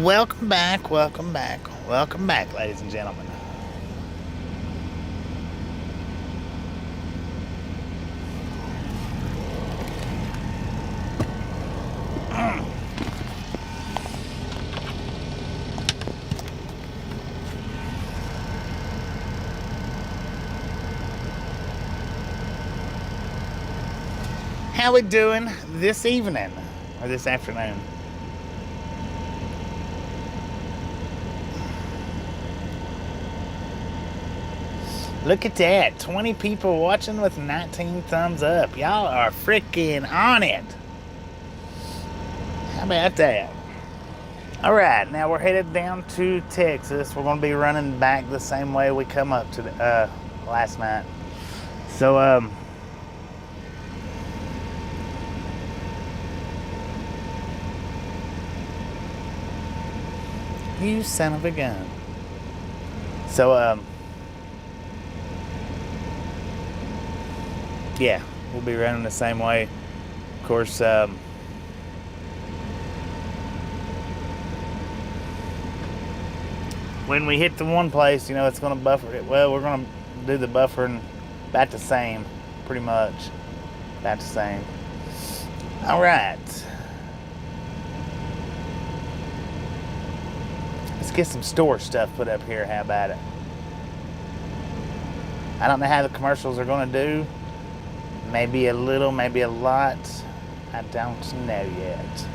Welcome back, welcome back, welcome back, ladies and gentlemen. How we doing this evening, or this afternoon? Look at that, 20 people watching with 19 thumbs up. Y'all are freaking on it. How about that? All right, now we're headed down to Texas. We're going to be running back the same way we come up to the, last night. So, you son of a gun. So, yeah, we'll be running the same way. Of course, when we hit the one place, it's going to buffer it. Well, we're going to do the buffering about the same, pretty much. About the same. All right. Let's get some store stuff put up here. How about it? I don't know how the commercials are going to do. Maybe a little, maybe a lot. I don't know yet.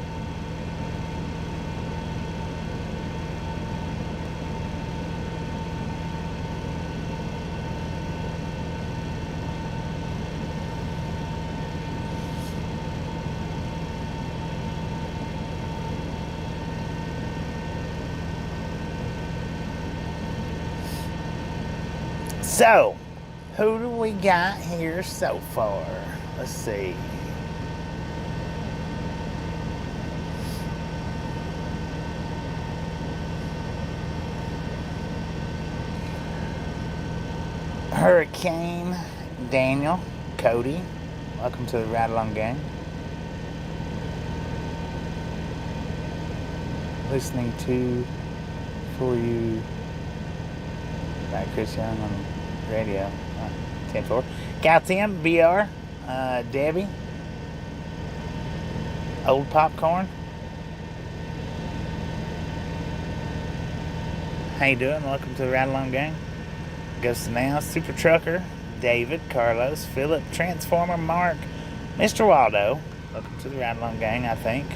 So, who do we got here so far? Let's see. Hurricane Daniel, Cody, welcome to the Ride Along Gang. Listening to For You by Chris Young on radio. 10-4. Cal Tim, BR, Debbie, Old Popcorn. How you doing? Welcome to the Ride Along Gang. Ghost Now, Super Trucker, David, Carlos, Philip, Transformer, Mark, Mr. Waldo. Welcome to the Ride Along Gang, I think.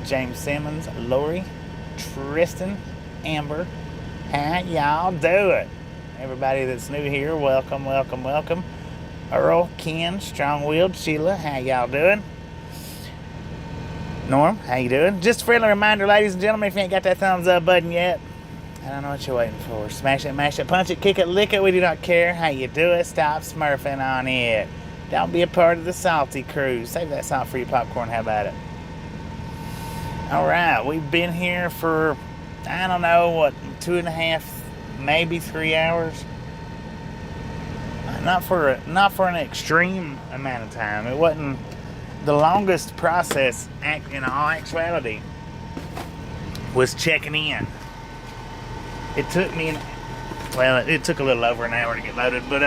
James Simmons, Lori, Tristan, Amber. How y'all doing? Everybody that's new here, welcome, welcome, welcome. Earl, Ken, Strong-Willed, Sheila, how y'all doing? Norm, how you doing? Just a friendly reminder, ladies and gentlemen, if you ain't got that thumbs up button yet, I don't know what you're waiting for. Smash it, mash it, punch it, kick it, lick it. We do not care how you do it. Stop smurfing on it. Don't be a part of the salty crew. Save that salt for your popcorn. How about it? All right, we've been here for, I don't know, 2.5, maybe 3 hours. Not for an extreme amount of time. It wasn't the longest process. In all actuality, was checking in. It took me, it took a little over an hour to get loaded, but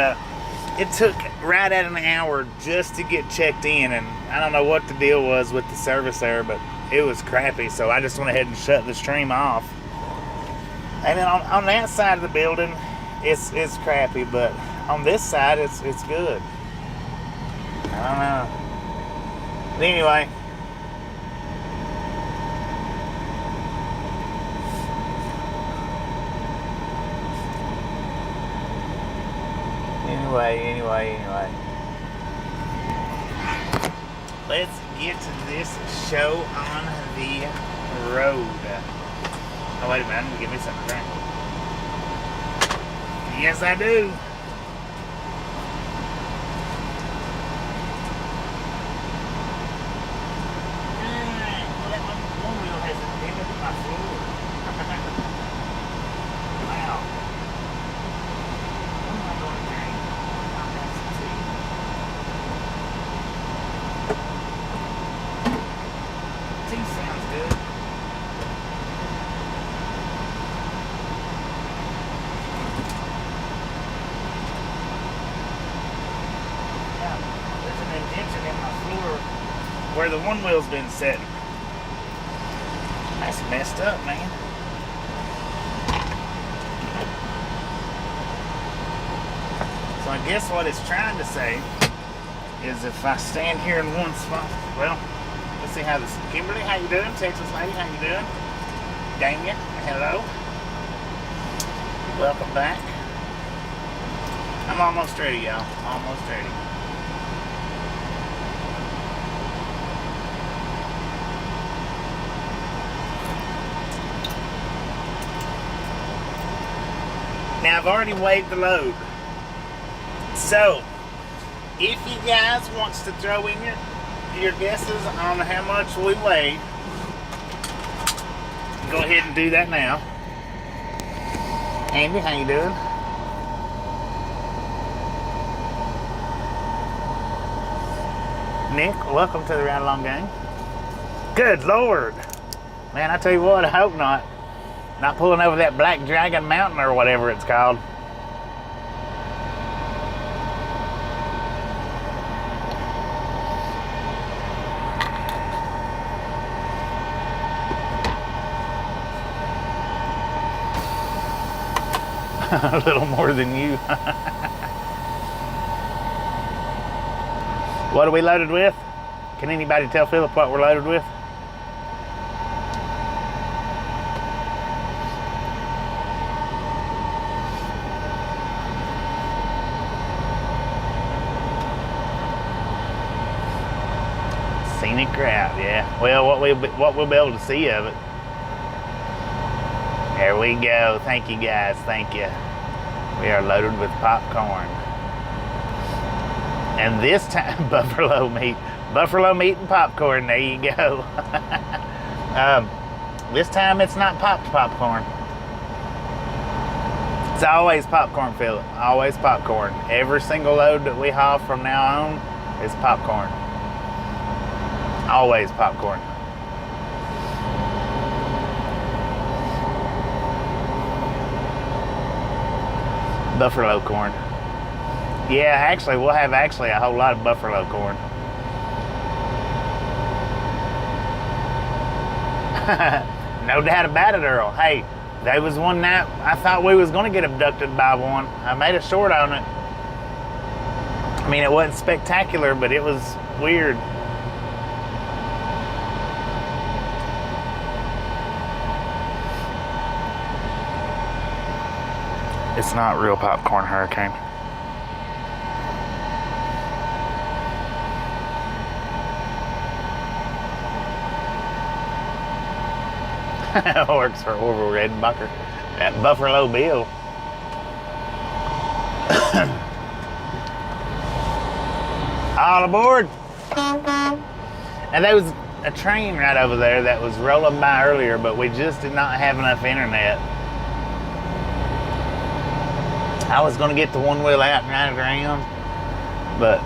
it took right at an hour just to get checked in, and I don't know what the deal was with the service there, but it was crappy, so I just went ahead and shut the stream off. And then on that side of the building, it's crappy, but on this side, it's good. I don't know. But anyway. Anyway. Let's get this show on the road. Oh, wait a minute. I need to give me something to drink. Yes, I do. Well, that one wheel has a dent in my floor. Wow. What am I going to drink? I'll have some tea. Tea sounds good. where the one wheel's been sitting. That's messed up, man. So I guess what it's trying to say is if I stand here in one spot, well, let's see how this, Kimberly, how you doing? Texas lady, how you doing? Damien, hello. Welcome back. I'm almost ready, y'all. Almost ready. Now I've already weighed the load. So, if you guys wants to throw in your guesses on how much we weigh, go ahead and do that now. Andy, how you doing? Nick, welcome to the Ride Along Gang. Good Lord. Man, I tell you what, I hope not. Not pulling over that Black Dragon Mountain or whatever it's called. A little more than you. What are we loaded with? Can anybody tell Philip what we're loaded with? Scenic route, yeah. Well, what we'll be able to see of it. There we go. Thank you guys. Thank you. We are loaded with popcorn. And this time, buffalo meat. Buffalo meat and popcorn. There you go. This time it's not popped popcorn. It's always popcorn, Philip. Always popcorn. Every single load that we haul from now on is popcorn. Always popcorn. Buffalo corn. Yeah, actually, we'll have a whole lot of buffalo corn. No doubt about it, Earl. Hey, there was one night I thought we was going to get abducted by one. I made a short on it. I mean, it wasn't spectacular, but it was weird. It's not real popcorn, Hurricane. Works for Orville Redenbacher at Buffalo Bill. All aboard. And there was a train right over there that was rolling by earlier, but we just did not have enough internet. I was going to get the one wheel out and ride it around, but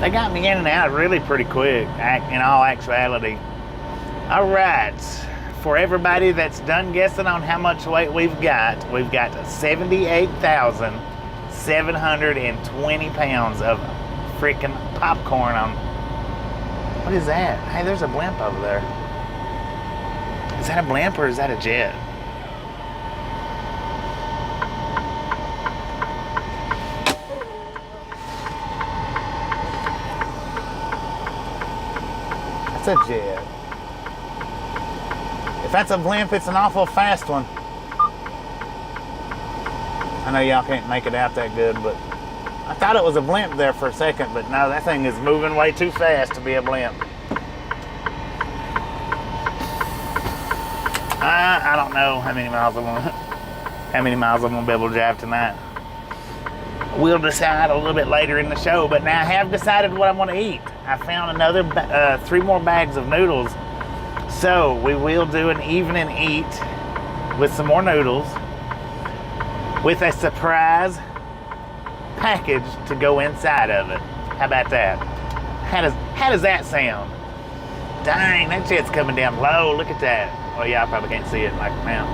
they got me in and out really pretty quick, in all actuality. All right, for everybody that's done guessing on how much weight we've got 78,720 pounds of freaking popcorn on. What is that? Hey, there's a blimp over there. Is that a blimp or is that a jet? That's a jet. If that's a blimp, it's an awful fast one. I know y'all can't make it out that good, but I thought it was a blimp there for a second, but no, that thing is moving way too fast to be a blimp. I don't know how many miles I'm gonna be able to drive tonight. We'll decide a little bit later in the show, but now I have decided what I want to eat. I found another 3 more bags of noodles. So we will do an evening eat with some more noodles with a surprise package to go inside of it. How about that? How does that sound? Dang, that jet's coming down low. Look at that. Well, yeah, I probably can't see it like now.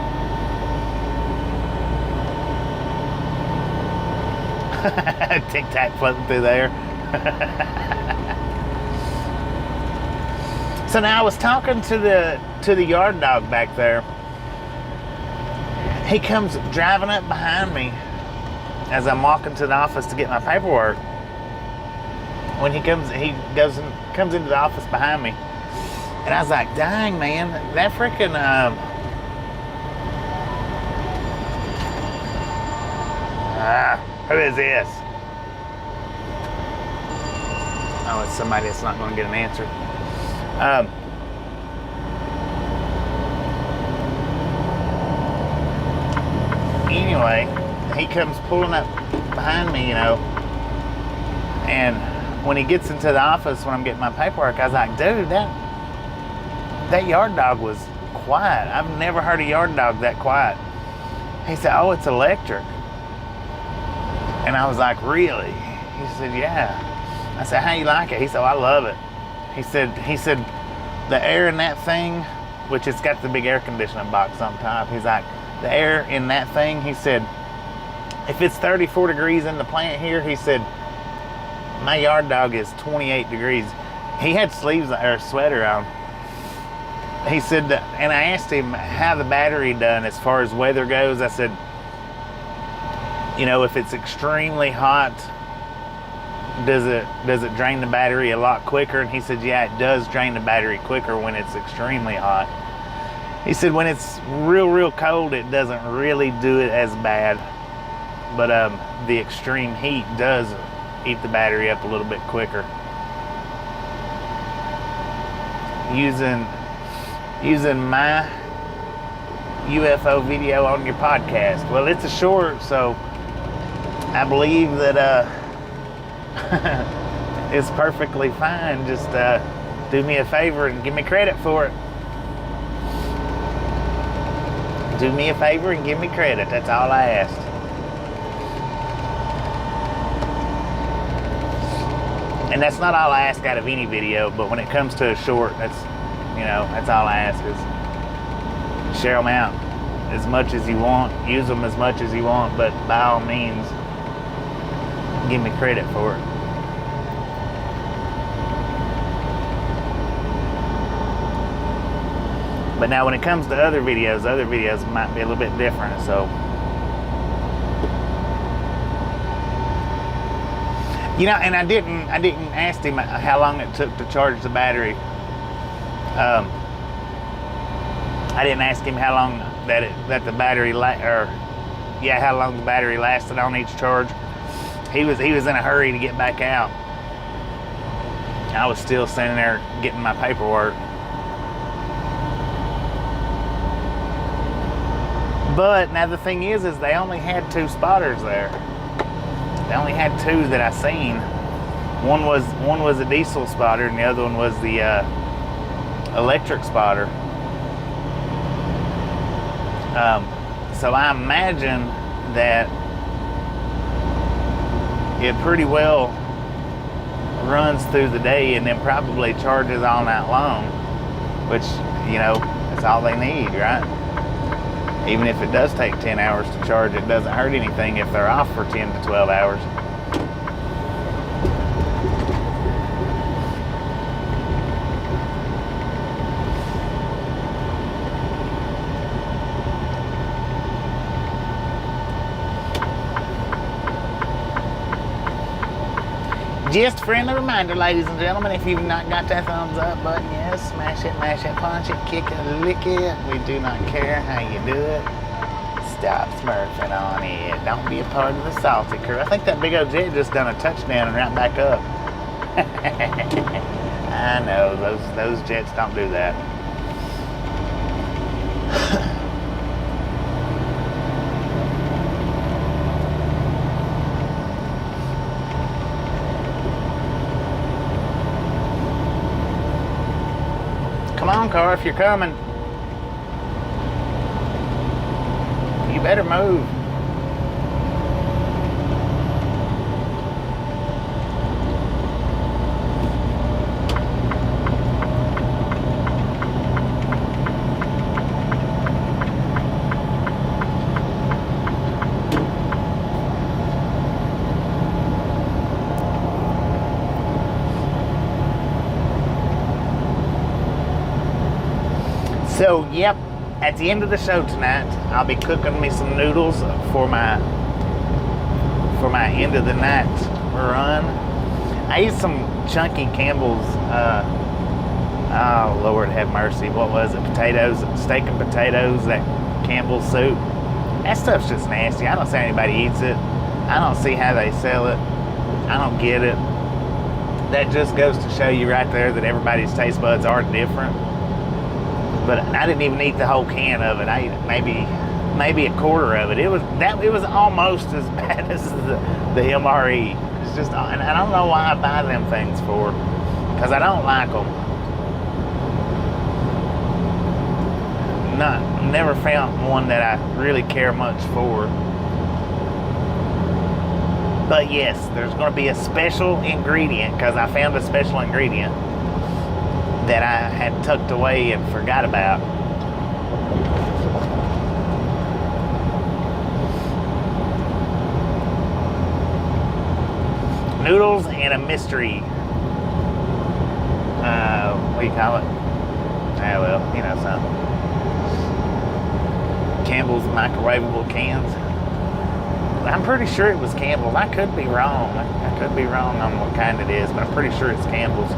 Tic Tac floating through there. So now I was talking to the yard dog back there. He comes driving up behind me as I'm walking to the office to get my paperwork. When he comes into the office behind me, and I was like, "Dang, man, that freaking who is this?" Oh, it's somebody that's not going to get an answer. Anyway, he comes pulling up behind me, you know, and when he gets into the office when I'm getting my paperwork, I was like, "Dude, that yard dog was quiet. I've never heard a yard dog that quiet." He said, "Oh, it's electric." And I was like, "Really?" He said, "Yeah." I said, "How you like it?" He said, "Oh, I love it." He said, "The air in that thing," which it's got the big air conditioning box on top. He's like, "The air in that thing," he said, "if it's 34 degrees in the plant here," he said, "my yard dog is 28 degrees. He had sleeves or a sweater on. He said, and I asked him how the battery done as far as weather goes. I said, "You know, if it's extremely hot, does it drain the battery a lot quicker?" And he said, "Yeah, it does drain the battery quicker when it's extremely hot." He said, "When it's real cold, it doesn't really do it as bad, but the extreme heat does eat the battery up a little bit quicker." Using my UFO video on your podcast. Well, it's a short, so I believe that it's perfectly fine. Just do me a favor and give me credit for it. Do me a favor and give me credit. That's all I asked. And that's not all I ask out of any video, but when it comes to a short, that's all I ask is share them out as much as you want, use them as much as you want, but by all means, give me credit for it. But now when it comes to other videos might be a little bit different, so. You know, and I didn't ask him how long it took to charge the battery. I didn't ask him how long how long the battery lasted on each charge. He was in a hurry to get back out. I was still standing there getting my paperwork. But now the thing is they only had 2 spotters there. They only had 2 that I seen. One was a diesel spotter, and the other one was the electric spotter. So I imagine that it pretty well runs through the day and then probably charges all night long, which, you know, that's all they need, right? Even if it does take 10 hours to charge, it doesn't hurt anything if they're off for 10 to 12 hours. Just a friendly reminder, ladies and gentlemen, if you've not got that thumbs up button, yes, smash it, mash it, punch it, kick it, lick it. We do not care how you do it. Stop smurfing on it. Don't be a part of the salty crew. I think that big old jet just done a touchdown and right back up. I know, those jets don't do that. Come on, car, if you're coming. You better move. So, yep, at the end of the show tonight, I'll be cooking me some noodles for my end of the night run. I used some chunky Campbell's, oh Lord have mercy, what was it? Potatoes, steak and potatoes, that Campbell's soup. That stuff's just nasty. I don't see anybody eats it. I don't see how they sell it. I don't get it. That just goes to show you right there that everybody's taste buds are different. But I didn't even eat the whole can of it. I ate maybe a quarter of it. It was almost as bad as the MRE. It's just, and I don't know why I buy them things for, because I don't like them. Never found one that I really care much for. But yes, there's going to be a special ingredient, because I found a special ingredient that I had tucked away and forgot about. Noodles and a mystery, what do you call it? Ah, well, you know, something. Campbell's microwavable cans. I'm pretty sure it was Campbell's. I could be wrong. I could be wrong on what kind it is, but I'm pretty sure it's Campbell's.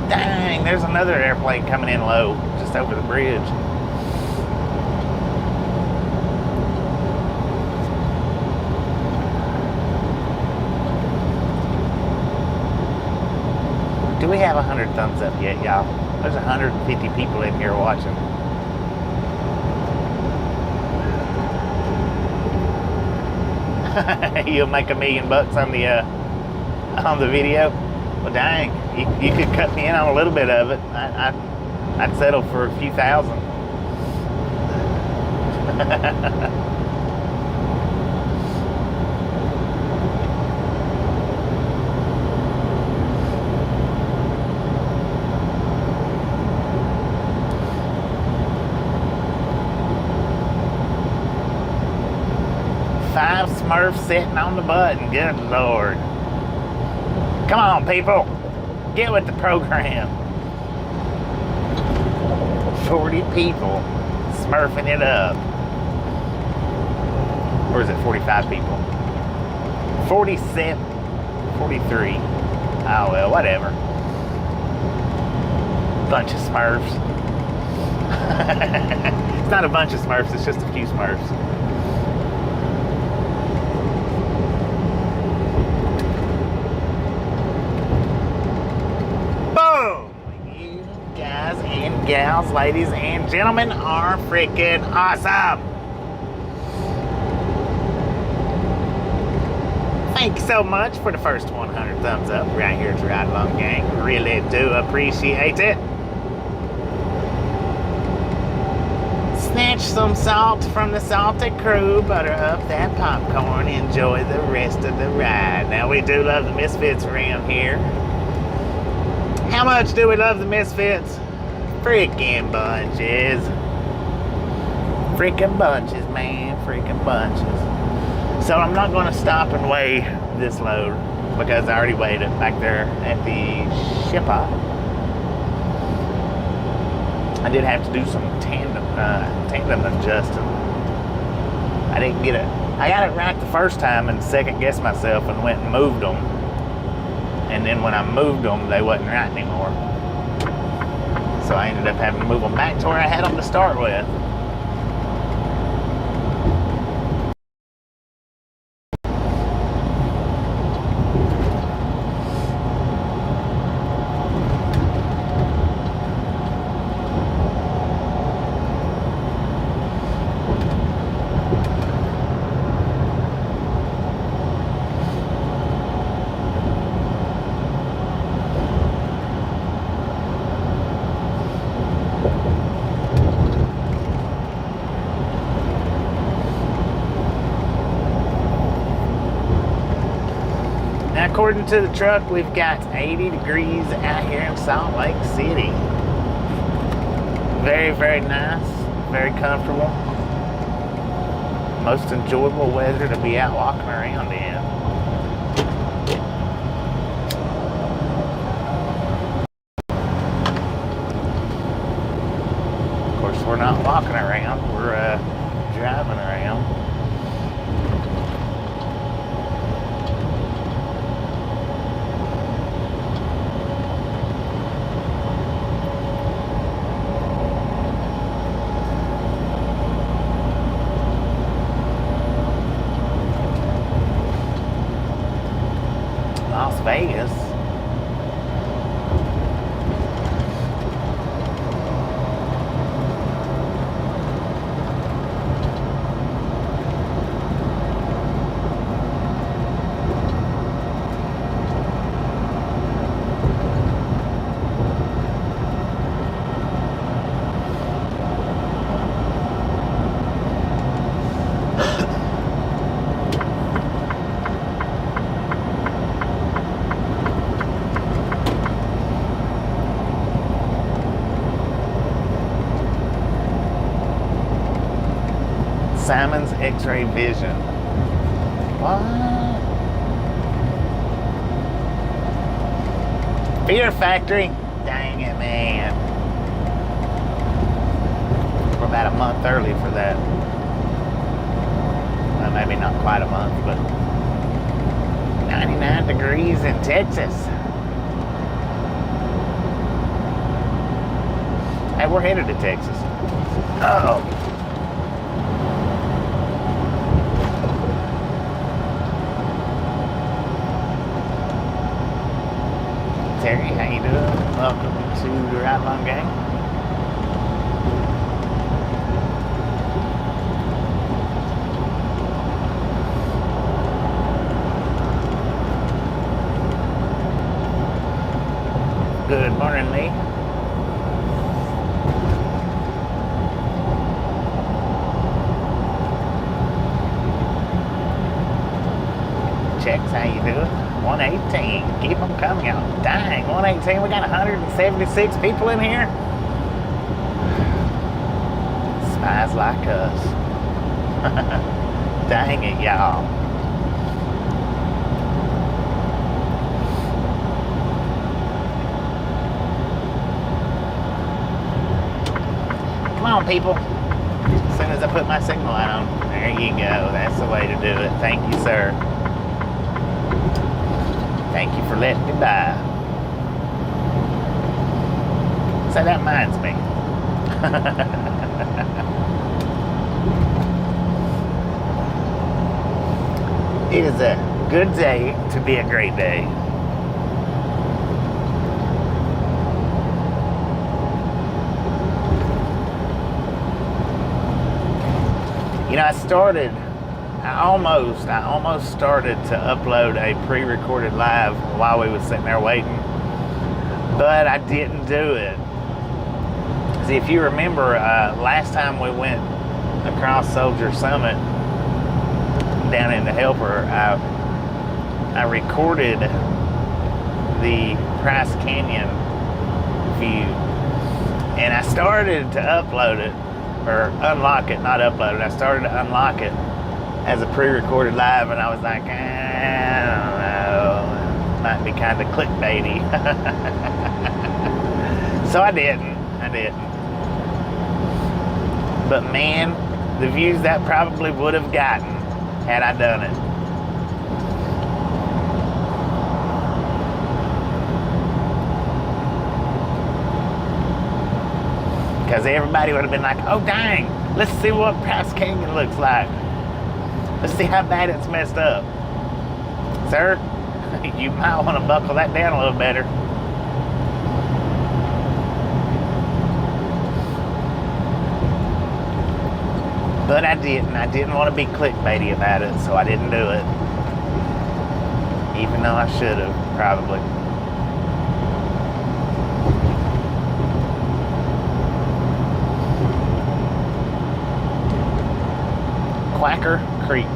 Dang, there's another airplane coming in low, just over the bridge. Do we have 100 thumbs up yet, y'all? There's 150 people in here watching. You'll make $1 million on the video. Well, dang, you could cut me in on a little bit of it. I'd settle for a few thousand. Five Smurfs sitting on the button. Good Lord. Come on, people. Get with the program. 40 people smurfing it up. Or is it 45 people? 47, 43. Oh, well, whatever. Bunch of Smurfs. It's not a bunch of Smurfs, it's just a few Smurfs. Gals, ladies, and gentlemen are freaking awesome. Thank you so much for the first 100 thumbs up right here at the Ride Along Gang. Really do appreciate it. Snatch some salt from the salty crew, butter up that popcorn, enjoy the rest of the ride. Now, we do love the Misfits around here. How much do we love the Misfits? Freaking bunches. Freaking bunches, man. Freaking bunches. So I'm not going to stop and weigh this load because I already weighed it back there at the shipper. I did have to do some tandem adjusting. I didn't get it. I got it right the first time and second guessed myself and went and moved them. And then when I moved them, they wasn't right anymore. So I ended up having to move them back to where I had them to start with. According to the truck, we've got 80 degrees out here in Salt Lake City. Very, very nice, very comfortable. Most enjoyable weather to be out walking around in. Of course, we're not around. We're driving around. Las Vegas. Simon's X-ray vision. What? Fear Factory? Dang it, man. We're about a month early for that. Well, maybe not quite a month, but 99 degrees in Texas. Hey, we're headed to Texas. Uh-oh. Terry, how you doing? Welcome to the Ride Along Gang. Good morning, Lee. Checks, how you doing? 118. Keep them coming out. Dang, 118. We got 176 people in here. Spies like us. Dang it, y'all. Come on, people. As soon as I put my signal light on, there you go. That's the way to do it. Thank you, sir. Thank you for letting me by. So that reminds me. It is a good day to be a great day. You know, I almost started to upload a pre-recorded live while we was sitting there waiting, but I didn't do it. See, if you remember, last time we went across Soldier Summit down in the Helper, I recorded the Price Canyon view, and I started to upload it, or unlock it, not upload it. I started to unlock it as a pre-recorded live, and I was like, I don't know, it might be kind of clickbaity. So I didn't. But man, the views that probably would have gotten had I done it. Because everybody would have been like, oh dang, let's see what Price Canyon looks like. Let's see how bad it's messed up. Sir, you might want to buckle that down a little better. But I didn't. I didn't want to be clickbaity about it, so I didn't do it. Even though I should have, probably. Quacker Creek.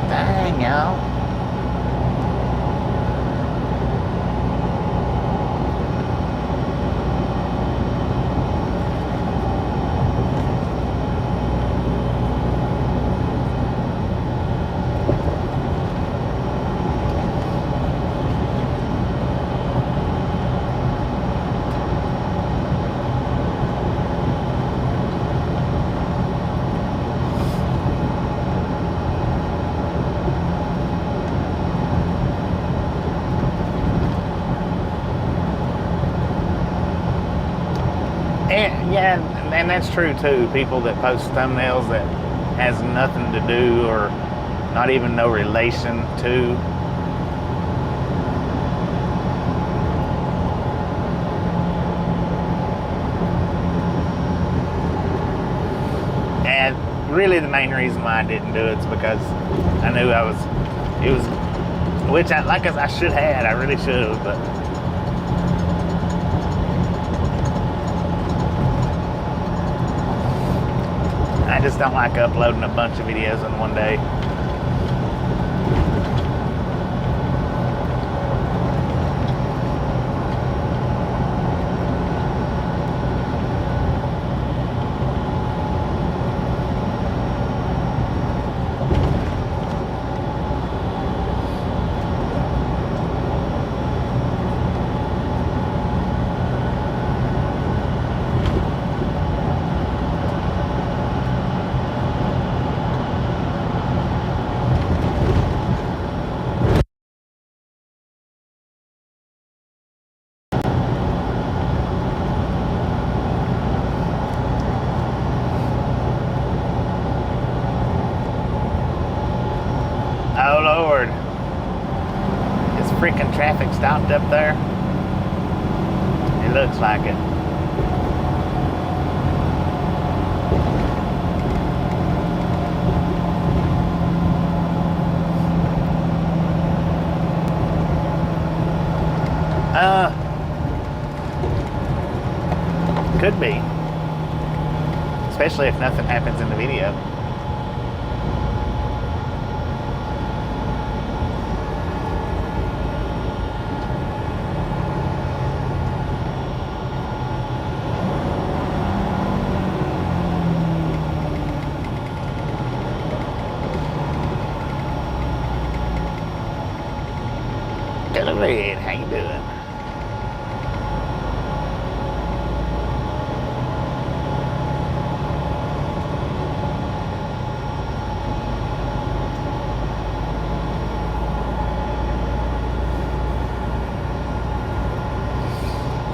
Dang, y'all. and that's true too. People that post thumbnails that has nothing to do or not even no relation to. And really the main reason why I didn't do it is because I knew which I should have, I really should have, but I just don't like uploading a bunch of videos in one day. Oh Lord, is freaking traffic stopped up there? It looks like it. Could be, especially if nothing happens in the video. Hello, Red. How you doing?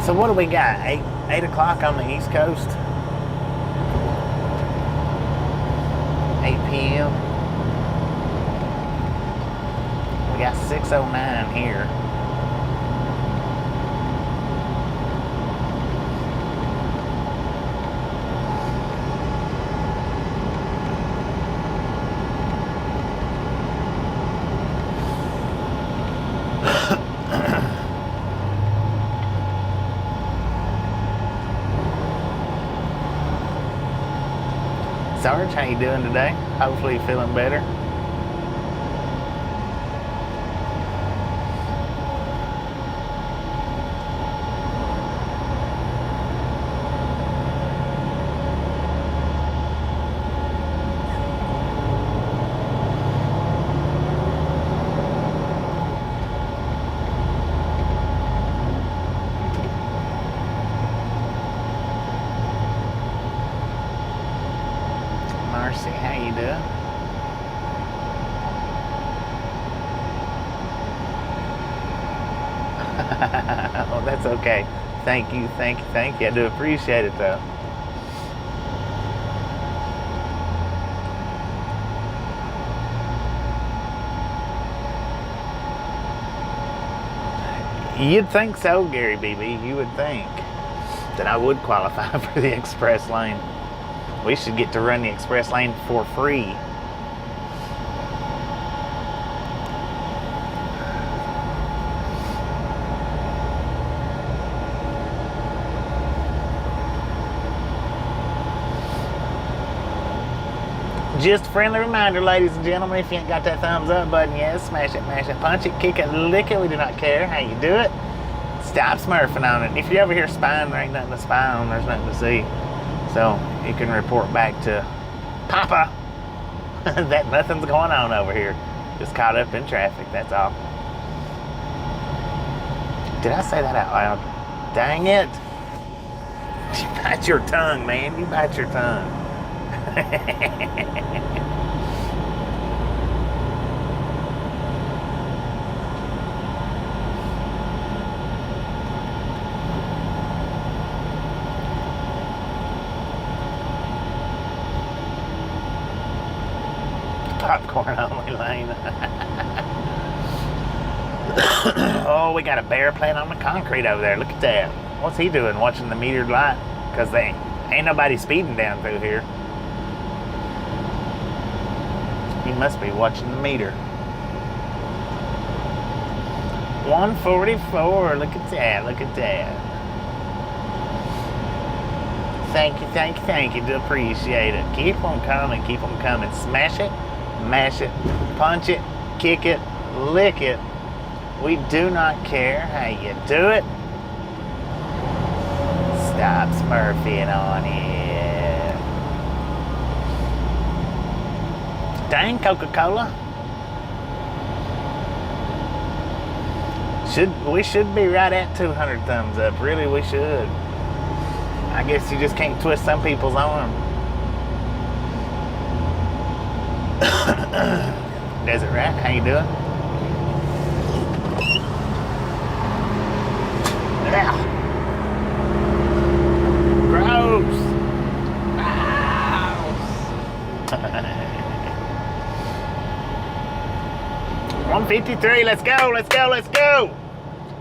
So what do we got? 8 o'clock on the East Coast? 8 p.m. We got 6:09 here. Sarge, how you doing today? Hopefully you're feeling better. Marcy, how you doing? Oh, that's okay. Thank you. I do appreciate it though. You'd think so, Gary BB. You would think that I would qualify for the express lane. We should get to run the express lane for free. Just a friendly reminder, ladies and gentlemen, if you ain't got that thumbs up button yet, smash it, mash it, punch it, kick it, lick it. We do not care how you do it. Stop smurfing on it. If you're over here spying, there ain't nothing to spy on. There's nothing to see. So you can report back to Papa that nothing's going on over here. Just caught up in traffic, that's all. Did I say that out loud? Dang it. You bite your tongue, man. You bite your tongue. only lane. Oh, we got a bear playing on the concrete over there. Look at that. What's he doing? Watching the metered light? Because they ain't nobody speeding down through here. He must be watching the meter. 144. Look at that. Look at that. Thank you, thank you, thank you. Do appreciate it. Keep on coming. Keep on coming. Smash it, mash it, punch it, kick it, lick it. We do not care how you do it. Stop smurfing on it. Dang, Coca-Cola. We should be right at 200 thumbs up. Really, we should. I guess you just can't twist some people's arm. Desert Rat, how you doing? Yeah. Gross. Gross. 153, let's go, let's go, let's go.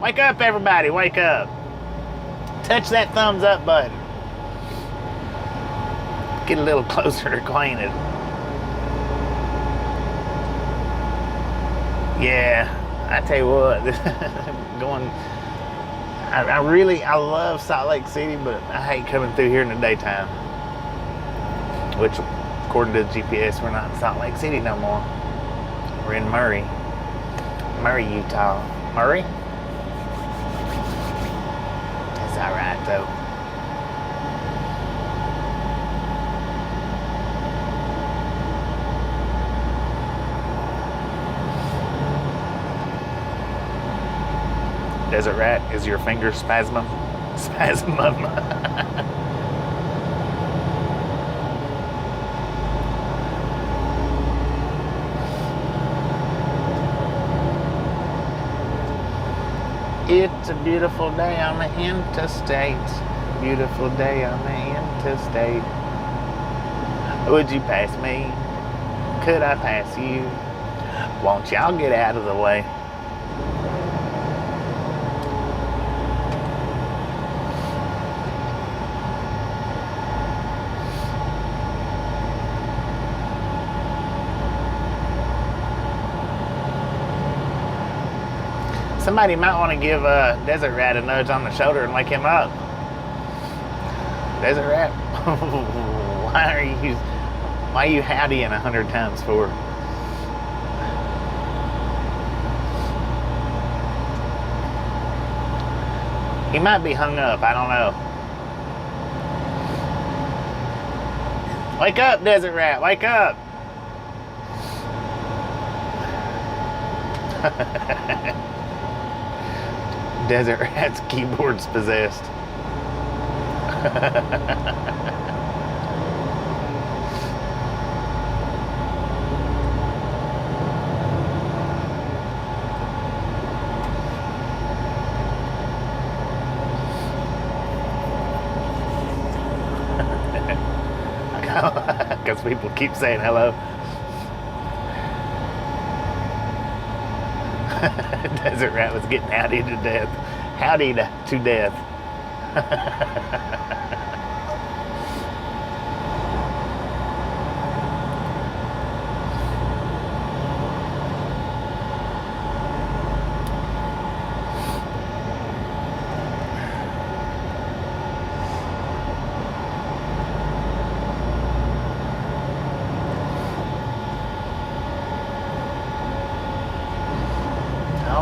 Wake up, everybody, wake up. Touch that thumbs up button. Get a little closer acquainted. Yeah, I tell you what, I love Salt Lake City, but I hate coming through here in the daytime. Which, according to the GPS, we're not in Salt Lake City no more. We're in Murray, Utah. Murray? That's all right, though. Desert Rat, is your finger spasmum? It's a beautiful day on the interstate. Beautiful day on the interstate. Would you pass me? Could I pass you? Won't y'all get out of the way? Somebody might want to give Desert Rat a nudge on the shoulder and wake him up. Desert Rat, why are you howdying 100 times for? He might be hung up, I don't know. Wake up, Desert Rat, wake up. Desert Rat's keyboard's possessed. Because people keep saying hello. Desert Rat was getting howdy to death. Howdy to death.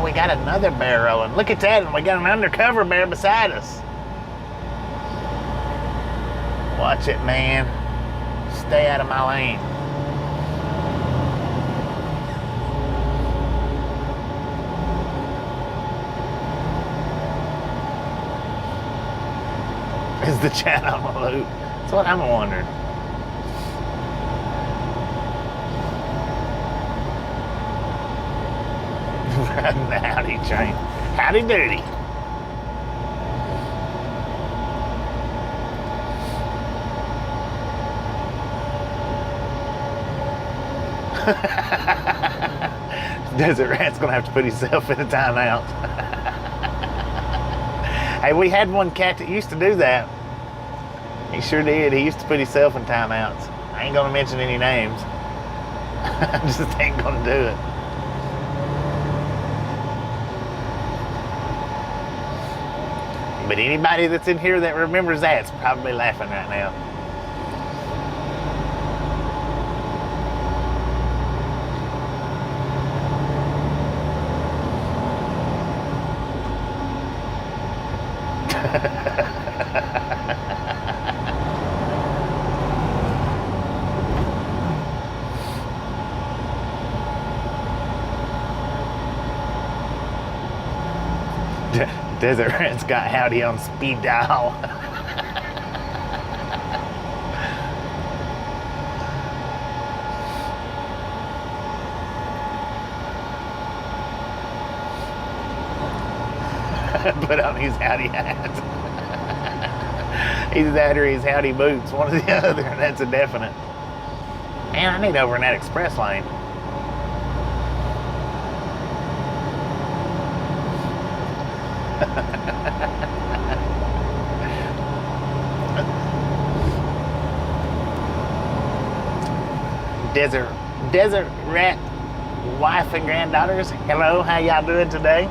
We got another bear rolling. Look at that, and we got an undercover bear beside us. Watch it, man. Stay out of my lane. Is the chat on the loop? That's what I'm wondering. Riding the howdy train. Howdy doody. Desert Rat's gonna have to put himself in a timeout. Hey, we had one cat that used to do that. He sure did. He used to put himself in timeouts. I ain't gonna mention any names. I just ain't gonna do it. But anybody that's in here that remembers that's probably laughing right now. Desert Rat's got Howdy on speed dial. Put on his Howdy hat. Either that or his Howdy boots, one or the other, that's a definite. Man, I need over in that express lane. Desert Rat wife and granddaughters, hello, how y'all doing today?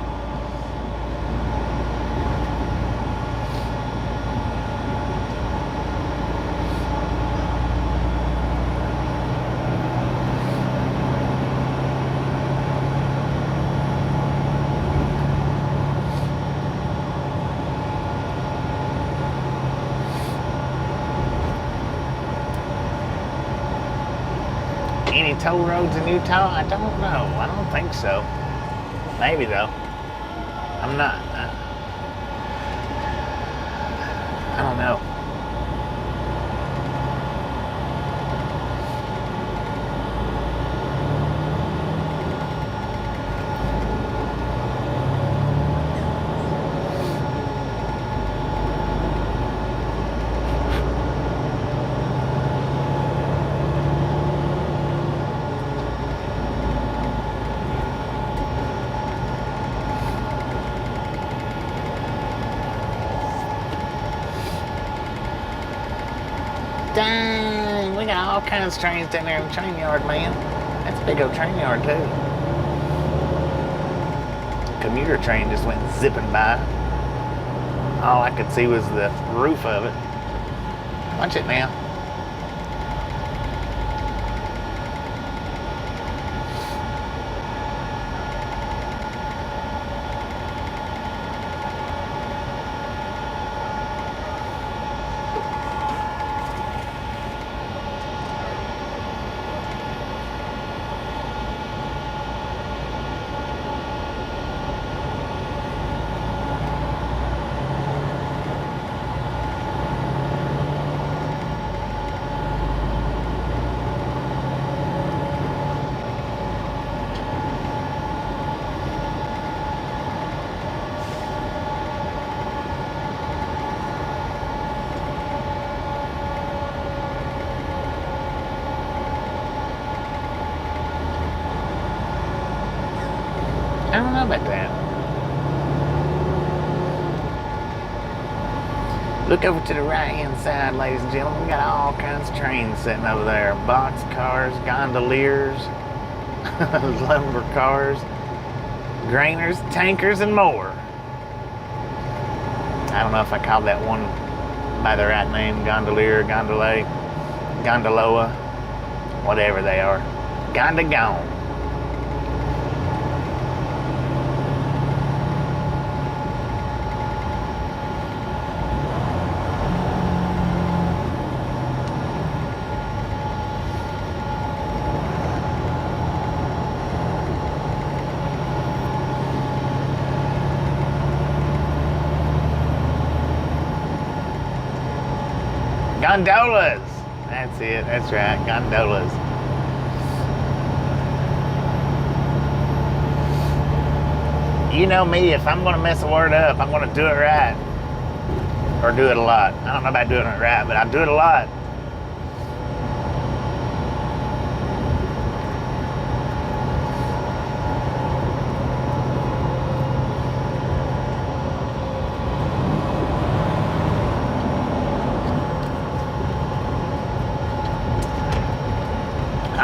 Any toll roads in Utah? I don't know. I don't think so. Maybe though. I'm not. I don't know. Dang, we got all kinds of trains down there in the train yard, man. That's a big old train yard, too. Commuter train just went zipping by. All I could see was the roof of it. Watch it now. I don't know about that. Look over to the right-hand side, ladies and gentlemen. We got all kinds of trains sitting over there. Box cars, gondoliers, lumber cars, grainers, tankers, and more. I don't know if I called that one by the right name. Gondolier, gondola, gondoloa, whatever they are. Gondagone. Gondolas. That's it. That's right. Gondolas. You know me, if I'm going to mess a word up, I'm going to do it right. Or do it a lot. I don't know about doing it right, but I do it a lot.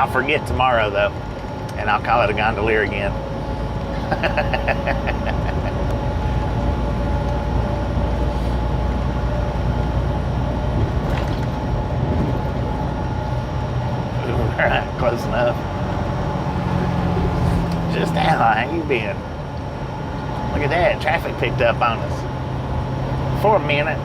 I'll forget tomorrow though, and I'll call it a gondolier again. Alright, close enough. Just how you been? Look at that, traffic picked up on us. For a minute.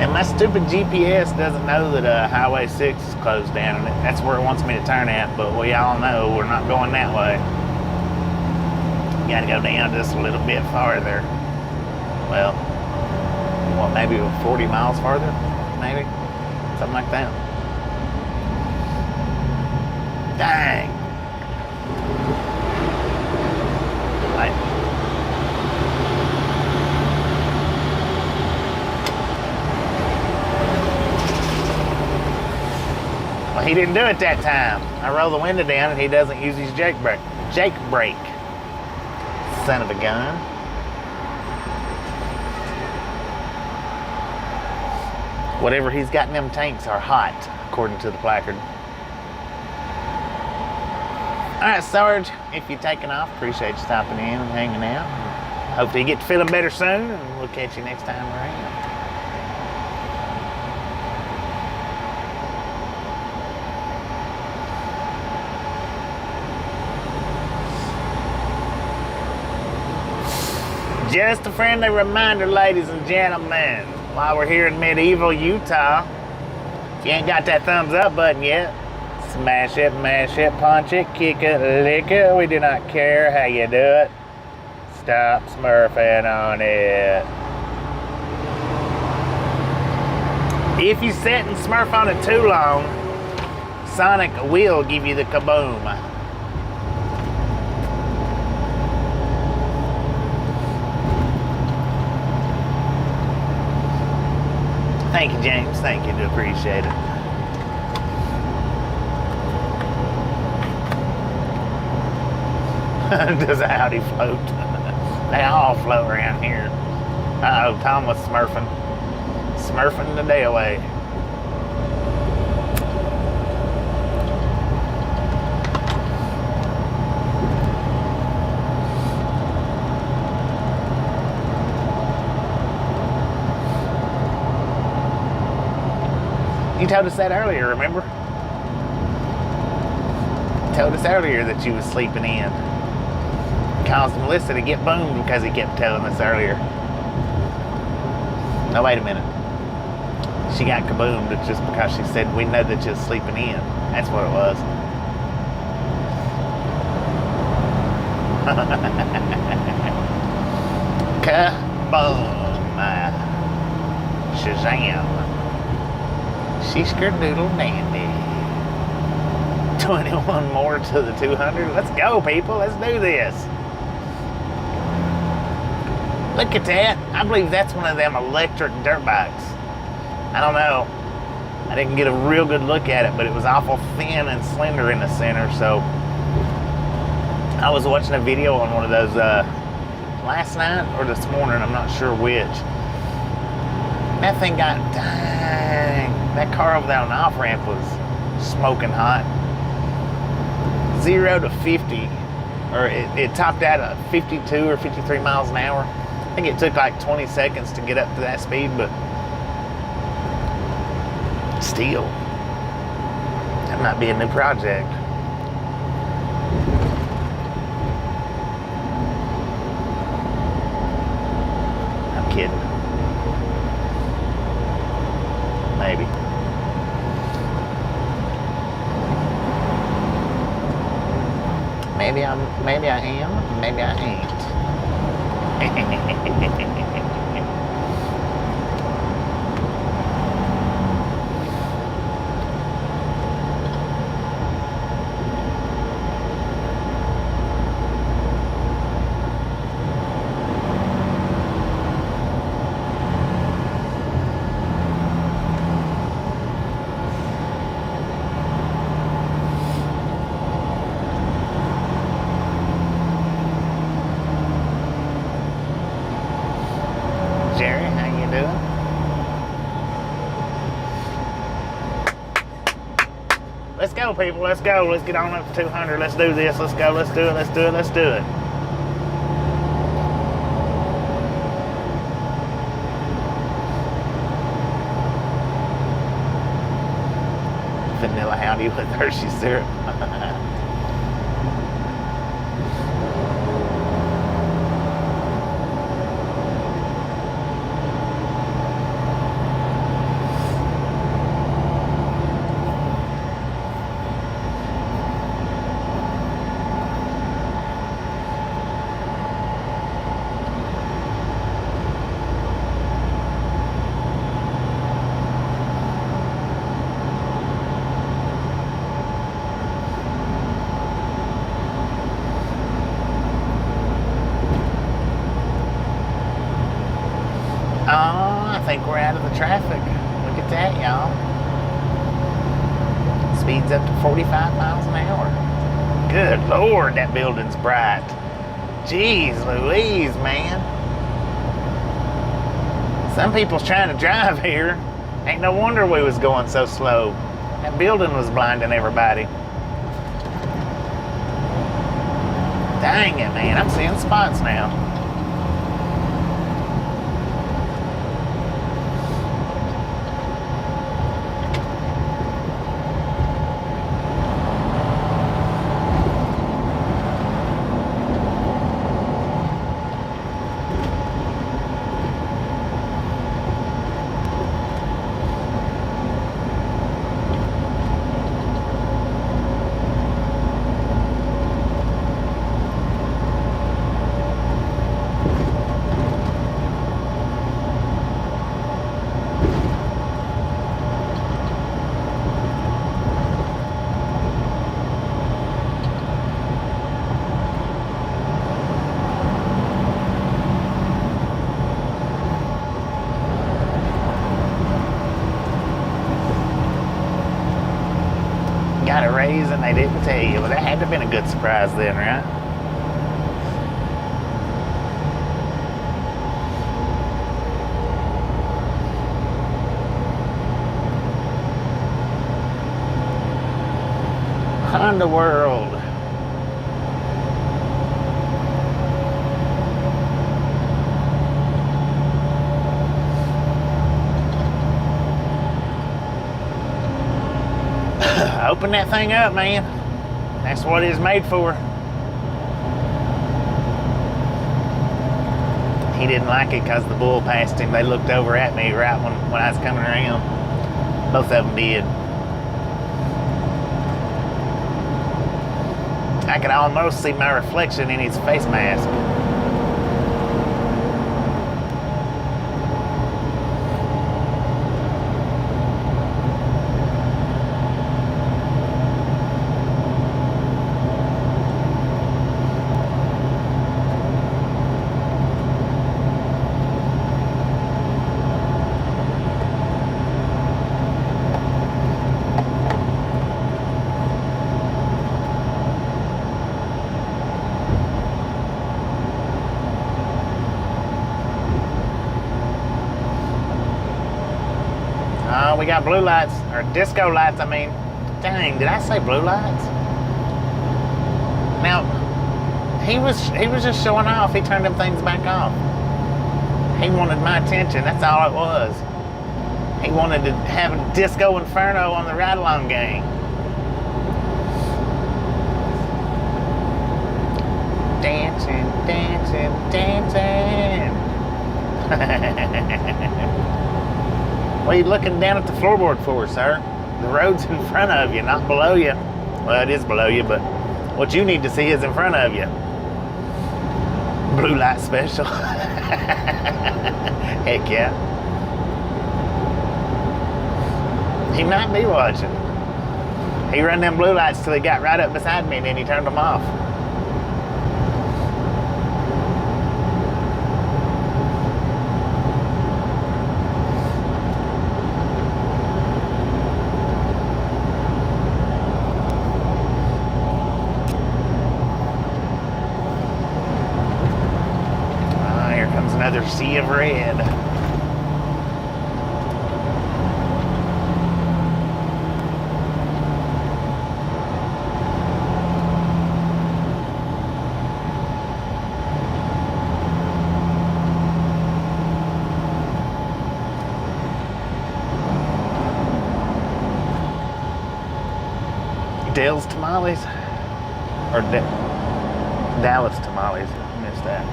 And my stupid GPS doesn't know that Highway 6 is closed down, and that's where it wants me to turn at, but we all know we're not going that way. You gotta go down just a little bit farther. Well, what, maybe 40 miles farther? Maybe? Something like that. Dang. Well, he didn't do it that time. I roll the window down and he doesn't use his Jake brake. Son of a gun. Whatever he's got in them tanks are hot, according to the placard. Alright, Sarge, if you're taking off, appreciate you stopping in and hanging out. Hopefully you get to feeling better soon, and we'll catch you next time around. Just a friendly reminder, ladies and gentlemen, while we're here in medieval Utah, if you ain't got that thumbs up button yet, smash it, mash it, punch it, kick it, lick it. We do not care how you do it. Stop smurfing on it. If you sit and smurf on it too long, Sonic will give you the kaboom. Thank you, James. Thank you. Do appreciate it. Does Audi float? They all float around here. Uh-oh, Tom was smurfing. Smurfing the day away. You told us that earlier, remember? You told us earlier that you was sleeping in. Caused Melissa to get boomed because he kept telling us earlier. No, wait a minute. She got kaboomed just because she said, we know that you're sleeping in. That's what it was. Kaboom. Shazam. She's doodle dandy. 21 more to the 200. Let's go, people. Let's do this. Look at that. I believe that's one of them electric dirt bikes. I don't know. I didn't get a real good look at it, but it was awful thin and slender in the center. So I was watching a video on one of those last night or this morning. I'm not sure which. That thing got, dang, that car over there on the off-ramp was smoking hot. 0 to 50, or it topped out at 52 or 53 miles an hour. I think it took like 20 seconds to get up to that speed, but still, that might be a new project. I'm kidding. Maybe. Maybe I am, maybe I ain't. go, people. Let's go. Let's get on up to 200. Let's do this. Let's go. Let's do it. Let's do it. Let's do it. Vanilla Howdy with Hershey syrup. I think we're out of the traffic. Look at that, y'all. Speeds up to 45 miles an hour. Good Lord, that building's bright. Jeez Louise, man. Some people's trying to drive here. Ain't no wonder we was going so slow. That building was blinding everybody. Dang it, man. I'm seeing spots now. Got a raise and they didn't tell you. Well, that had to have been a good surprise then, right? Honda World. Open that thing up, man. That's what it's made for. He didn't like it because the bull passed him. They looked over at me right when I was coming around. Both of them did. I could almost see my reflection in his face mask. We got blue lights, or disco lights, I mean. Dang, did I say blue lights? Now, he was just showing off. He turned them things back off. He wanted my attention, that's all it was. He wanted to have a disco inferno on the ride-along gang. Dancing, dancing, dancing. What are you looking down at the floorboard for, sir? The road's in front of you, not below you. Well, it is below you, but what you need to see is in front of you. Blue light special. Heck yeah. He might be watching. He run them blue lights till he got right up beside me and then he turned them off. Another sea of red. tamales? Or Dallas tamales. I missed that.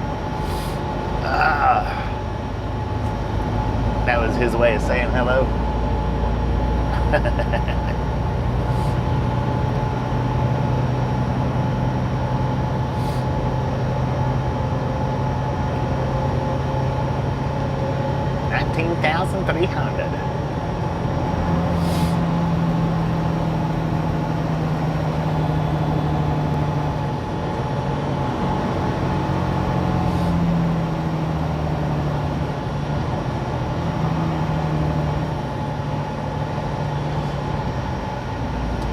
That was his way of saying hello. $19,300.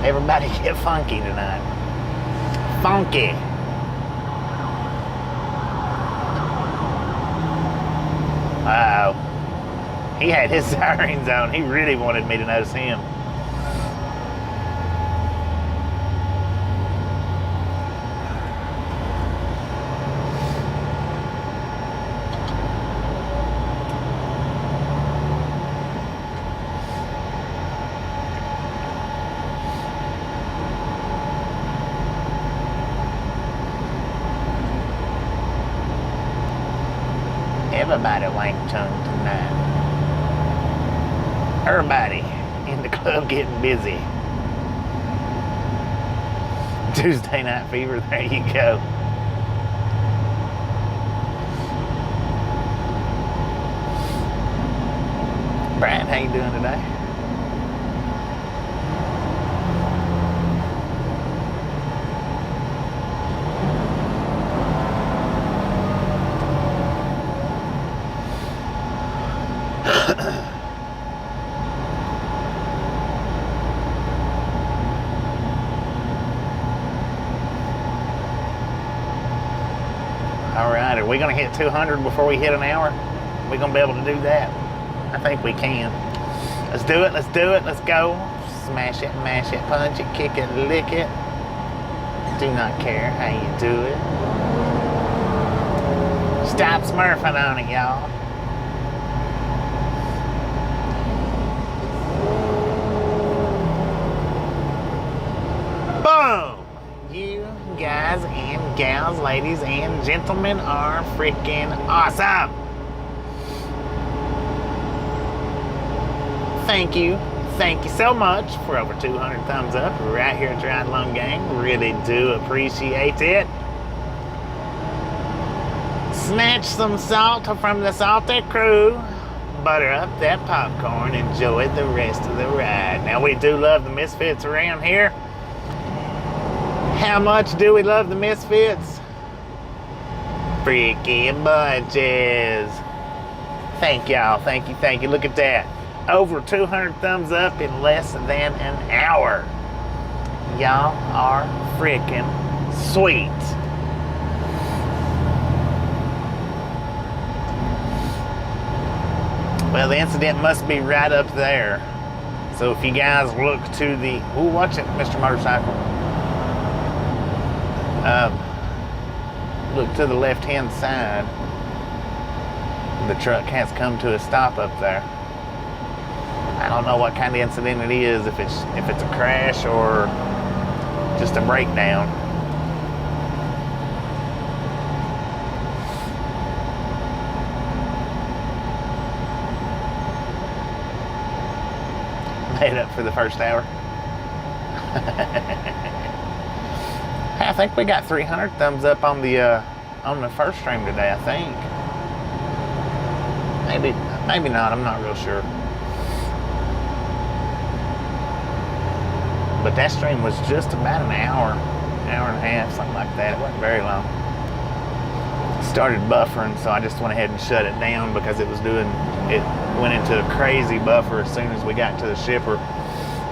Everybody get funky tonight. Funky. Wow. He had his sirens on. He really wanted me to notice him. Everybody wank tongue tonight. Everybody in the club getting busy. Tuesday Night Fever, there you go. Brian, how you doing today? Alright, are we going to hit 200 before we hit an hour? Are we going to be able to do that? I think we can. Let's do it, let's do it, let's go. Smash it, mash it, punch it, kick it, lick it. Do not care how you do it. Stop smurfing on it, y'all. Boom! You guys and gals, ladies and gentlemen are freaking awesome. Thank you so much for over 200 thumbs up right here at Ride Along Gang. Really do appreciate it. Snatch some salt from the salty crew. Butter up that popcorn. Enjoy the rest of the ride. Now, we do love the Misfits around here. How much do we love the Misfits? Freaking bunches. Thank y'all. Thank you, thank you. Look at that. Over 200 thumbs up in less than an hour. Y'all are freaking sweet. Well, the incident must be right up there. So if you guys look to the... Ooh, watch it, Mr. Motorcycle. Look to the left-hand side. The truck has come to a stop up there. I don't know what kind of incident it is, if it's a crash or just a breakdown. Made up for the first hour. I think we got 300 thumbs up on the first stream today, I think. Maybe not, I'm not real sure. But that stream was just about an hour and a half, something like that. It wasn't very long. It started buffering, so I just went ahead and shut it down because it went into a crazy buffer as soon as we got to the shipper.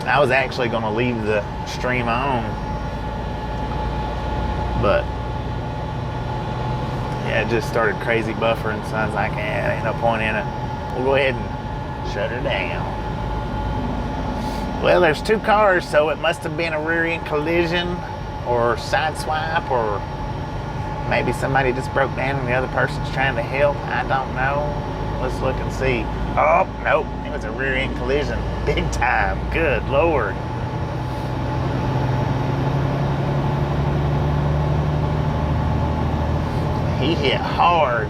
I was actually going to leave the stream on, but yeah, it just started crazy buffering, so I was like, yeah, ain't no point in it. We'll go ahead and shut her down. Well, there's two cars, so it must have been a rear-end collision or side swipe, or maybe somebody just broke down and the other person's trying to help. I don't know. Let's look and see. Oh, nope. It was a rear-end collision. Big time. Good Lord. He hit hard.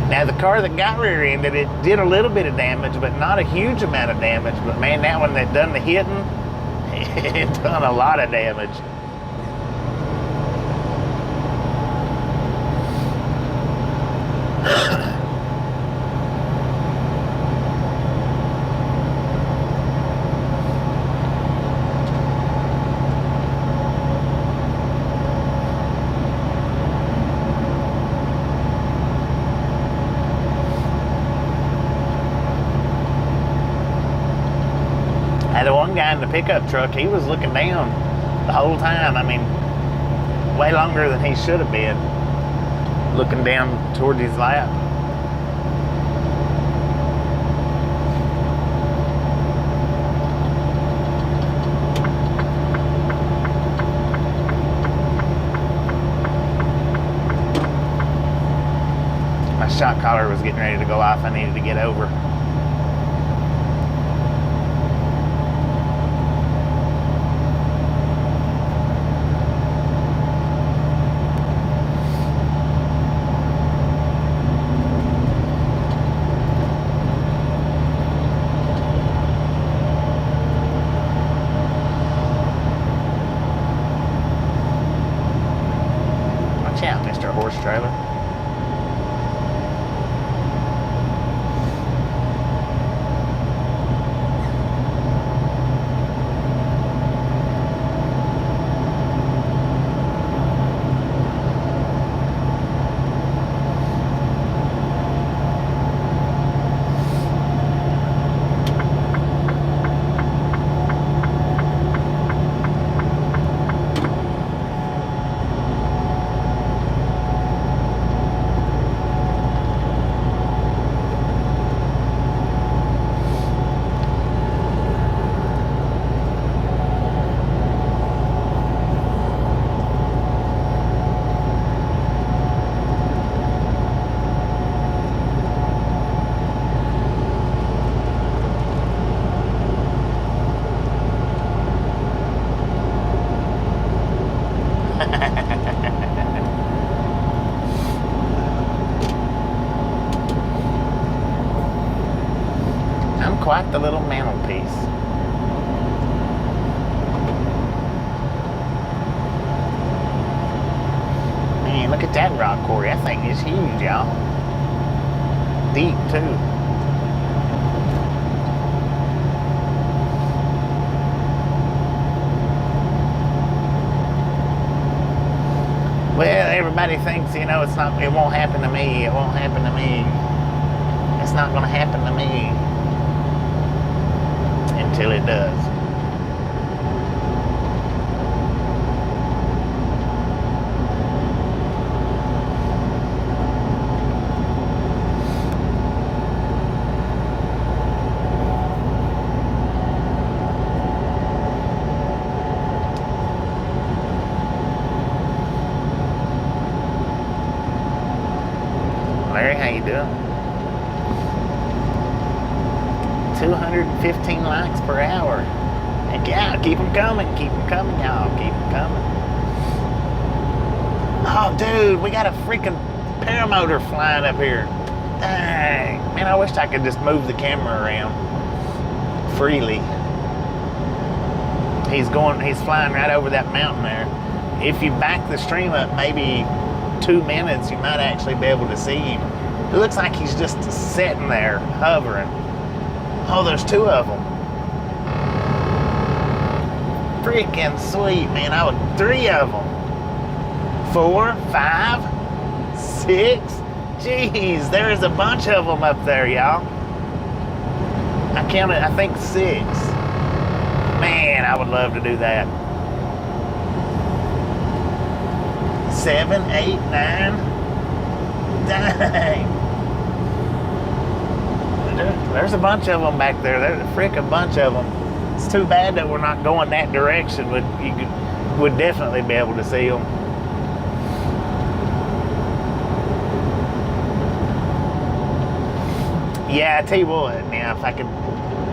Now the car that got rear-ended, it did a little bit of damage, but not a huge amount of damage. But man, that one that done the hitting, it done a lot of damage. The one guy in the pickup truck, he was looking down the whole time. I mean, way longer than he should have been, looking down toward his lap. My shock collar was getting ready to go off. I needed to get over. Mr. Horse Trailer. I'm quite the little mantelpiece. Man, look at that rock quarry. That thing is huge, y'all. Deep, too. Well, everybody thinks, you know, it won't happen to me. It won't happen to me. It's not going to happen to me until it does. Larry, how you doing? 215 likes per hour. Heck yeah, keep them coming, y'all, keep them coming. Oh, dude, we got a freaking paramotor flying up here. Dang, man, I wish I could just move the camera around freely. He's flying right over that mountain there. If you back the stream up maybe 2 minutes, you might actually be able to see him. It looks like he's just sitting there, hovering. Oh, there's 2 of them. Freaking sweet, man. 3 of them. 4, 5, 6. Jeez, there's a bunch of them up there, y'all. I counted, I think 6. Man, I would love to do that. 7, 8, 9. Dang. There's a bunch of them back there. There's a freaking bunch of them. It's too bad that we're not going that direction, but you would definitely be able to see them. Yeah, I tell you what, now if I could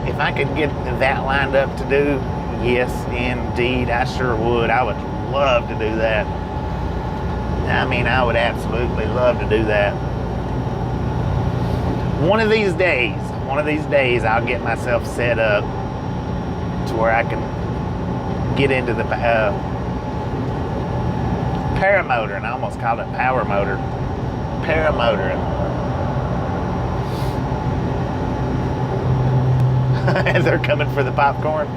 If I could get that lined up to do, yes, indeed, I sure would. I would love to do that. I mean, I would absolutely love to do that. One of these days, I'll get myself set up to where I can get into the paramotor, and I almost called it power motor. Paramotor. They're coming for the popcorn.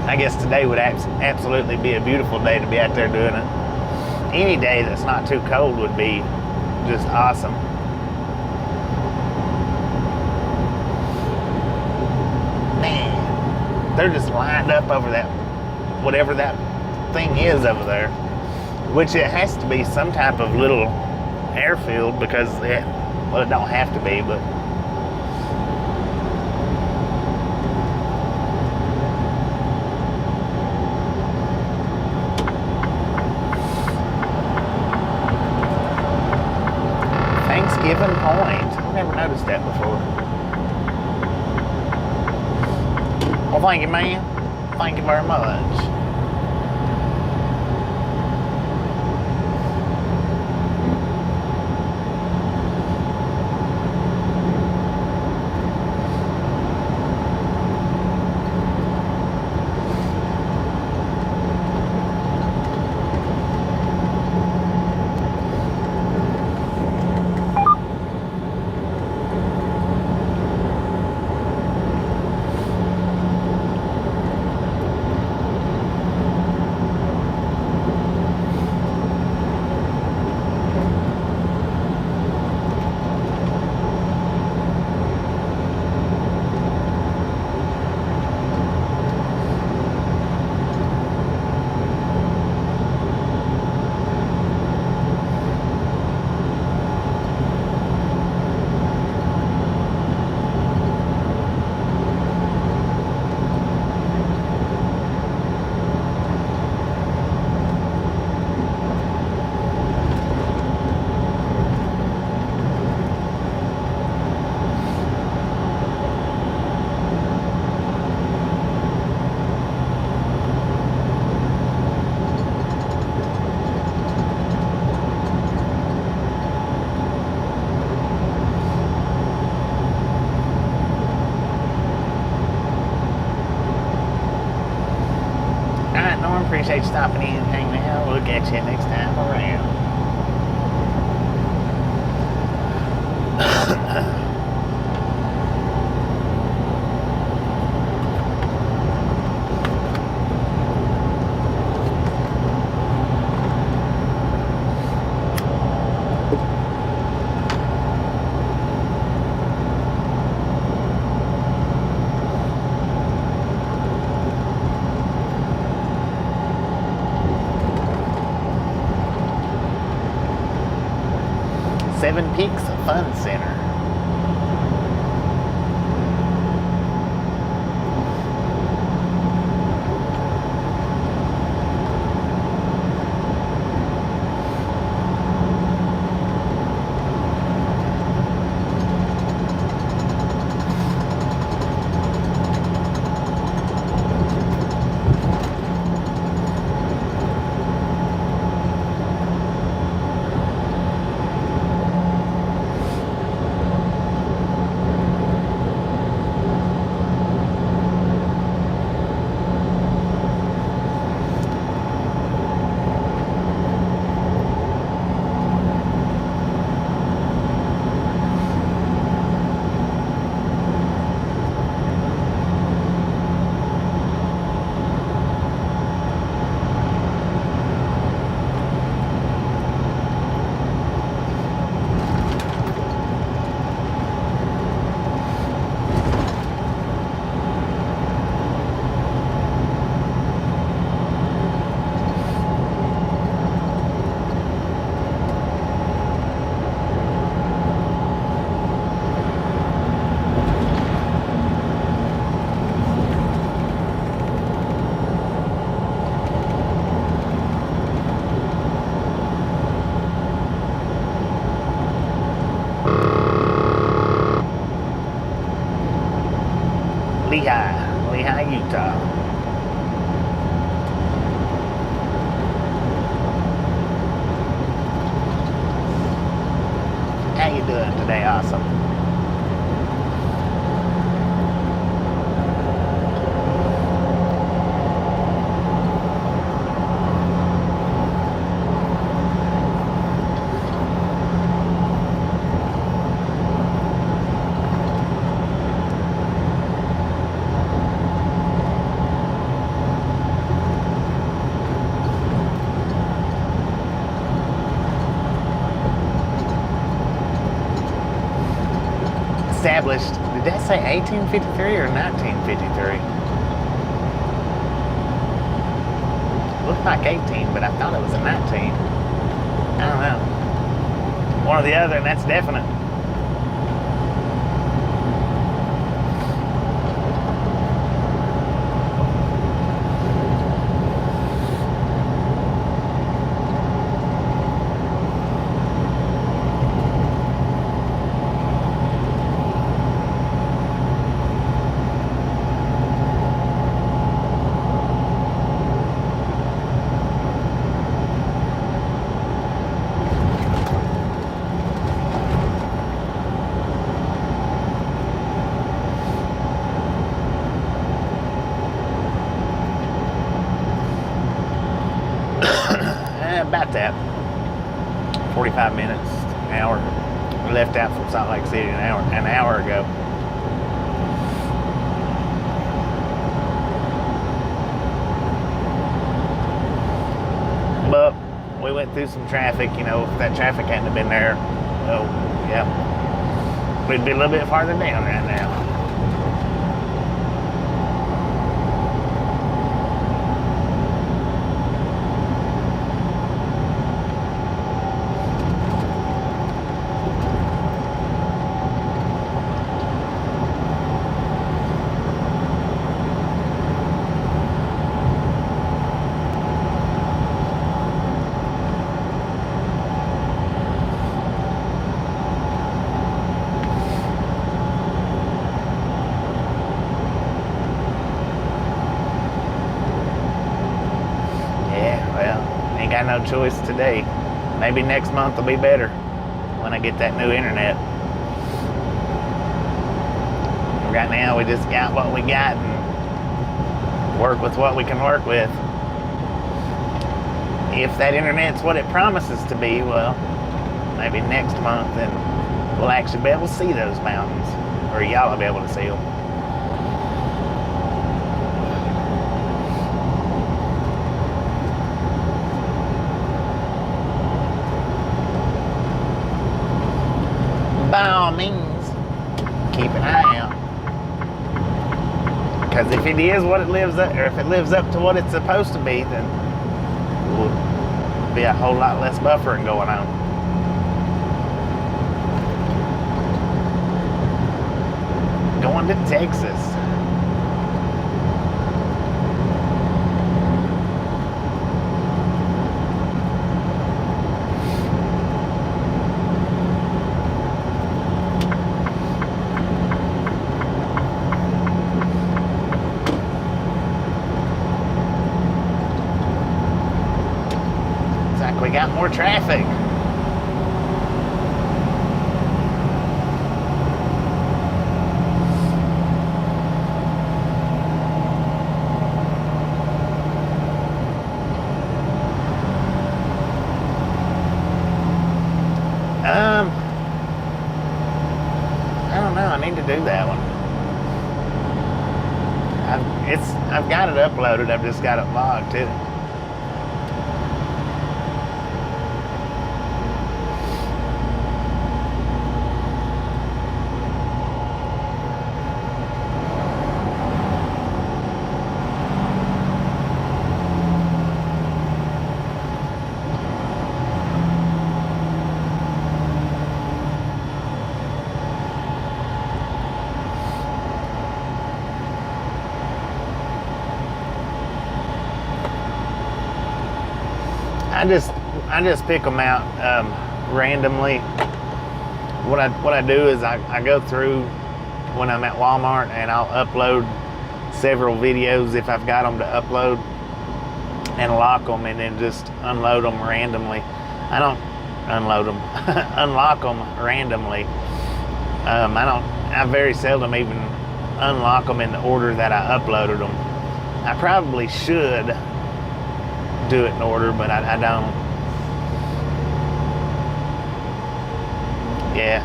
I guess today would absolutely be a beautiful day to be out there doing it. Any day that's not too cold would be just awesome. Man, they're just lined up over that, whatever that thing is over there, which it has to be some type of little airfield, because it don't have to be, but Thanksgiving Point. I've never noticed that before. Well, thank you, man. Thank you very much. Appreciate you stopping in and hanging out. We'll catch you next time around. Seven Peaks Fun Center. Lehigh, Utah. How you doing today? Awesome. Established, did that say 1853 or 1953? Looked like 18, but I thought it was a 19. I don't know. One or the other, and that's definite. About that. 45 minutes, an hour. We left out from Salt Lake City an hour ago. But we went through some traffic, you know. If that traffic hadn't have been there, well, yeah, we'd be a little bit farther down right now. Got no choice today. Maybe next month will be better when I get that new internet. Right now we just got what we got and work with what we can work with. If that internet's what it promises to be, well, maybe next month then we'll actually be able to see those mountains, or y'all will be able to see them. By all means, keep an eye out. Because if it is what it lives up, or if it lives up to what it's supposed to be, then will be a whole lot less buffering going on. Going to Texas. We got more traffic. I don't know. I need to do that one. I've got it uploaded. I've just got it logged too. I just pick them out randomly. What I do is I go through when I'm at Walmart and I'll upload several videos if I've got them to upload and lock them and then just unload them randomly. I don't unload them, unlock them randomly. I very seldom even unlock them in the order that I uploaded them. I probably should do it in order, but I don't. Yeah.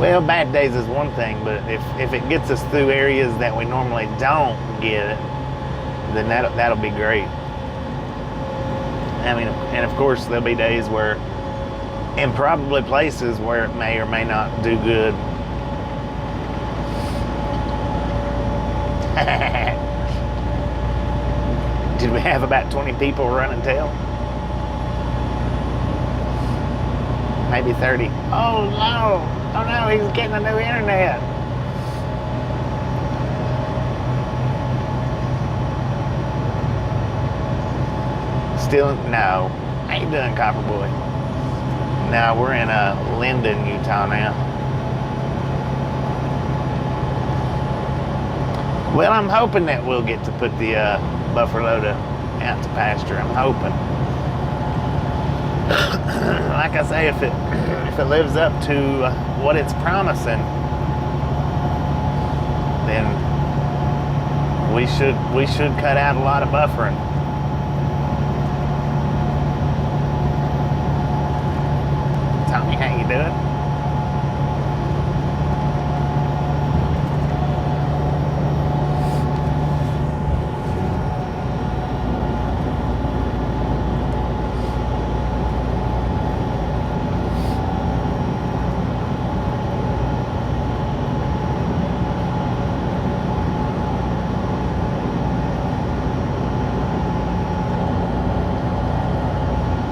Well, bad days is one thing, but if it gets us through areas that we normally don't get it, then that'll be great. I mean, and of course there'll be days where, and probably places where it may or may not do good. Did we have about 20 people running tail? Maybe 30. Oh no! Oh no, he's getting a new internet. Still, no. How you doing, Copper Boy? No, we're in Linden, Utah now. Well, I'm hoping that we'll get to put the buffer loader out to pasture. I'm hoping. Like I say, if it lives up to what it's promising, then we should cut out a lot of buffering. Tommy, how you doing?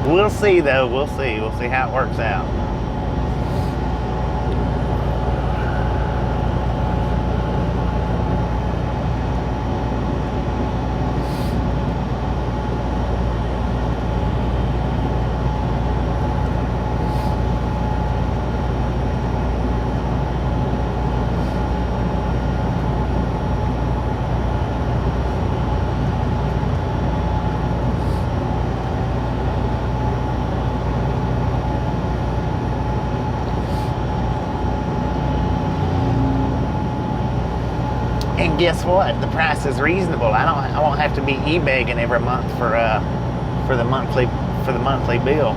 We'll see, though. We'll see. We'll see how it works out. And guess what? The price is reasonable. I won't have to be e-begging every month for the monthly bill,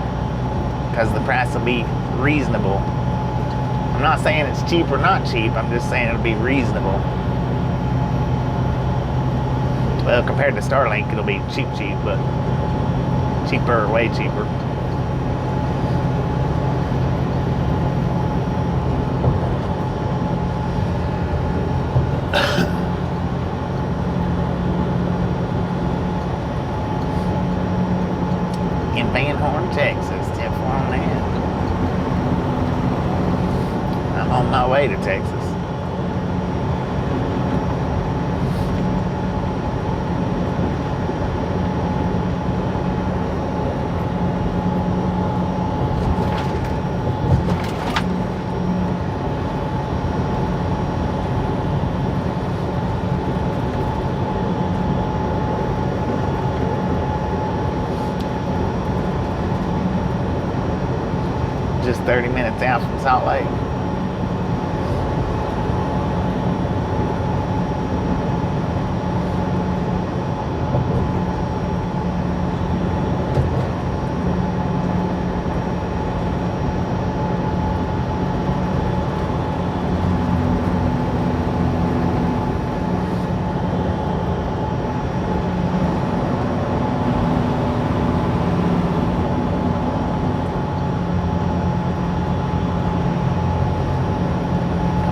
because the price will be reasonable. I'm not saying it's cheap or not cheap. I'm just saying it'll be reasonable. Well, compared to Starlink, it'll be cheap, but cheaper, way cheaper. In Van Horn, Texas. Tip on that. I'm on my way to Texas. Just 30 minutes out from Salt Lake.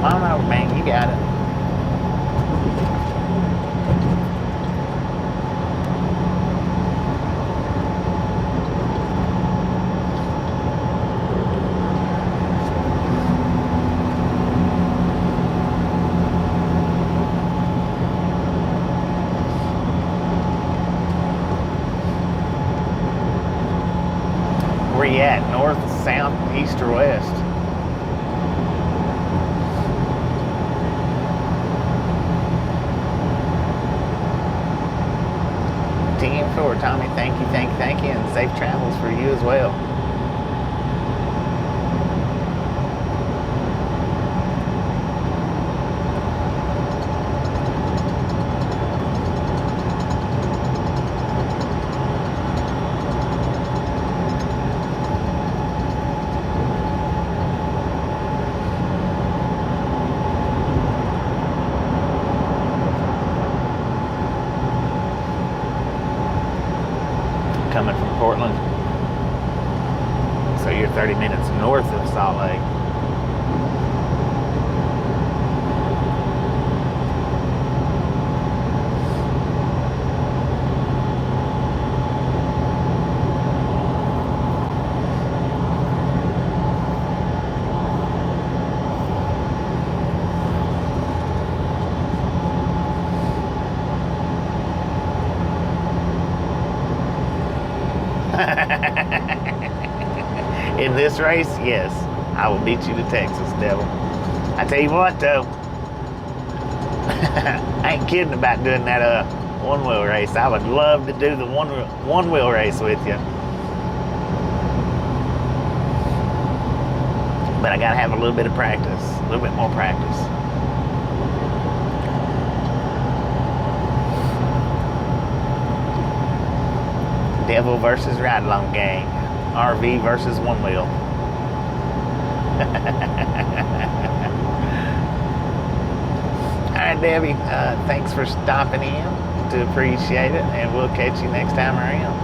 Come on over, man, you got it. Where you at? North, south, east, or west? tour, Tommy. Thank you, thank you, thank you, and safe travels for you as well. Coming from Portland. So you're 30 minutes north of Salt Lake. In this race, yes, I will beat you to Texas, devil. I tell you what, though, I ain't kidding about doing that one-wheel race. I would love to do the one-wheel race with you, but I gotta have a little bit of practice, a little bit more practice. Devil versus ride-along gang. RV versus one wheel. Alright, Debbie, thanks for stopping in. To appreciate it, and we'll catch you next time around.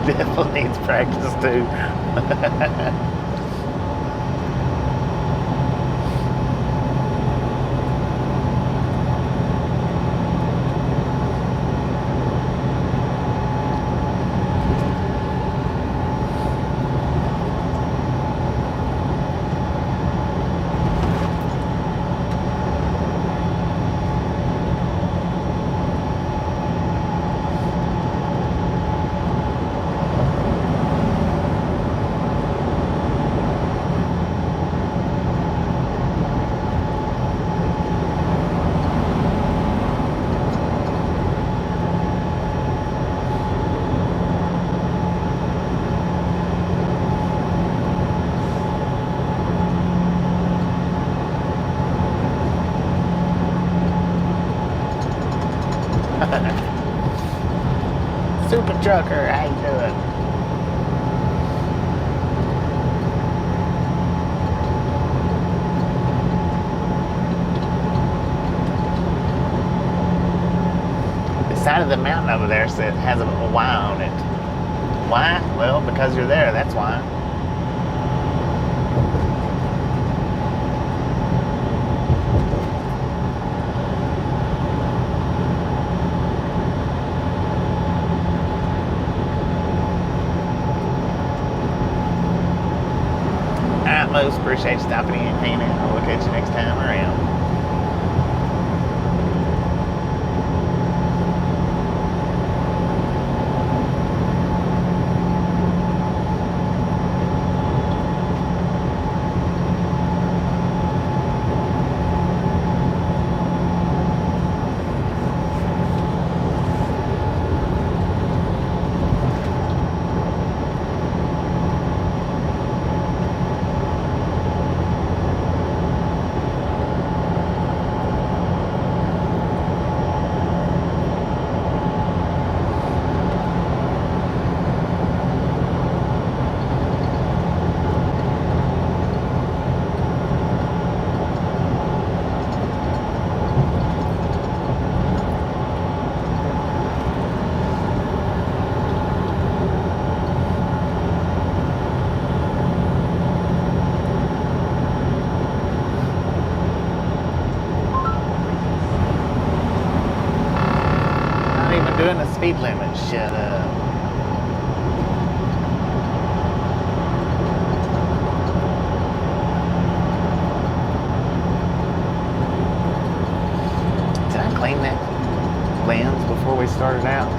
Devil needs practice too. Super Trucker, how you doing? The side of the mountain over there has a Y on it. Why? Well, because you're there, that's why. Most appreciate you stopping in and hanging out. I'll look at you next time around. Doing the speed limit, shut up. started out?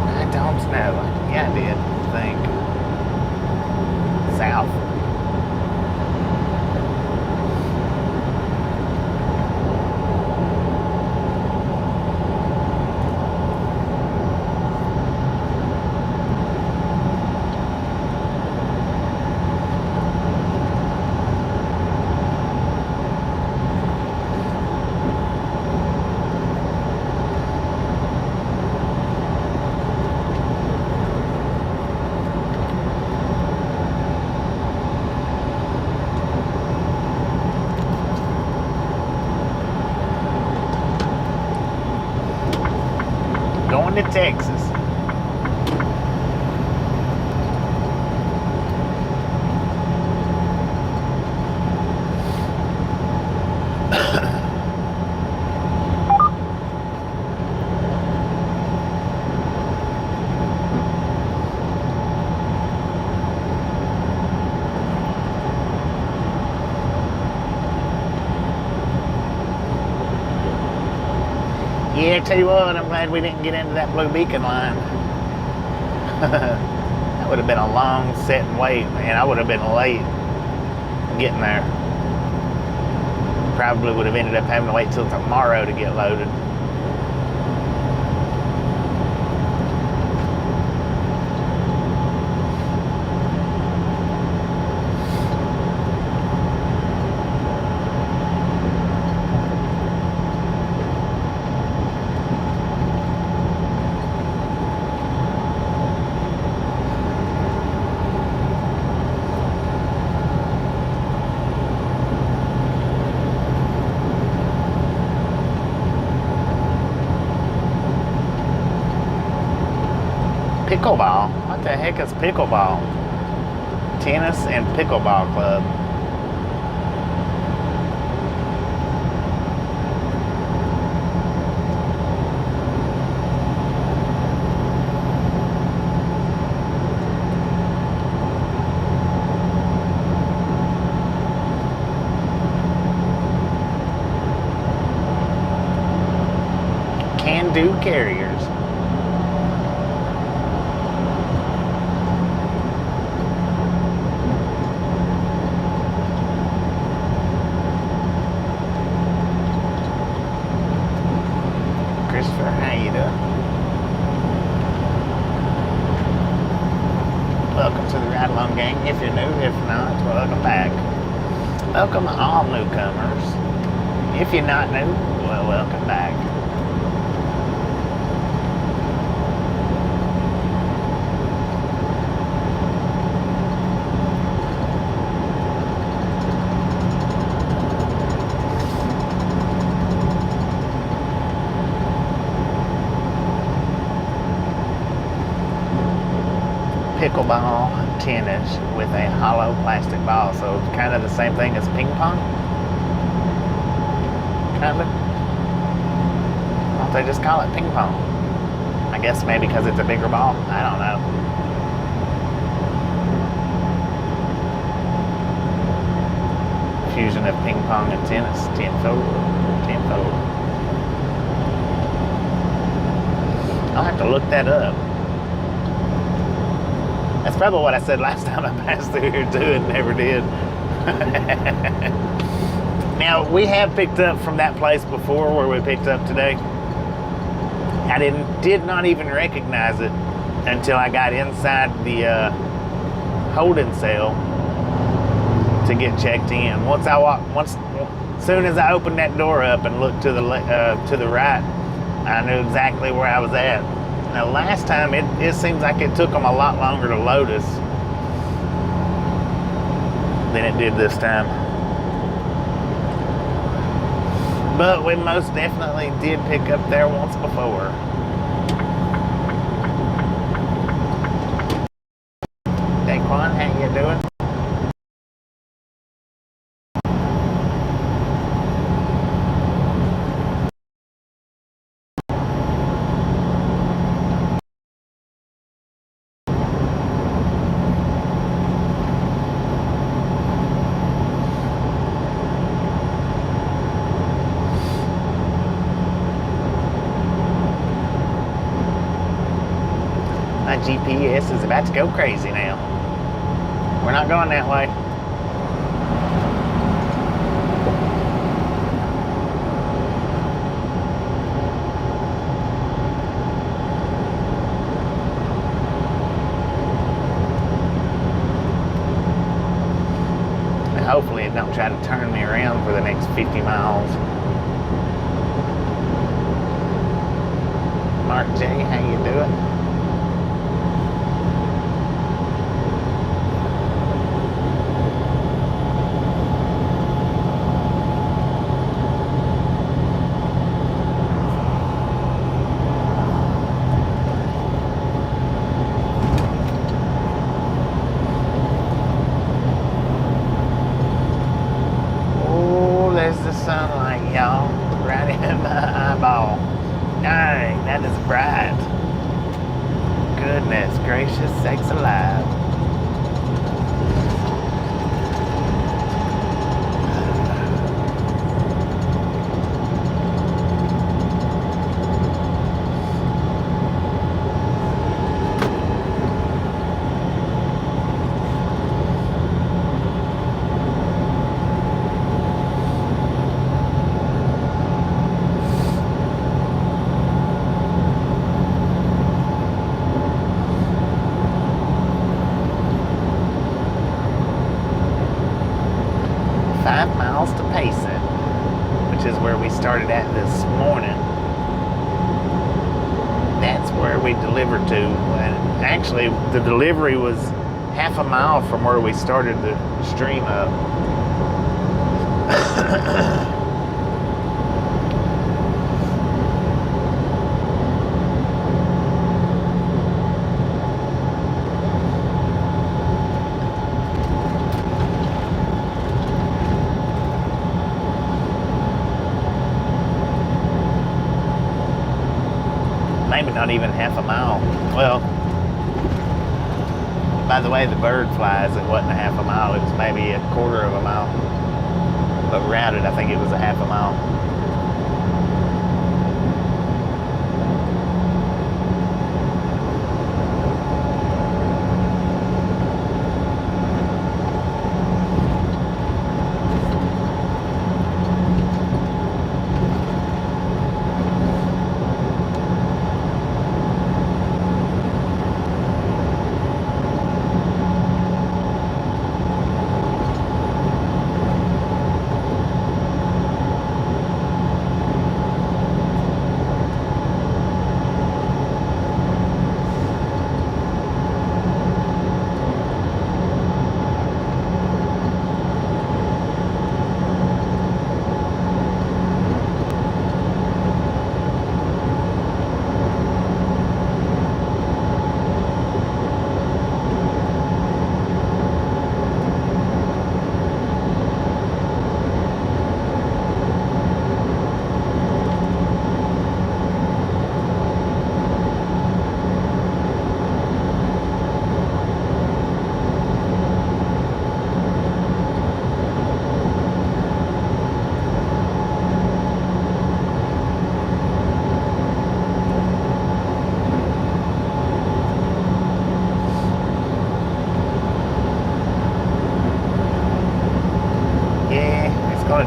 I don't know. Yeah, I did. I think. South. Going to Texas. Yeah, tell you what, I'm glad we didn't get into that Blue Beacon line. That would have been a long sit and wait, man. I would have been late getting there. Probably would have ended up having to wait till tomorrow to get loaded. Pickleball? What the heck is pickleball? Tennis and pickleball club. Can-do carriers. Welcome to the Ride Along Gang. If you're new, if not, welcome back. Welcome all newcomers. If you're not new, well, welcome back. Pickleball tennis with a hollow plastic ball, so it's kind of the same thing as ping pong. Kind of. Why don't they just call it ping pong? I guess maybe because it's a bigger ball. I don't know. Fusion of ping pong and tennis. Tenfold. I'll have to look that up. That's probably what I said last time I passed through here too and never did. Now, we have picked up from that place before where we picked up today. I did not even recognize it until I got inside the holding cell to get checked in. As soon as I opened that door up and looked to the right, I knew exactly where I was at. Now, last time, it seems like it took them a lot longer to load us than it did this time. But we most definitely did pick up there once before. Daquan, how you doing? GPS is about to go crazy now. We're not going that way. And hopefully it don't try to turn me around for the next 50 miles. Mark J, how you doing? 5 miles to Payson, which is where we started at this morning. That's where we delivered to. And actually, the delivery was half a mile from where we started the stream up. Maybe not even half a mile. Well, by the way the bird flies, it wasn't a half a mile, it was maybe a quarter of a mile. But rounded, I think it was a half a mile.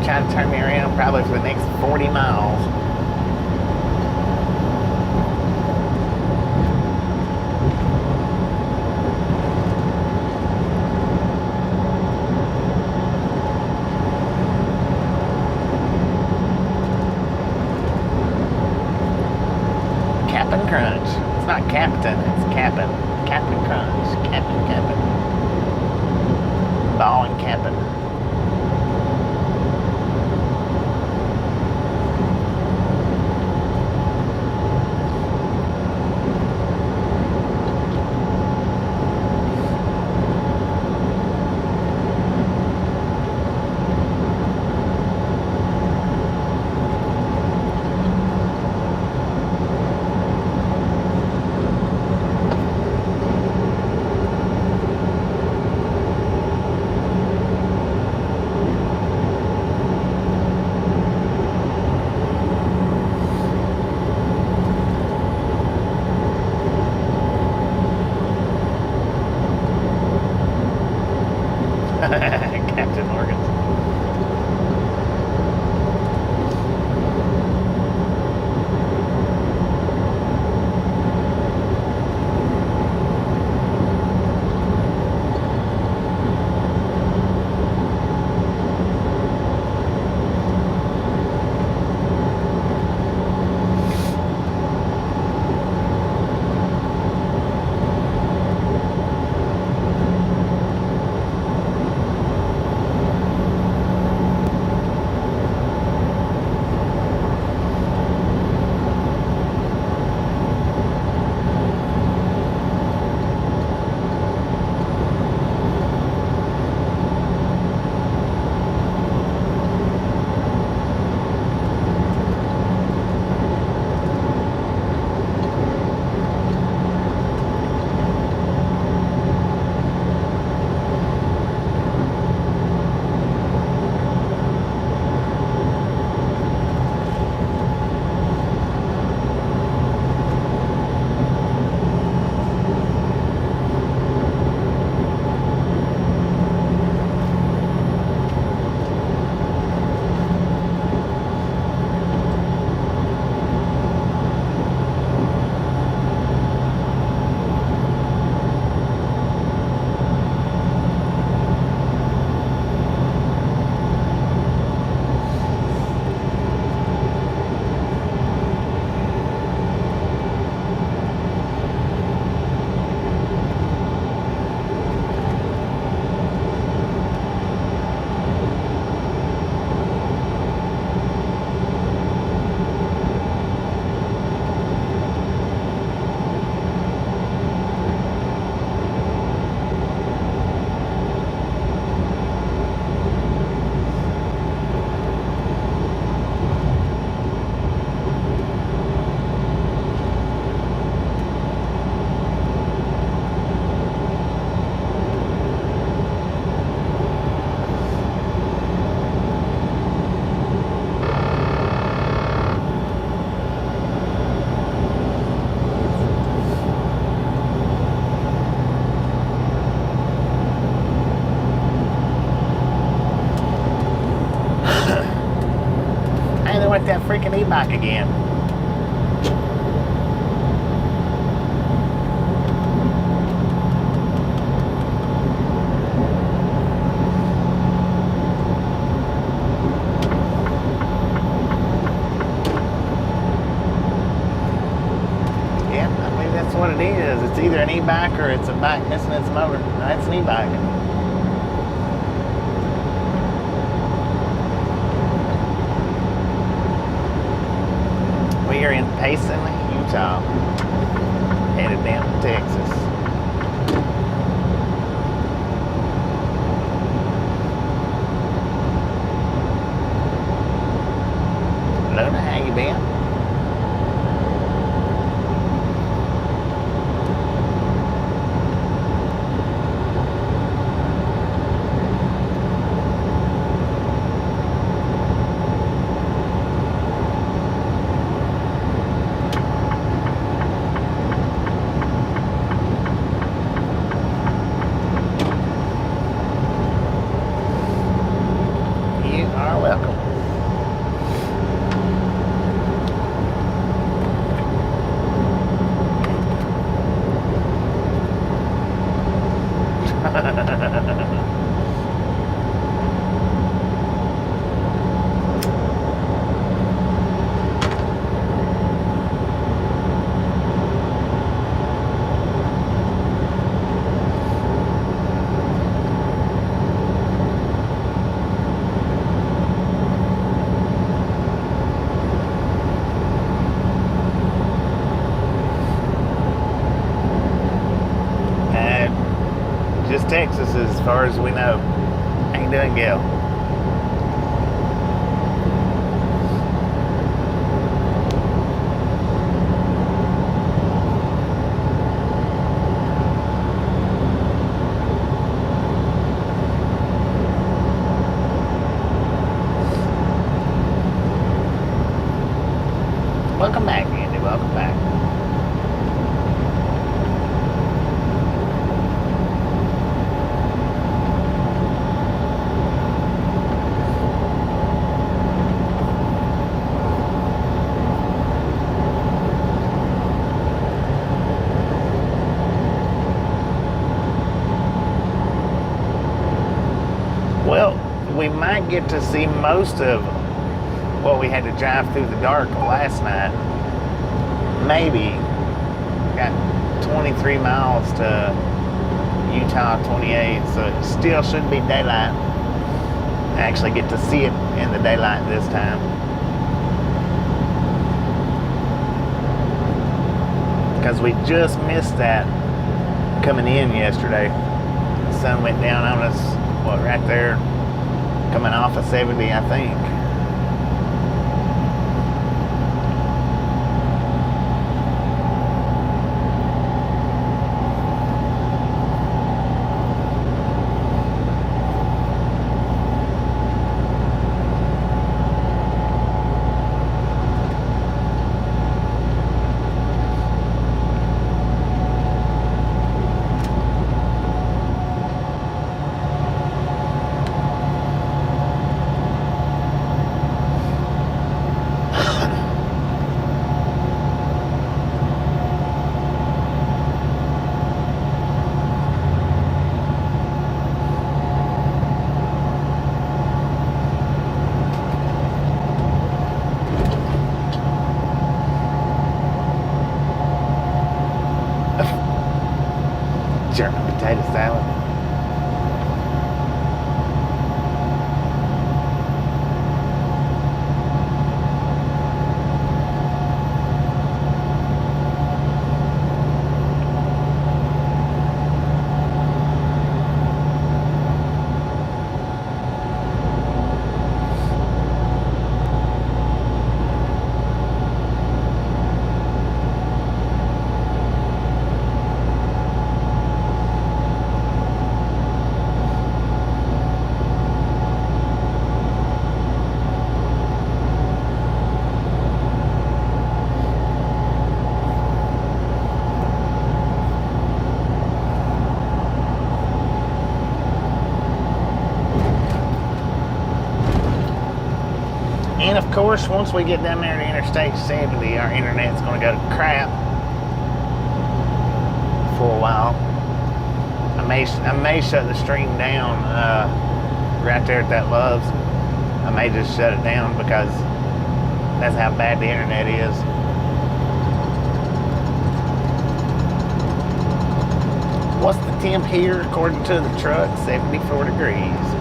Try to turn me around probably for the next 40 miles. Cap'n Crunch. It's not Captain, it's Cap'n. Cap'n Crunch. Cap'n. Ball and Cap'n. Captain Morgan. That freaking e-bike again. Yeah, I believe that's what it is. It's either an e-bike or it's a bike missing its motor. That's an e-bike. We are in Payson, Utah, headed down to Texas. Luna, how you been? Texas as far as we know. How you doing, Gail? Welcome back, Andy. Welcome back. Well, we might get to see most of what we had to drive through the dark last night. Maybe. Got 23 miles to Utah 28, so it still shouldn't be daylight. I actually get to see it in the daylight this time. Because we just missed that coming in yesterday. The sun went down on us, what, right there, coming off of 70, I think. German potato salad. And of course, once we get down there to Interstate 70, our internet's going to go to crap for a while. I may shut the stream down right there at that Love's. I may just shut it down because that's how bad the internet is. What's the temp here according to the truck? 74 degrees.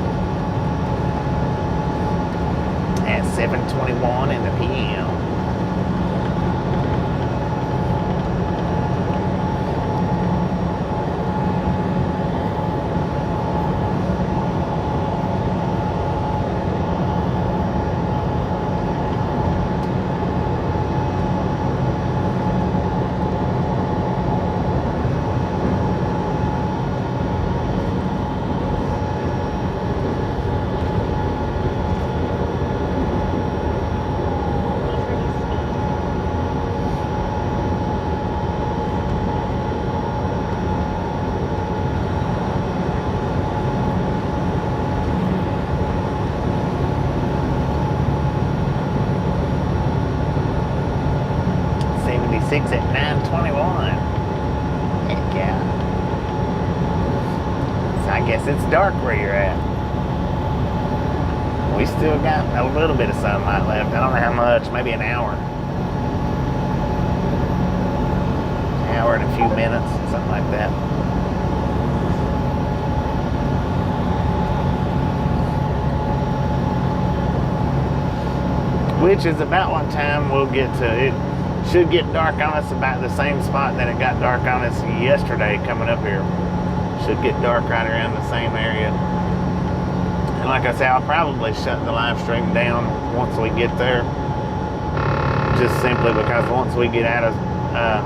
At 7:21 in the PM. At 9:21. Heck yeah. So I guess it's dark where you're at. We still got a little bit of sunlight left. I don't know how much, maybe an hour. An hour and a few minutes, something like that. Which is about what time we'll get to it. Should get dark on us about the same spot that it got dark on us yesterday coming up here. Should get dark right around the same area. And like I say, I'll probably shut the live stream down once we get there. Just simply because once we get out of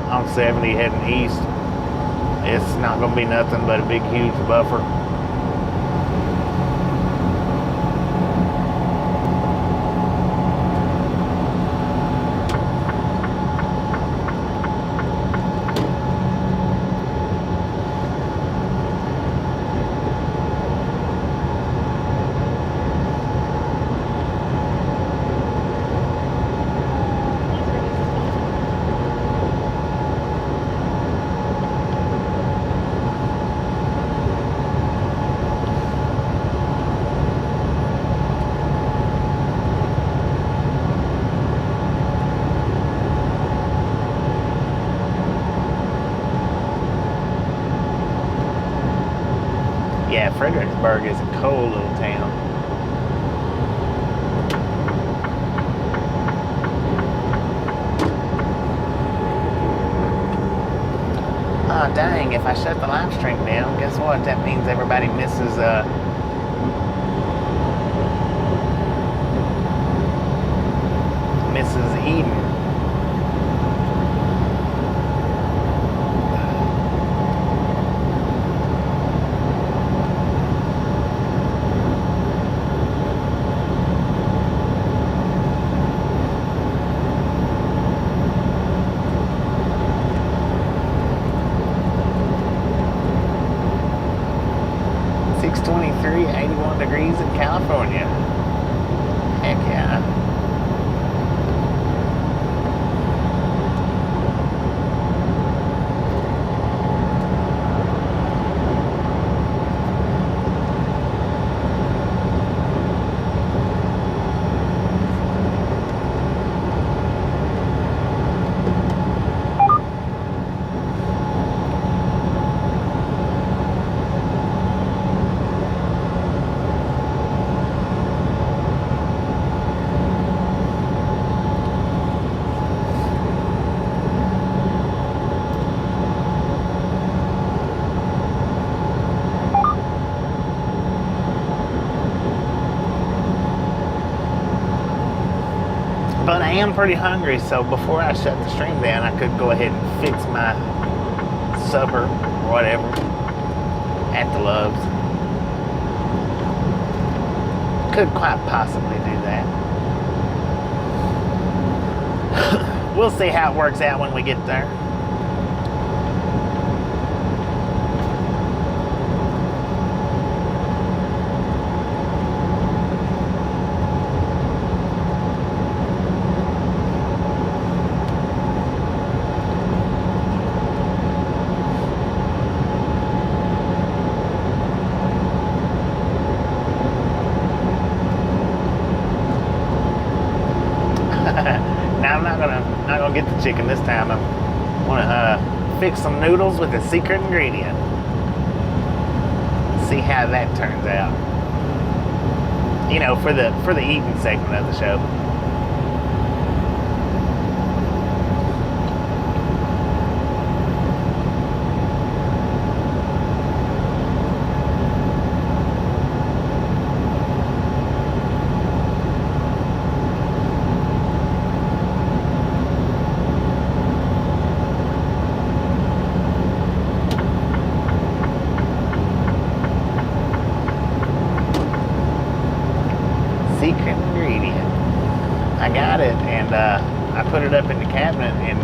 on 70 heading east, it's not going to be nothing but a big, huge buffer. Lynchburg is a cold little town. Oh, dang, if I shut the live stream down, guess what? That means everybody misses Eden. .23, 81 degrees in California. Heck yeah. But I am pretty hungry, so before I shut the stream down, I could go ahead and fix my supper or whatever at the Loves. Could quite possibly do that. We'll see how it works out when we get there. Not gonna get the chicken this time. I want to fix some noodles with a secret ingredient. See how that turns out. You know, for the eating segment of the show. Secret ingredient. I got it, and I put it up in the cabinet and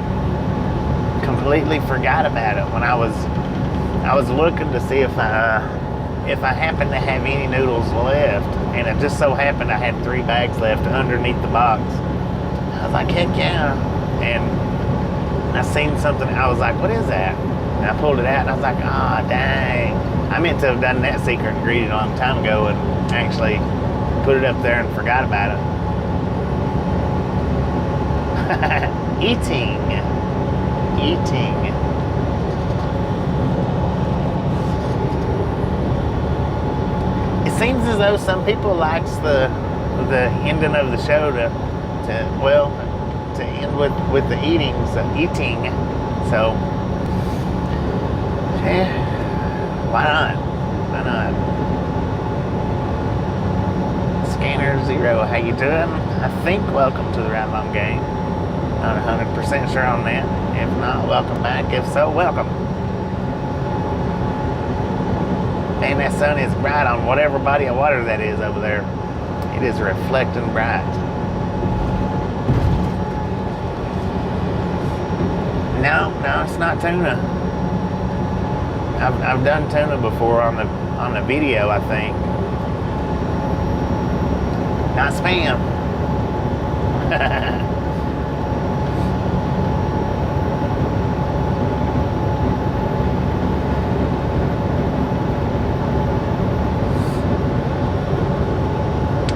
completely forgot about it when I was looking to see if I happened to have any noodles left, and it just so happened I had 3 bags left underneath the box. I was like, heck yeah. And I seen something, I was like, what is that? And I pulled it out and I was like, ah, dang. I meant to have done that secret ingredient a long time ago and actually put it up there and forgot about it. Eating. It seems as though some people likes the ending of the show to end with the eating. So yeah, why not? Scanner 0, how you doing? I think welcome to the Right Long Game. Not 100% sure on that. If not, welcome back. If so, welcome. And that sun is bright on whatever body of water that is over there. It is reflecting bright. No, it's not tuna. I've done tuna before on the video, I think. Not spam.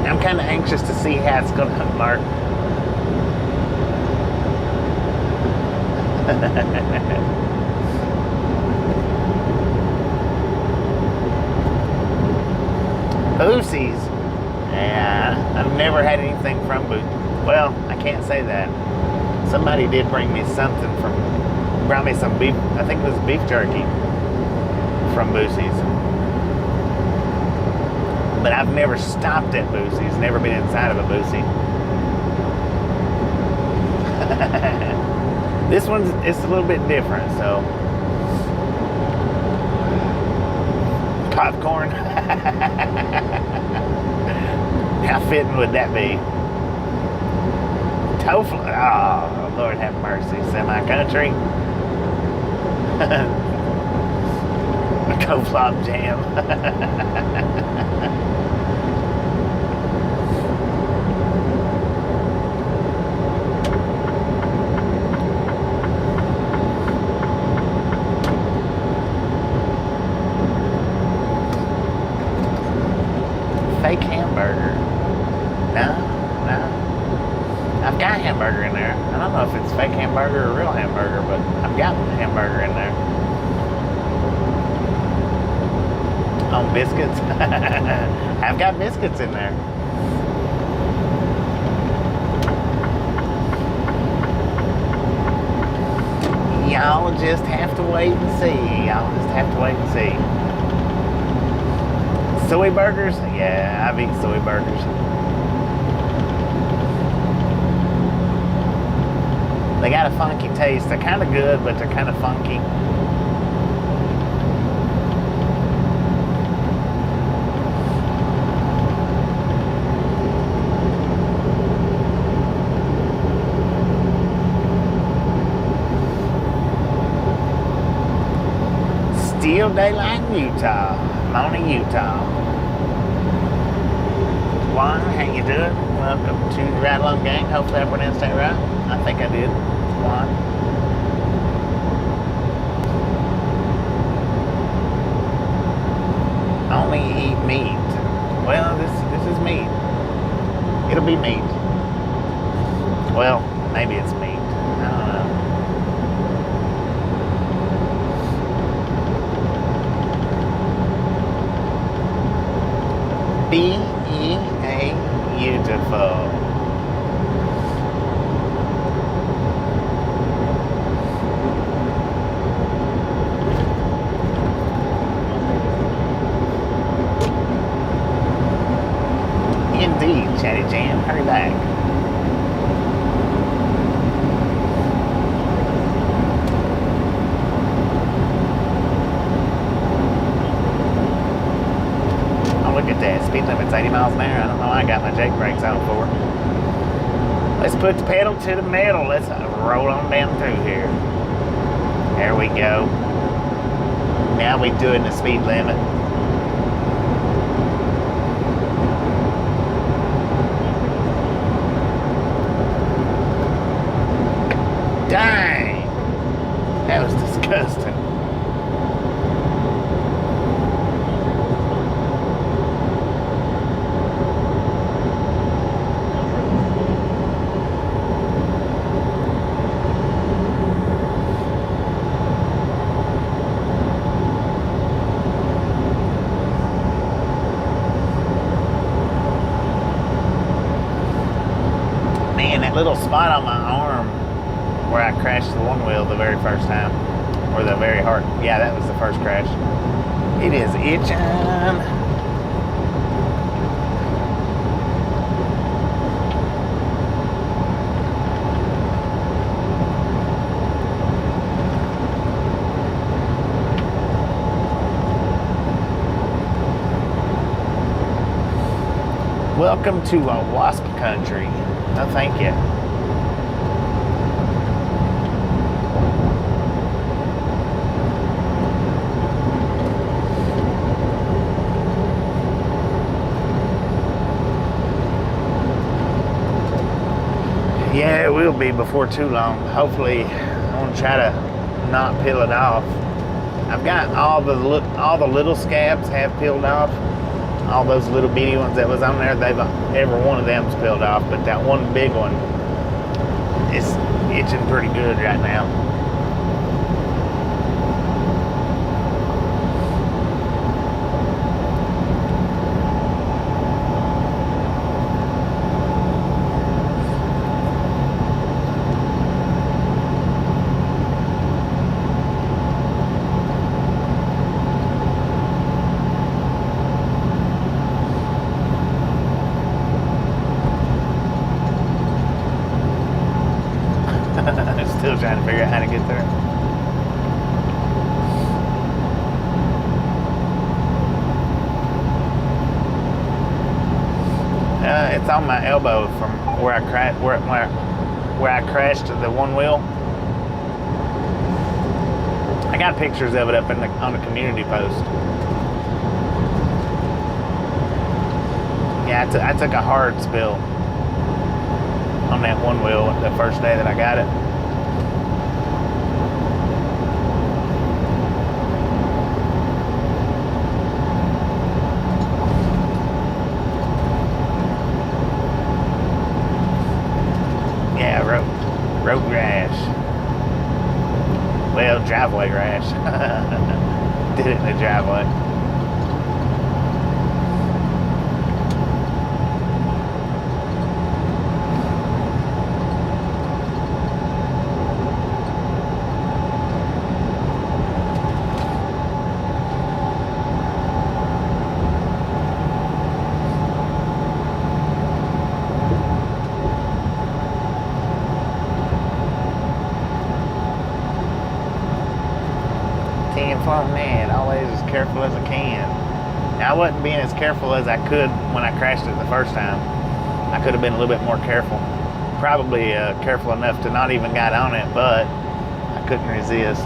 I'm kind of anxious to see how it's going to mark. Boosie's. Yeah, I've never had anything from Boosie. Well, I can't say that. Somebody did bring me something brought me some beef, I think it was beef jerky from Boosie's. But I've never stopped at Boosie's, never been inside of a Boosie. This one's, it's a little bit different, so. Popcorn. How fitting would that be? Tofu. Oh, Lord have mercy. Semi-country. Co-flop jam. Fake hamburger. No. I've got hamburger in there. I don't know if it's fake hamburger or real hamburger, but I've got hamburger in there. On biscuits. I've got biscuits in there. Y'all just have to wait and see. Y'all just have to wait and see. Soy burgers? Yeah, I've eaten soy burgers. They got a funky taste. They're kind of good, but they're kind of funky. Still daylight in Utah. Mona, Utah. Juan, how you doing? Welcome to the Ride Along Gang. Hopefully I pronounced that right. I think I did. Juan. Only eat meat. Well, this is meat. It'll be meat. Well, maybe it's meat. I don't know. B-E-A, beautiful. Indeed, Chatty Jam, hurry back. Look at that, speed limit's 80 miles an hour. I don't know, I got my Jake brakes on for. Let's put the pedal to the metal. Let's roll on down through here. There we go. Now we're doing the speed limit. Dang! That was disgusting. Little spot on my arm where I crashed the one wheel the very first time, or the very hard. Yeah, that was the first crash. It is itching. Welcome to Wasp Country. No, thank you. Yeah, it will be before too long. Hopefully, I want to try to not peel it off. I've got all the little scabs have peeled off. All those little bitty ones that was on there, every one of them's peeled off, but that one big one is itching pretty good right now. trying to figure out how to get there. It's on my elbow from where I crashed the one wheel. I got pictures of it up on the community post. Yeah, I took a hard spill on that one wheel the first day that I got it. Road rash. Well, driveway rash. Did it in the driveway. Man, always as careful as I can. Now, I wasn't being as careful as I could when I crashed it the first time. I could have been a little bit more careful. Probably careful enough to not even got on it, but I couldn't resist.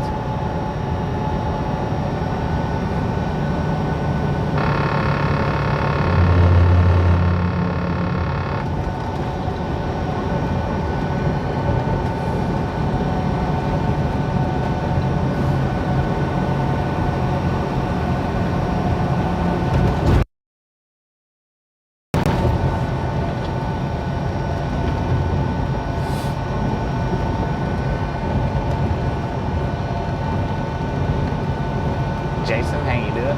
Jason, how you doing?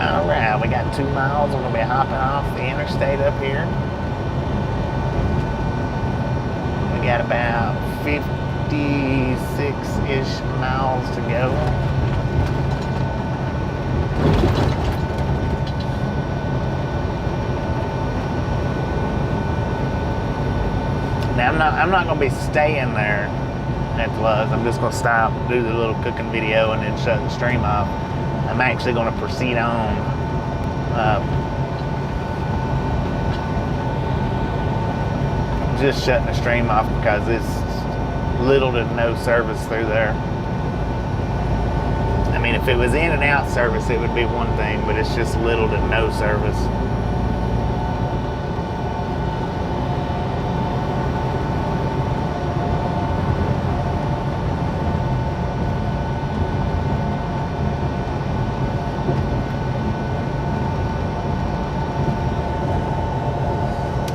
Alright, we got 2 miles. We're going to be hopping off the interstate up here. We got about 56-ish miles to go. Now, I'm not going to be staying there at the Lowe's. I'm just going to stop, do the little cooking video, and then shut the stream off. I'm actually going to proceed on. Just shutting the stream off because it's little to no service through there. I mean, if it was in and out service, it would be one thing, but it's just little to no service.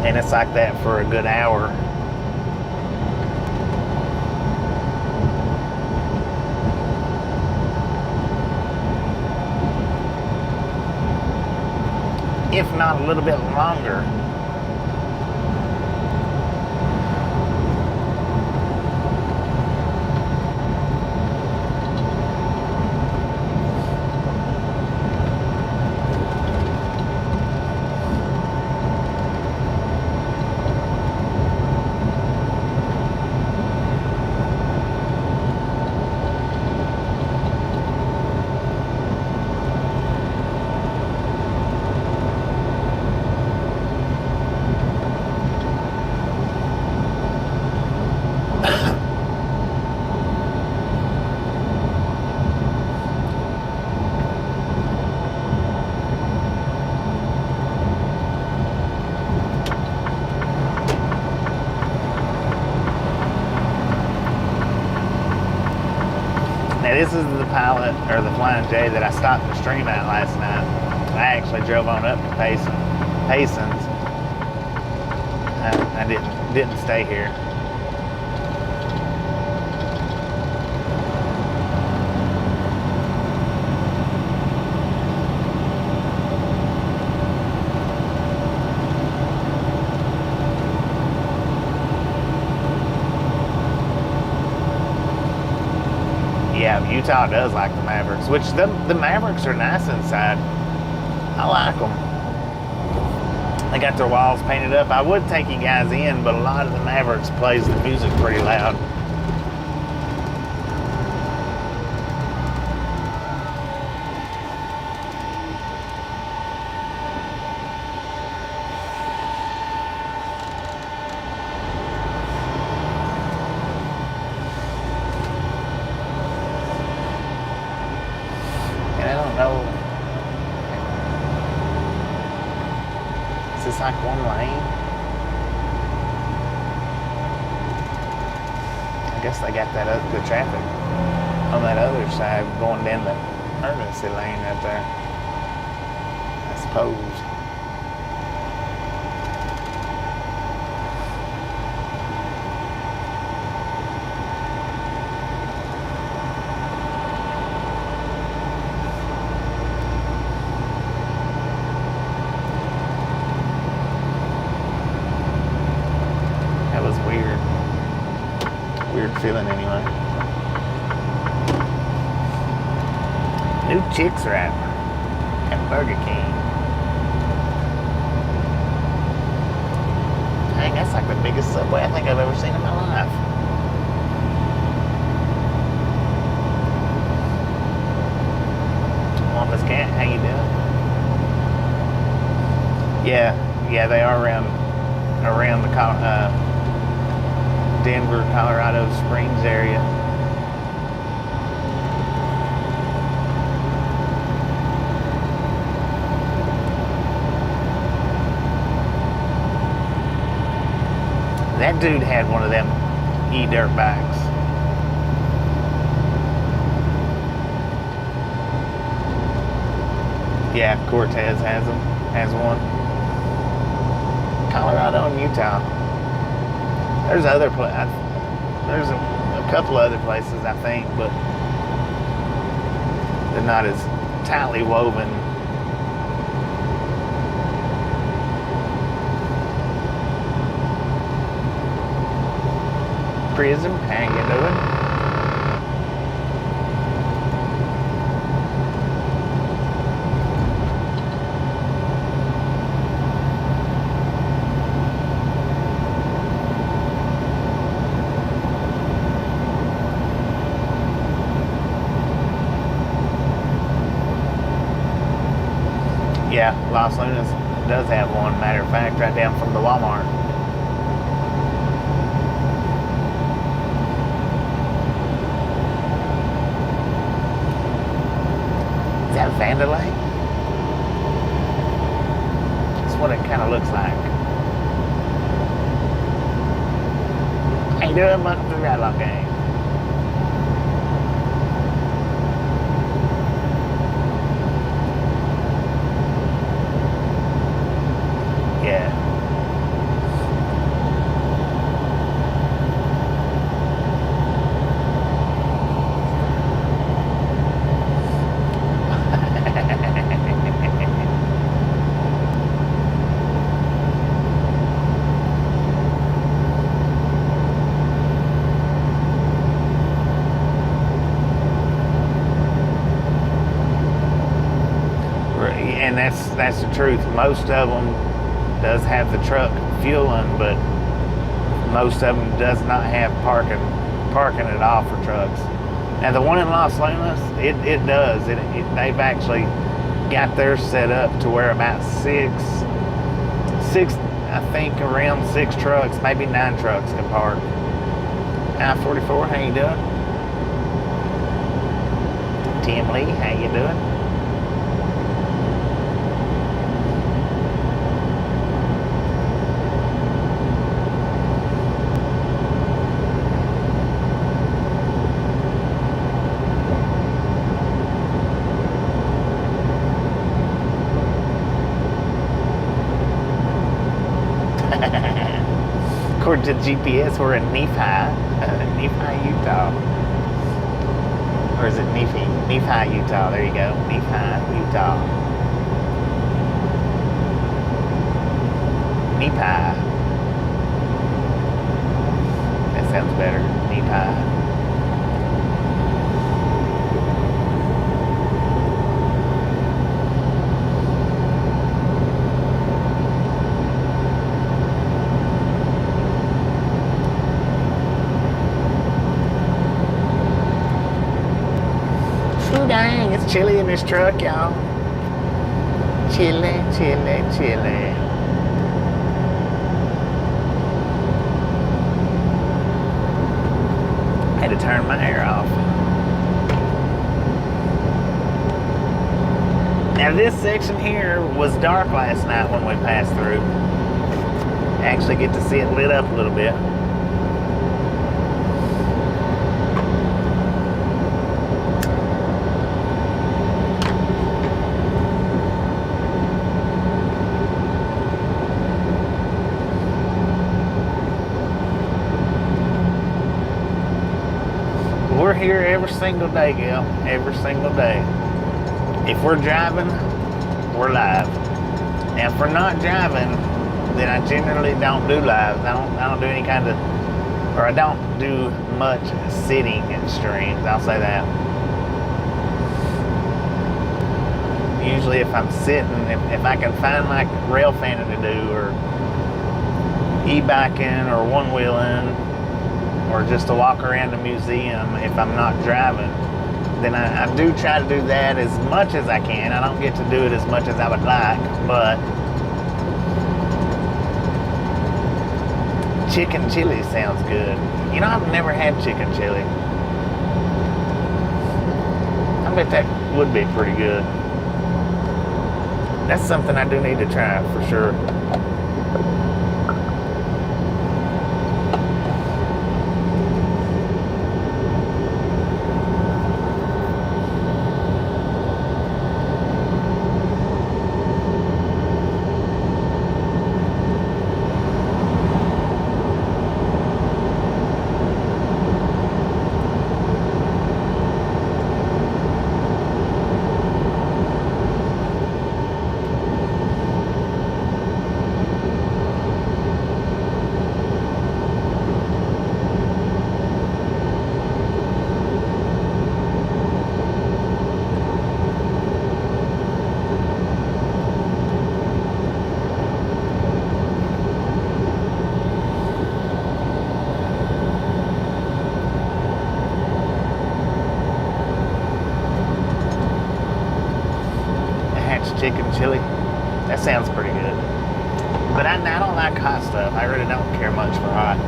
And it's like that for a good hour. If not a little bit longer. Now this is the pilot, or the Flying J, that I stopped the stream at last night. I actually drove on up to Payson's. I didn't stay here. Yeah, Utah does like the Mavericks, which the Mavericks are nice inside. I like them. They got their walls painted up. I would take you guys in, but a lot of the Mavericks plays the music pretty loud. Like one lane. I guess they got that the traffic on that other side going down the emergency lane right there, I suppose. Feeling anyway. New Chicks wrap at Burger King. Dang, that's like the biggest Subway I think I've ever seen in my life. Mama's cat, how you doing? Yeah, they are around the Denver, Colorado Springs area. That dude had one of them e-dirt bikes. Yeah, Cortez has one. Colorado and Utah. There's there's a couple other places I think, but they're not as tightly woven. Prism, how you doing? Yeah, Los Lunas does have one, matter of fact, right down from the Walmart. Is that Vandalay? That's what it kind of looks like. How you doing? Welcome to the Ratlock Gang. And that's the truth. Most of them does have the truck fueling, but most of them does not have parking at all for trucks. Now the one in Los Lunas, it does. They've actually got theirs set up to where about six, I think around 6 trucks, maybe 9 trucks can park. I-44, how you doing? Tim Lee, how you doing? According to GPS, we're in Nephi, Utah. Or is it Nephi? Nephi, Utah. There you go. Nephi, Utah. Nephi. That sounds better. Nephi. chilly in this truck, y'all. Chilly, chilly, chilly. I had to turn my air off. Now this section here was dark last night when we passed through. Actually get to see it lit up a little bit. We're here every single day, Gil. Every single day. If we're driving, we're live. And if we're not driving, then I generally don't do lives. I don't do any kind of, or I don't do much sitting streams. I'll say that. Usually, if I'm sitting, if I can find like rail fanning to do, or e-biking, or one wheeling, or just to walk around the museum, if I'm not driving, then I do try to do that as much as I can. I don't get to do it as much as I would like, but chicken chili sounds good. You know, I've never had chicken chili. I bet that would be pretty good. That's something I do need to try for sure. Chicken chili. That sounds pretty good. But I don't like hot stuff. I really don't care much for hot.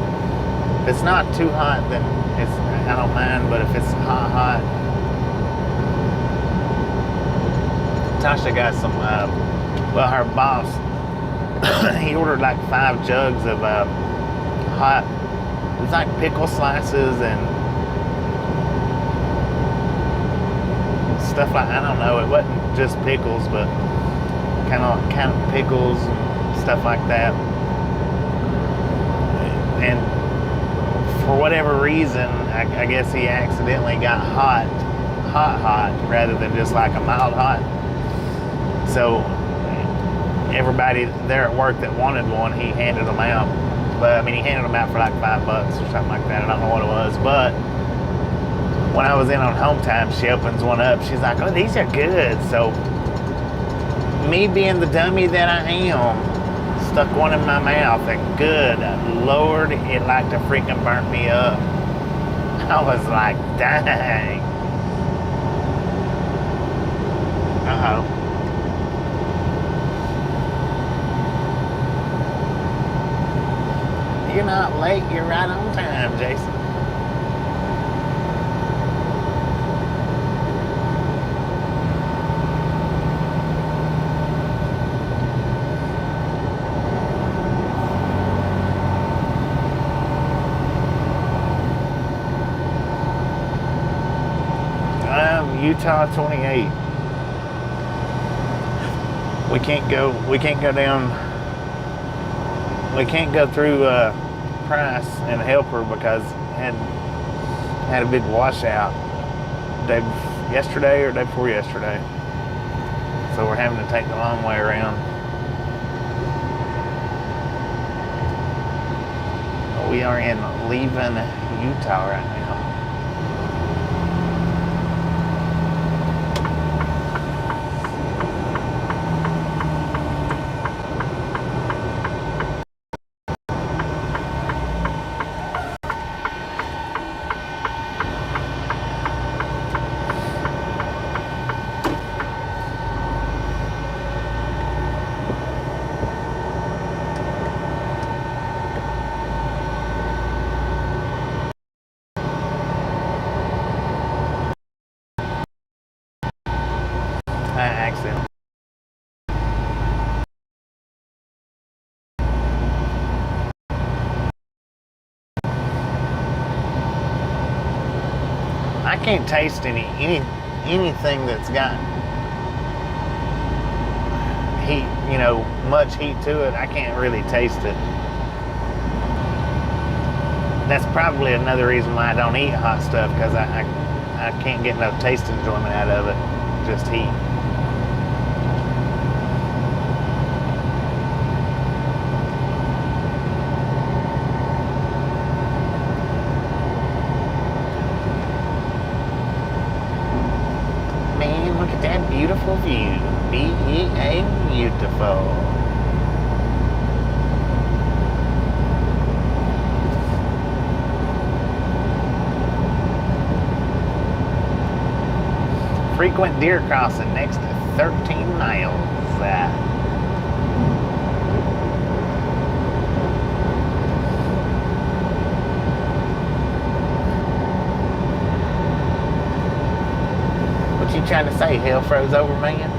If it's not too hot, then I don't mind. But if it's hot, Tasha got some. Well, her boss, he ordered like 5 jugs of hot. It was like pickle slices and stuff like, I don't know. It wasn't just pickles, but kind of pickles and stuff like that. And for whatever reason, I guess he accidentally got hot rather than just like a mild hot. So everybody there at work that wanted one, he handed them out. But I mean, he handed them out for like $5 or something like that. I don't know what it was, but when I was in on home time, she opens one up. She's like, "Oh, these are good." So me being the dummy that I am, stuck one in my mouth, and good Lord, it like to freaking burnt me up. I was like, dang. Uh-oh. You're not late, you're right on time, Jason. Utah 28. We can't go down. We can't go through Price and Helper because had a big washout yesterday or day before yesterday. So we're having to take the long way around. We are in Living, Utah right now. can't taste anything that's got heat, you know, much heat to it. I can't really taste it. That's probably another reason why I don't eat hot stuff, because I can't get no taste enjoyment out of it, just heat. Man, look at that beautiful view. Beautiful. Frequent deer crossing next to 13 miles. What you trying to say? Hell froze over, man?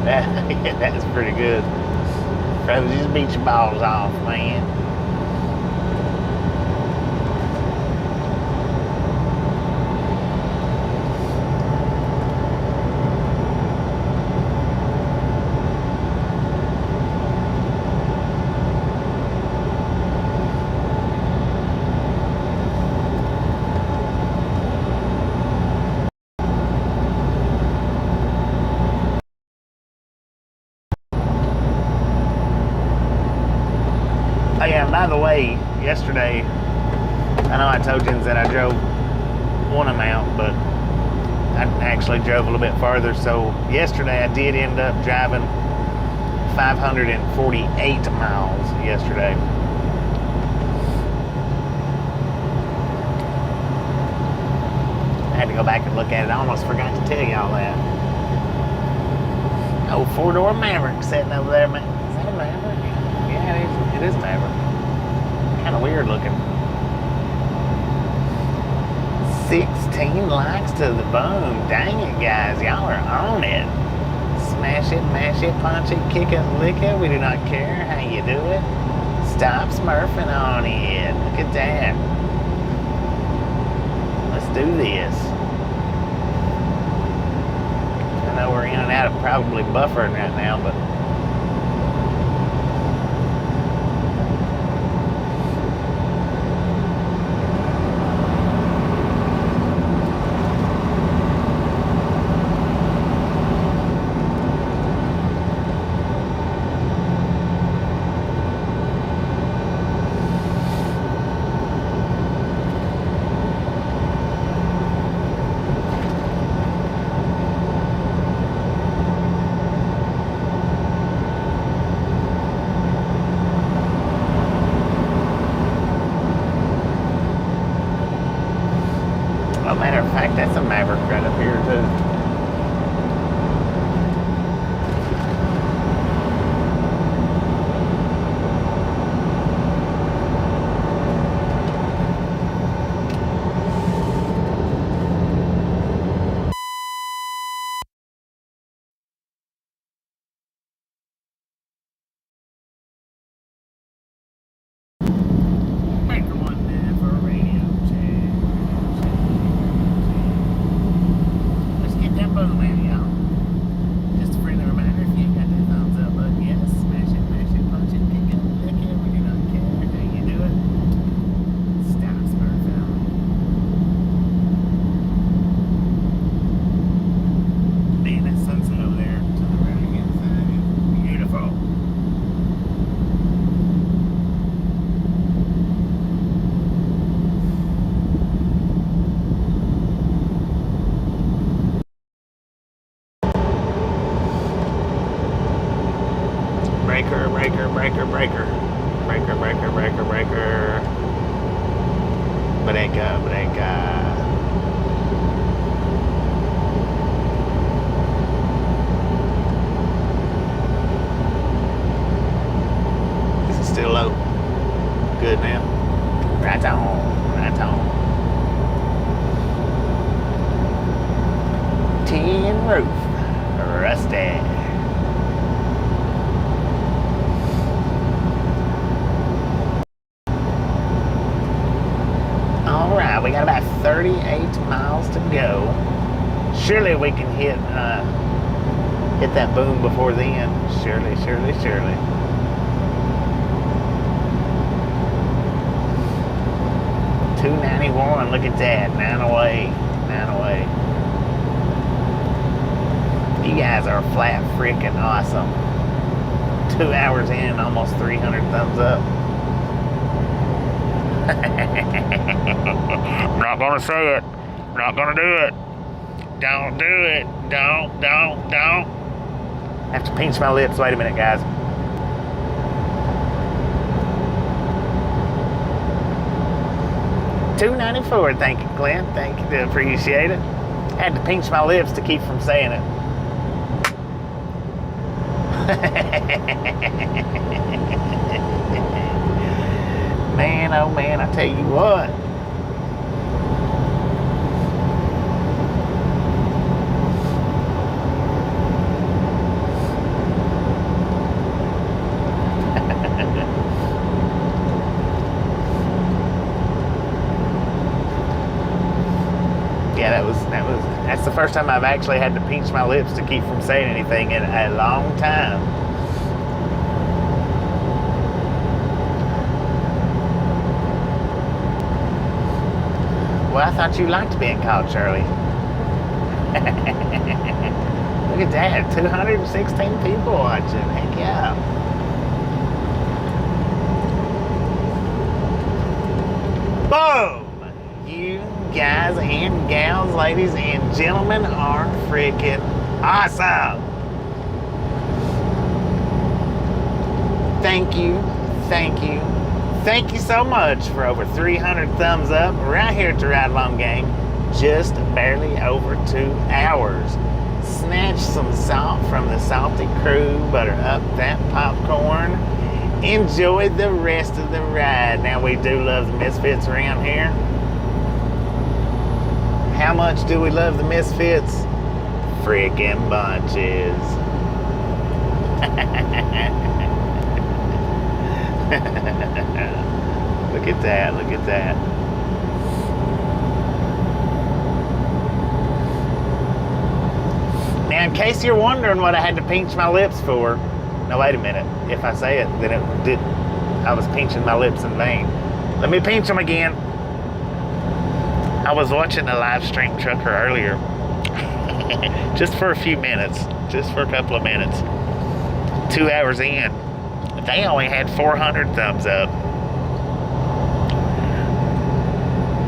Yeah, that's pretty good. Froze his beach balls off, man. Oh yeah, and by the way, yesterday, I know I told you that I drove one amount, but I actually drove a little bit farther. So yesterday I did end up driving 548 miles yesterday. I had to go back and look at it. I almost forgot to tell y'all that. Oh, four-door Maverick sitting over there, man. Is that a Maverick? Yeah, it is Maverick. Kind of weird looking. 16 likes to the boom. Dang it, guys. Y'all are on it. Smash it, mash it, punch it, kick it, lick it. We do not care how you do it. Stop smurfing on it. Look at that. Let's do this. I know we're in and out of probably buffering right now, but as a matter of fact, that's a Maverick right up here too. tin roof. Rusty. Alright, we got about 38 miles to go. Surely we can hit that boom before then. Surely. 291, look at that, 9 away. You guys are flat freaking awesome. 2 hours in, almost 300 thumbs up. Not gonna say it. Not gonna do it. Don't do it. Don't. I have to pinch my lips. Wait a minute, guys. $2.94. Thank you, Clint. Thank you. Appreciate it. Had to pinch my lips to keep from saying it. Man, oh man, I tell you what. Yeah, that's the first time I've actually had to pinch my lips to keep from saying anything in a long time. Well, I thought you liked being called Shirley. Look at that, 216 people watching. Heck yeah. Boom! You guys and gals, ladies and gentlemen, are freaking awesome. Thank you so much for over 300 thumbs up right here at the Ride Along Gang. Just barely over 2 hours. Snatch some salt from the salty crew, butter up that popcorn. Enjoy the rest of the ride. Now, we do love the Misfits around here. How much do we love the Misfits? Freaking bunches. Look at that. Now, in case you're wondering what I had to pinch my lips for, no, wait a minute. If I say it, then I was pinching my lips in vain. Let me pinch them again. I was watching a live stream trucker earlier, just for a few minutes, just for a couple of minutes. 2 hours in, they only had 400 thumbs up,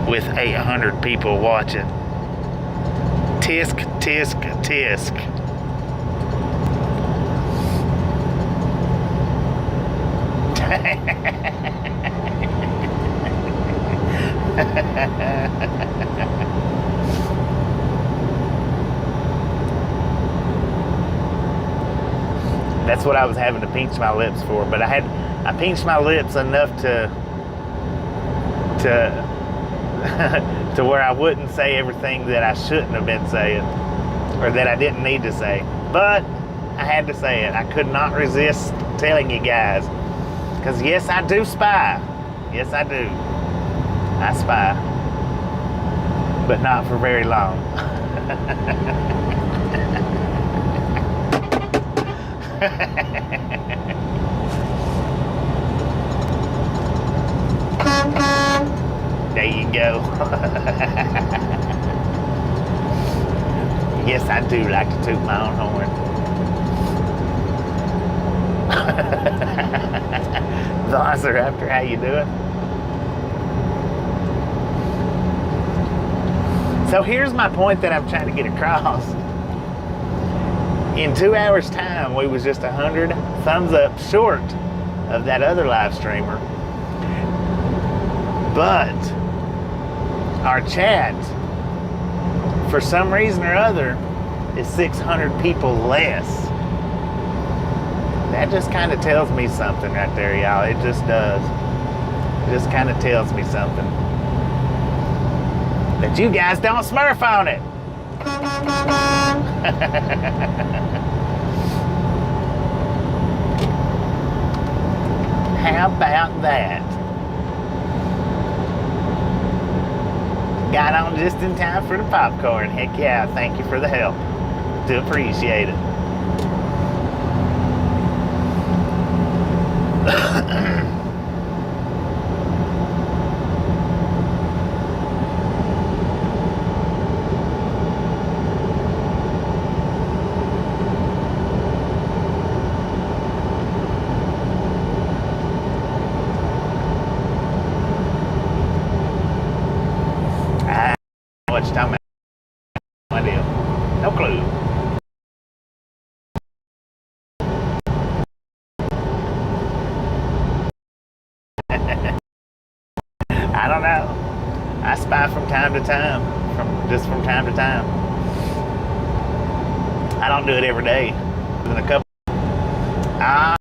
with 800 people watching. Tisk. That's what I was having to pinch my lips for, but I pinched my lips enough to where I wouldn't say everything that I shouldn't have been saying, or that I didn't need to say. But I had to say it. I could not resist telling you guys, because yes, I do spy. Yes, I do. I spy, but not for very long. There you go. Yes, I do like to toot my own horn. Velociraptor, how you doing? So here's my point that I'm trying to get across. In 2 hours time, we was just 100 thumbs up short of that other live streamer. But our chat, for some reason or other, is 600 people less. That just kind of tells me something right there, y'all. It just does. It just kind of tells me something. That you guys don't smurf on it. How about that? Got on just in time for the popcorn. Heck yeah, thank you for the help. Do appreciate it. What you talking about? No idea. No clue. I don't know. I spy from time to time. From time to time. I don't do it every day. In a couple. Ah,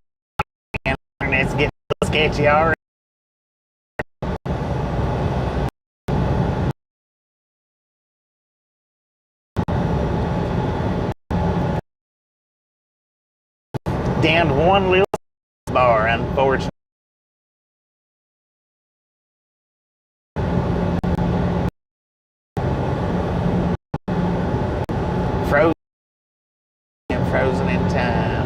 internet's getting a little sketchy already. Down one little bar, unfortunately. Frozen in time.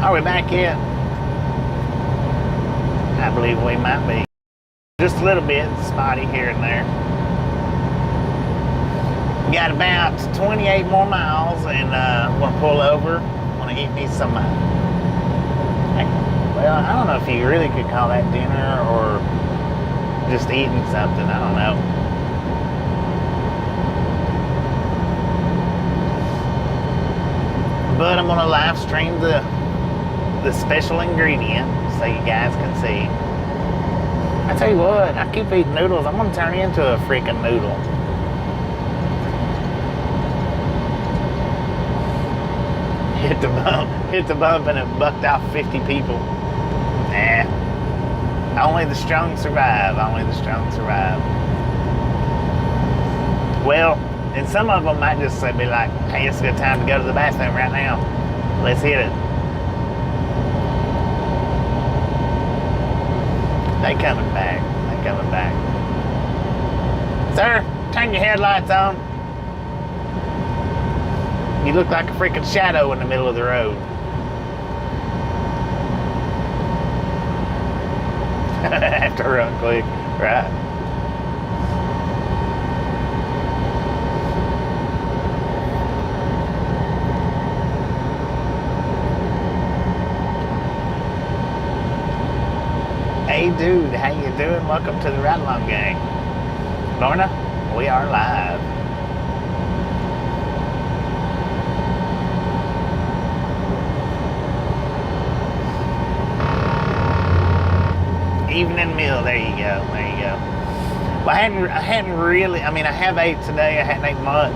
Are we back yet? I believe we might be. Just a little bit spotty here and there. Got about 28 more miles and want to pull over. Want to eat me some, well, I don't know if you really could call that dinner or just eating something. I don't know. But I'm going to live stream the special ingredient so you guys can see. I tell you what, I keep eating noodles. I'm going to turn into a freaking noodle. Hit the bump and it bucked off 50 people. Only the strong survive. Only the strong survive. Well, and some of them might just be like, hey, it's a good time to go to the bathroom right now. Let's hit it. They coming back. They coming back. Sir, turn your headlights on. You look like a freaking shadow in the middle of the road. Have to run quick, right? Hey dude, how you doing? Welcome to the Ride Along Gang. Lorna, we are live. Evening meal, there you go, there you go. Well, I hadn't really, I have ate today, I hadn't ate much.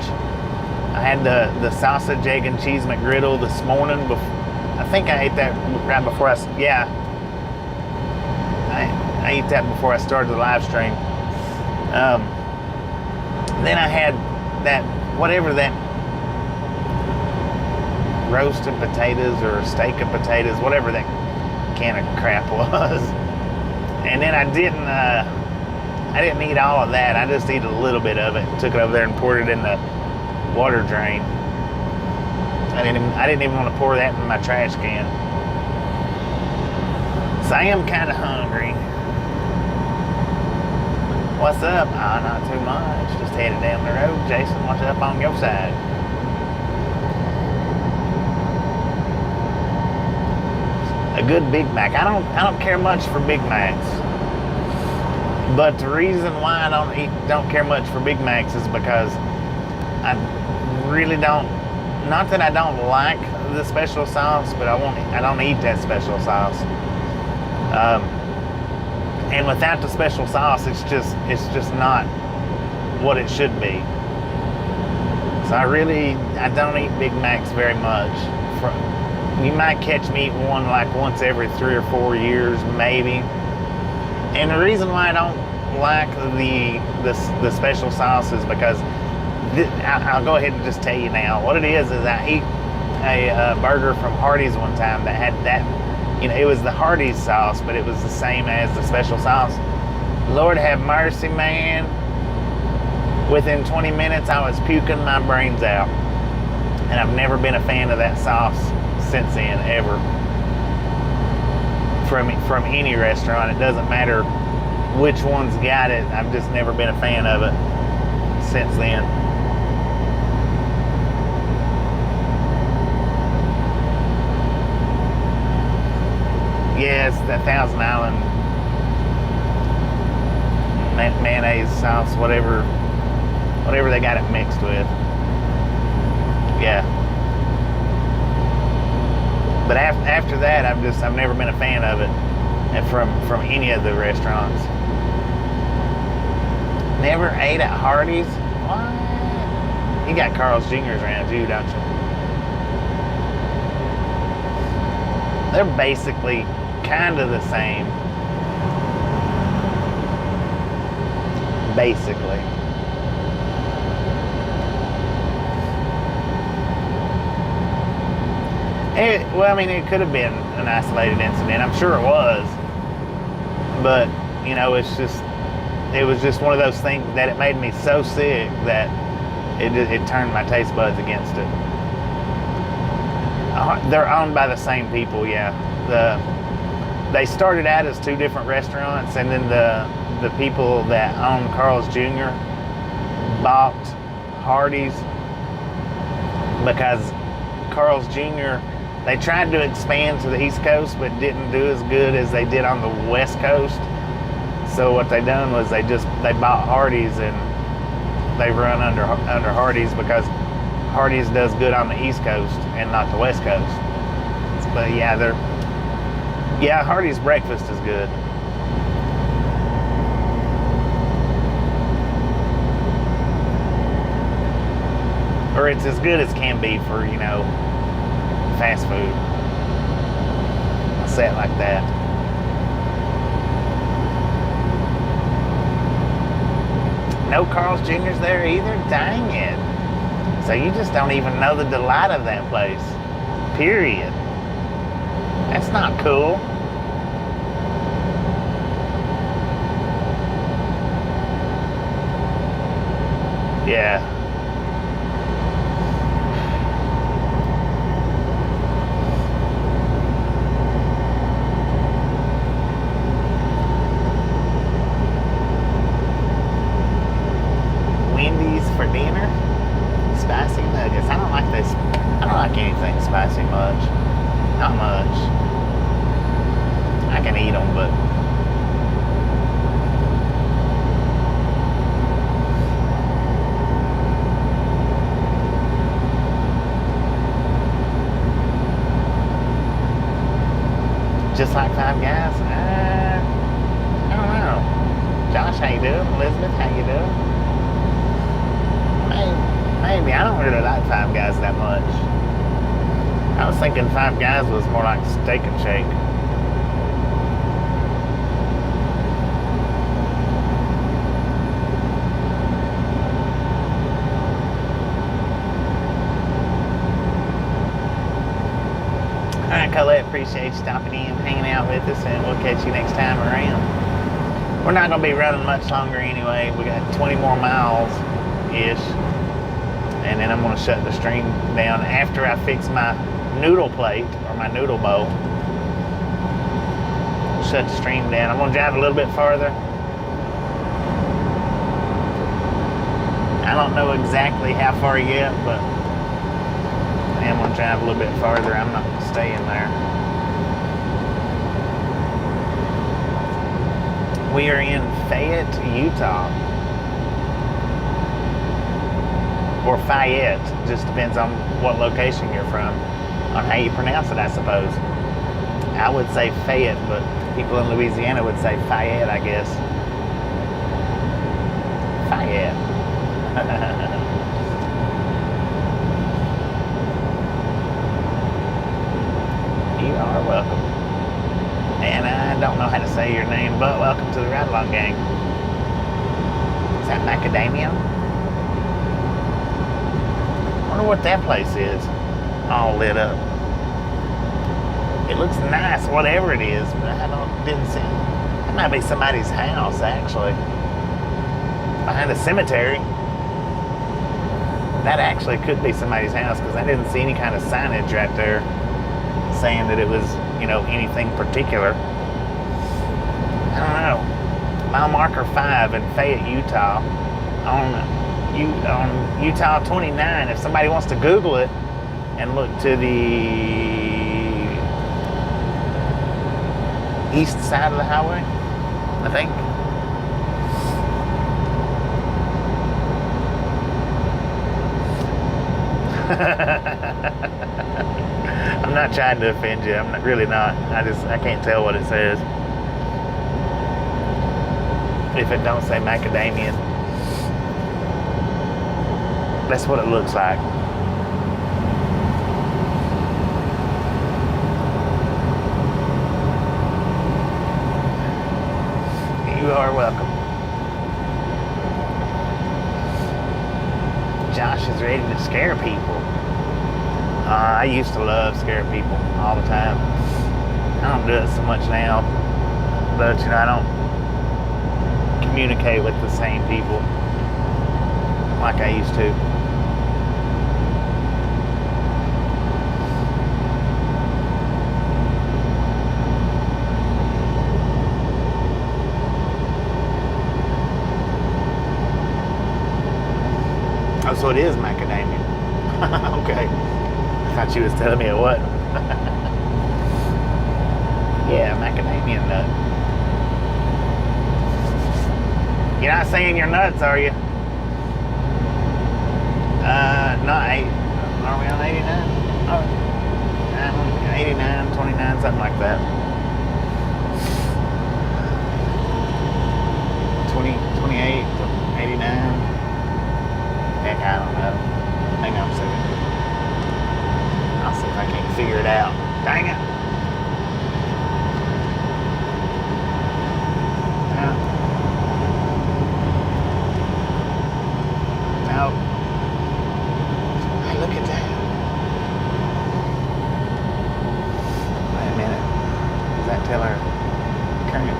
I had the sausage, egg, and cheese McGriddle this morning I think I ate that right before yeah. I ate that before I started the live stream. Then I had that, whatever that roasted potatoes or steak of potatoes, whatever that can of crap was. And then I didn't eat all of that. I just ate a little bit of it, took it over there and poured it in the water drain. I didn't even want to pour that in my trash can. So I am kind of hungry. What's up? Oh, not too much. Just headed down the road. Jason, what's up on your side? A good Big Mac. I don't care much for Big Macs. But the reason why I don't care much for Big Macs is because I really don't. Not that I don't like the special sauce, but I don't eat that special sauce. And without the special sauce, it's just not what it should be. So I don't eat Big Macs very much. You might catch me eating one like once every 3 or 4 years, maybe. And the reason why I don't like the special sauce is because I'll go ahead and just tell you now. What it is I ate a burger from Hardee's one time that had that. It was the Hardee's sauce, but it was the same as the special sauce. Lord have mercy, man. Within 20 minutes, I was puking my brains out. And I've never been a fan of that sauce since then, ever. From any restaurant. It doesn't matter which one's got it. I've just never been a fan of it since then. Yes, the Thousand Island mayonnaise sauce, whatever they got it mixed with. Yeah. But after that, I've never been a fan of it, and from any of the restaurants. Never ate at Hardee's? What? You got Carl's Jr.'s around you, don't you? They're basically kind of the same. Basically. It could have been an isolated incident. I'm sure it was. But, it was just one of those things that it made me so sick that it turned my taste buds against it. They're owned by the same people, yeah. They started out as 2 different restaurants, and then the people that own Carl's Jr. bought Hardee's because Carl's Jr. they tried to expand to the East Coast, but didn't do as good as they did on the West Coast. So what they done was they bought Hardee's, and they run under Hardee's because Hardee's does good on the East Coast and not the West Coast. But yeah, Hardee's breakfast is good. Or it's as good as can be for, fast food. I'll say it like that. No Carl's Jr.'s there either? Dang it. So you just don't even know the delight of that place. Period. That's not cool. Yeah. Wendy's for dinner? Spicy nuggets. I don't like this. I don't like anything spicy much. Not much. I can eat them, but just like Five Guys? I don't know. Josh, how you doing? Elizabeth, how you doing? Maybe. I don't really like Five Guys that much. I was thinking Five Guys was more like Steak and Shake. Alright, Colette, appreciate you stopping in, hanging out with us, and we'll catch you next time around. We're not going to be running much longer anyway. We got 20 more miles-ish. And then I'm going to shut the stream down after I fix my noodle plate, or my noodle bowl. Shut the stream down. I'm going to drive a little bit farther. I don't know exactly how far yet, but I am going to drive a little bit farther. I'm not going to stay in there. We are in Fayette, Utah. Or Fayette. Just depends on what location you're from. On how you pronounce it, I suppose. I would say Fayette, but people in Louisiana would say Fayette, I guess. Fayette. You are welcome. And I don't know how to say your name, but welcome to the Ride Along Gang. Is that macadamia? I wonder what that place is. All lit up. It looks nice, whatever it is, but didn't see. It might be somebody's house, actually. Behind a cemetery. That actually could be somebody's house, because I didn't see any kind of signage right there saying that it was, anything particular. I don't know. Mile marker 5 in Fayette, Utah. On Utah 29. If somebody wants to Google it and look to the east side of the highway, I think. I'm not trying to offend you. I'm really not. I can't tell what it says. If it don't say macadamia, that's what it looks like. You are welcome. Josh is ready to scare people. I used to love scare people all the time. I don't do it so much now, but I don't communicate with the same people like I used to. Oh, so it is macadamia. Okay. I thought she was telling me it wasn't. Yeah, macadamia nut. You're not saying you're nuts, are you? Not 8. Are we on 89? Oh, 89, 29, something like that. 20, 28, 89. Heck, I don't know. Hang on a second. I'll see if I can't figure it out. Dang it. No. Hey, look at that. Wait a minute. Does that tell her current?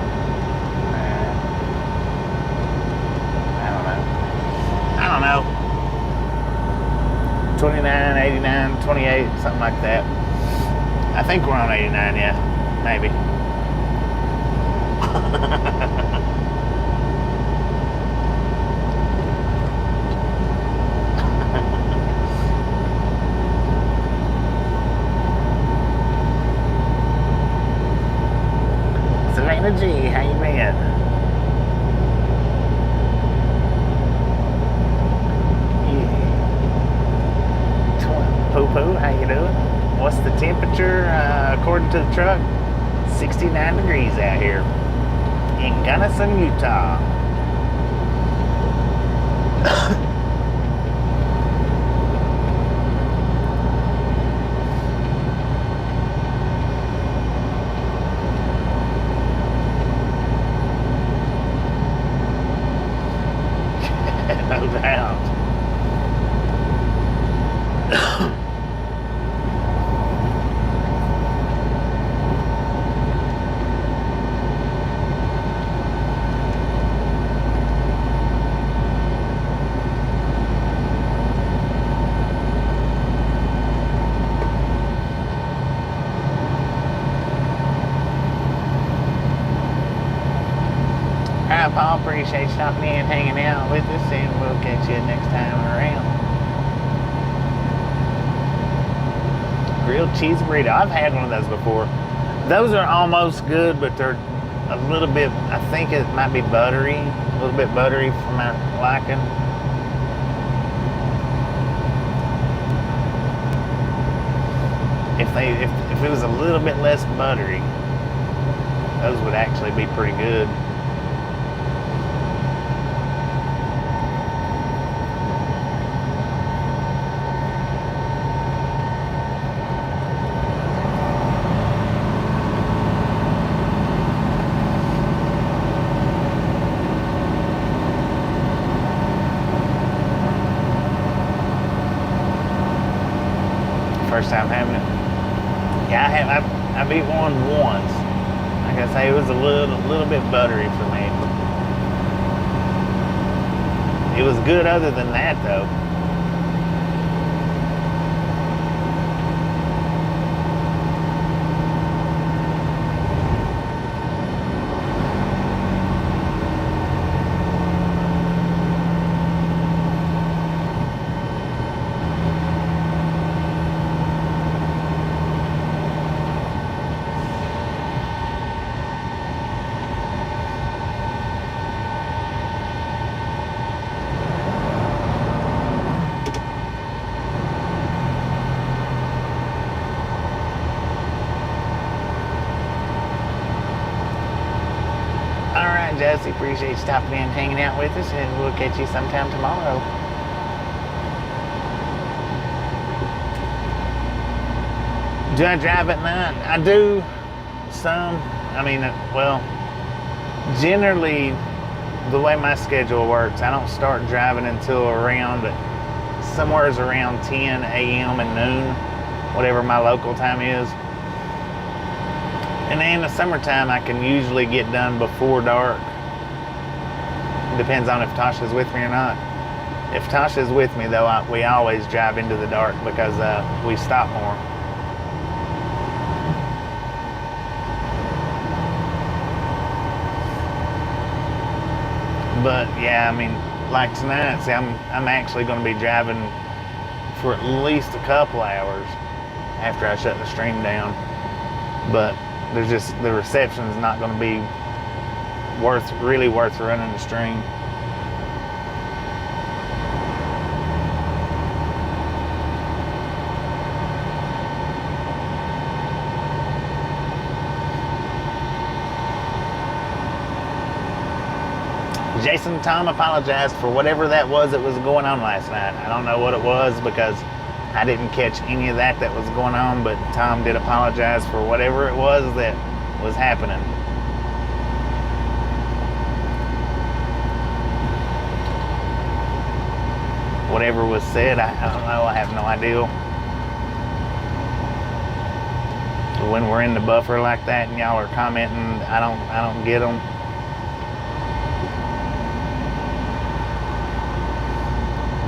I don't know. 29, 89, 28, something like that. I think we're on 89, yeah. Maybe. Salina G, how you been? Poo-poo, how you doing? What's the temperature according to the truck? 69 degrees out here in Gunnison, Utah. out. Alright, Paul, appreciate you stopping in and hanging out with us, and we'll catch you next time around. Grilled cheese burrito. I've had one of those before. Those are almost good, but they're a little bit, I think it might be buttery, a little bit buttery for my liking. If it was a little bit less buttery, those would actually be pretty good. First time having it. Yeah, I've eaten one once. Like I say, it was a little bit buttery for me. It was good other than that, though. Jesse, appreciate you stopping in and hanging out with us, and we'll catch you sometime tomorrow. Do I drive at night? I do some. I mean, well, generally, the way my schedule works, I don't start driving until around somewhere around 10 a.m. and noon, whatever my local time is. And in the summertime, I can usually get done before dark. Depends on if Tasha's with me or not. If Tasha's with me, though, we always drive into the dark because we stop more. But yeah, I mean, like tonight, see, I'm actually going to be driving for at least a couple hours after I shut the stream down. But there's just, the reception's not going to be really worth running the stream. Jason Tom apologized for whatever that was going on last night. I don't know what it was because I didn't catch any of that was going on, but Tom did apologize for whatever it was that was happening. Whatever was said, I don't know, I have no idea. When we're in the buffer like that and y'all are commenting, I don't get them.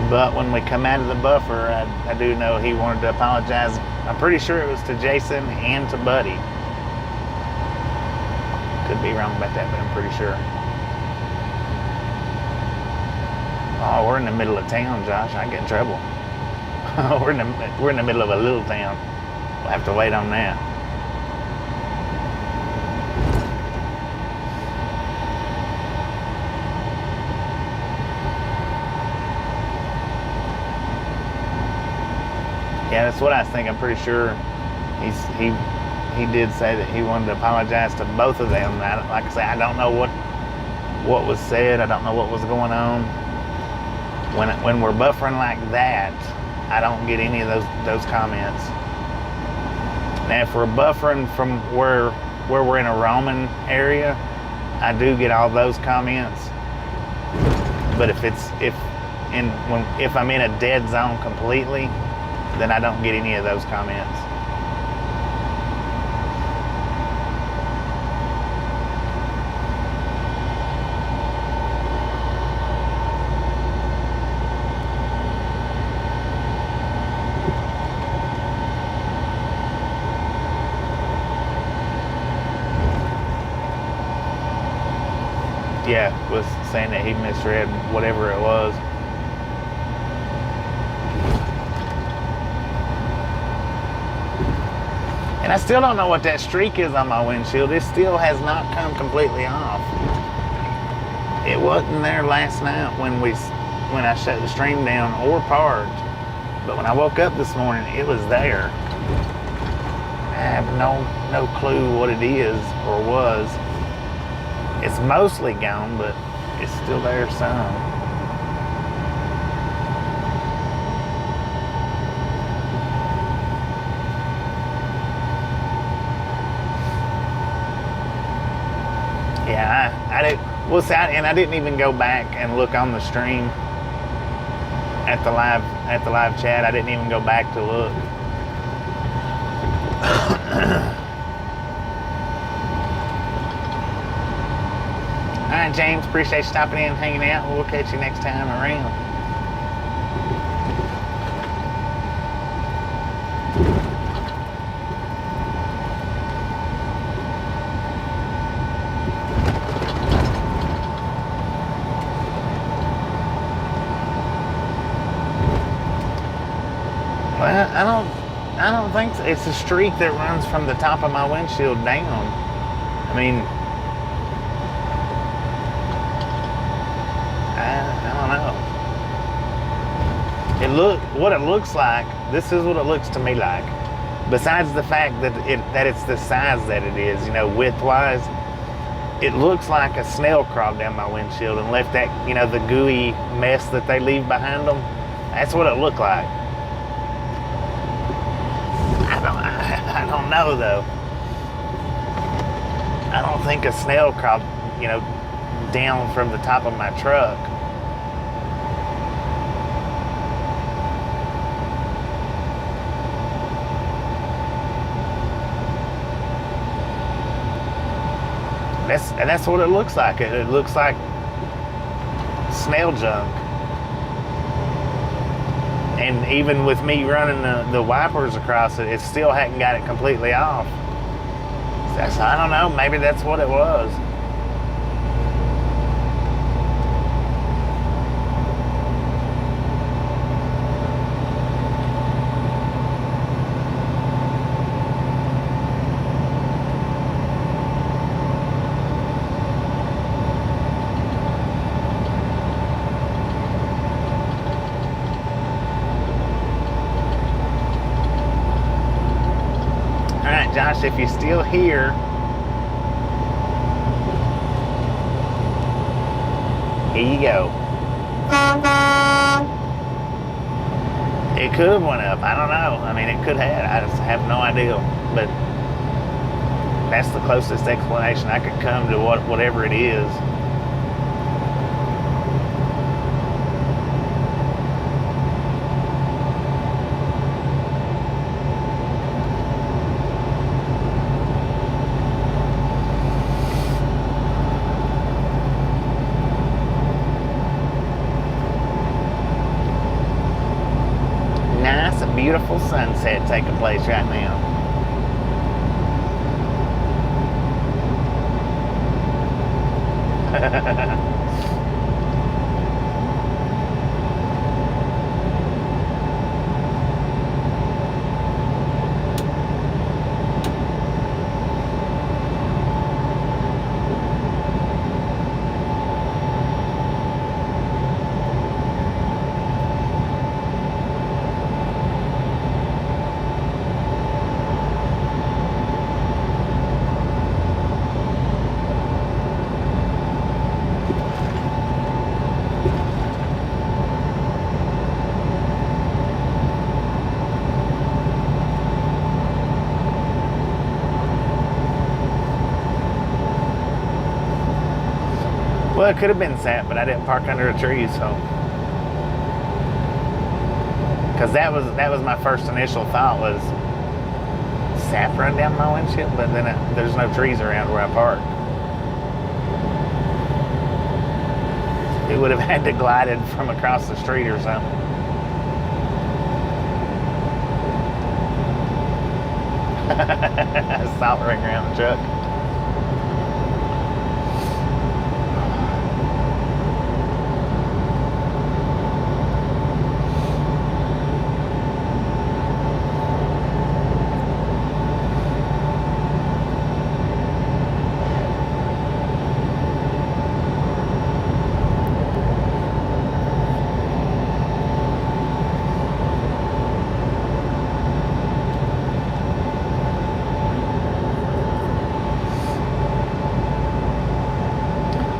But when we come out of the buffer, I do know he wanted to apologize. I'm pretty sure it was to Jason and to Buddy. Could be wrong about that, but I'm pretty sure. Oh, we're in the middle of town, Josh. I get in trouble. we're in the middle of a little town. We'll have to wait on that. Yeah, that's what I think. I'm pretty sure he did say that he wanted to apologize to both of them. Like I say, I don't know what was said. I don't know what was going on. When we're buffering like that, I don't get any of those comments. Now, if we're buffering from where we're in a roaming area, I do get all those comments. But if and if I'm in a dead zone completely, then I don't get any of those comments. Yeah, was saying that he misread whatever it was. And I still don't know what that streak is on my windshield. It still has not come completely off. It wasn't there last night when I shut the stream down or parked. But when I woke up this morning, it was there. I have no clue what it is or was. It's mostly gone, but it's still there some. Yeah, I did. Well, see, and I didn't even go back and look on the stream at the live chat. I didn't even go back to look. All right, James, appreciate you stopping in and hanging out. We'll catch you next time around. Well, I don't think so. It's a streak that runs from the top of my windshield down. I mean, I don't know. What it looks like, this is what it looks to me like. Besides the fact that it's the size that it is, you know, width-wise, it looks like a snail crawled down my windshield and left that, you know, the gooey mess that they leave behind them. That's what it looked like. I don't know, though. I don't think a snail crawled, you know, down from the top of my truck. That's what it looks like. It looks like snail junk. And even with me running the wipers across it, it still hadn't got it completely off. I don't know, maybe that's what it was. Josh, if you're still here, here you go. It could have went up. I don't know. I mean, it could have. I just have no idea. But that's the closest explanation I could come to whatever it is. Beautiful sunset taking place right now. Well, it could have been sat, but I didn't park under a tree, so. Because that was my first initial thought was sap run down my windshield, but then there's no trees around where I parked. It would have had to glided from across the street or something. Salt ring around the truck.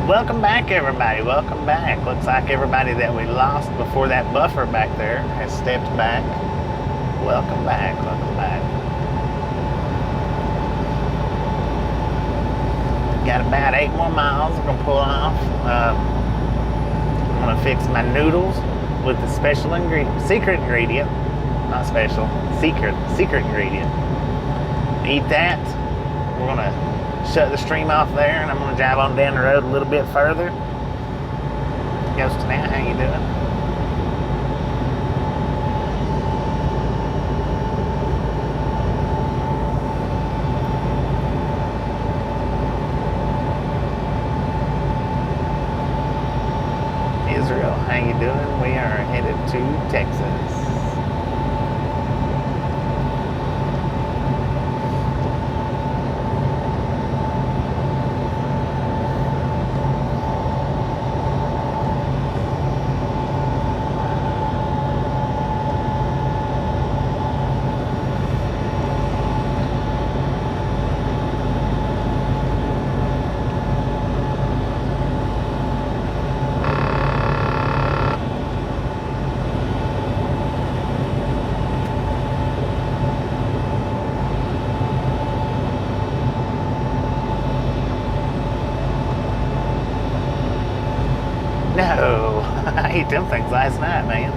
Welcome back, everybody. Welcome back. Looks like everybody that we lost before that buffer back there has stepped back. Welcome back. Welcome back. Got about 8 more miles. We're gonna pull off. I'm gonna fix my noodles with the special ingredient, secret ingredient, not special, secret ingredient. Eat that. We're gonna shut the stream off there, and I'm going to drive on down the road a little bit further. Ghost now, how you doing? Israel, how you doing? We are headed to Texas. No, I ate them things last night, man.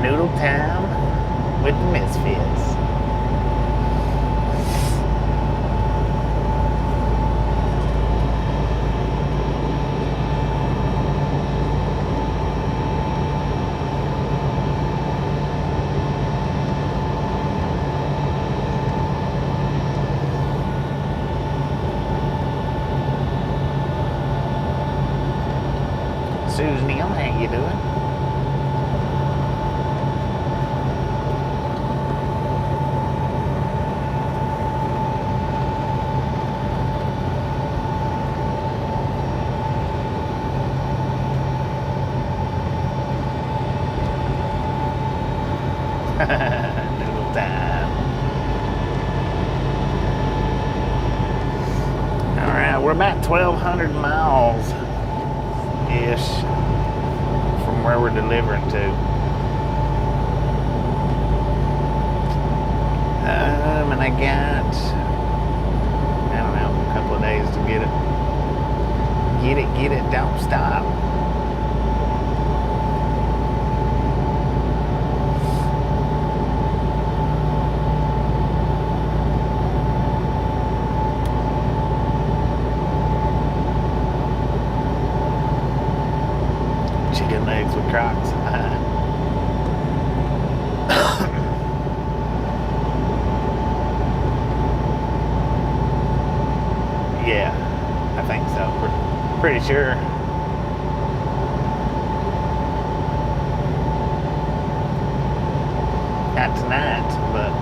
Noodle time with the Misfits. Susan, how you doing? Noodle time. All right, we're about 1,200 miles ish from where we're delivering to. And I got, I don't know, a couple of days to get it, don't stop. Chicken legs with Crocs. Yeah, I think so. Pretty sure. Not tonight, but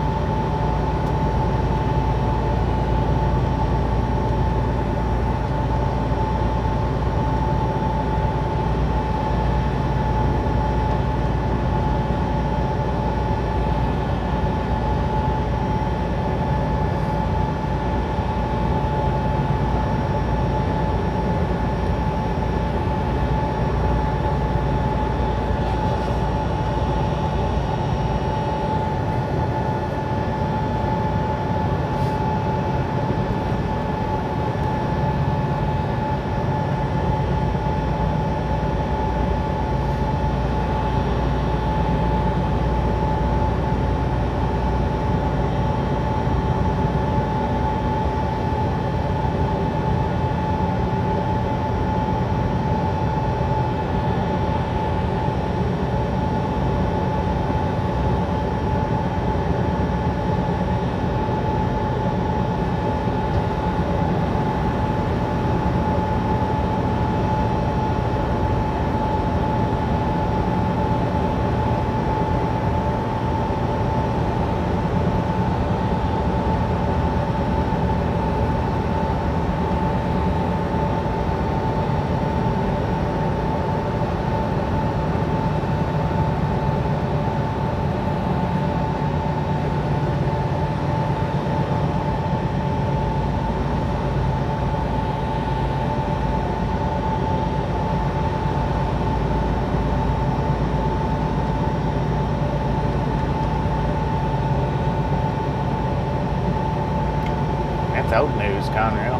old news, Conrail.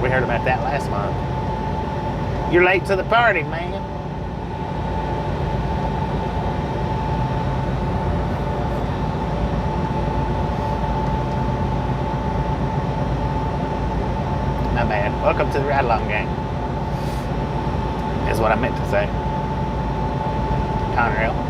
We heard about that last month. You're late to the party, man. My bad. Welcome to the Ride Along Gang. Is what I meant to say. Conrail.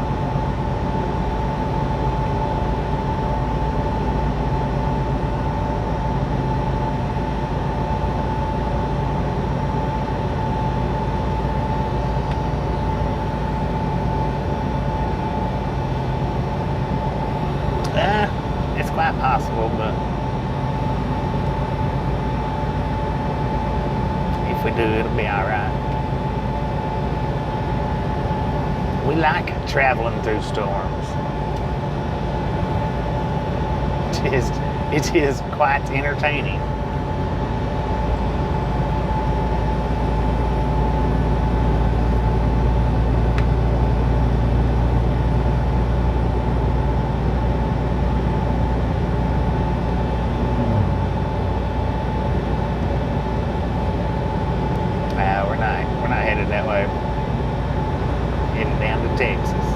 It's quite possible, but if we do, it'll be alright. We like traveling through storms. It is quite entertaining. We're not headed that way. Headed down to Texas.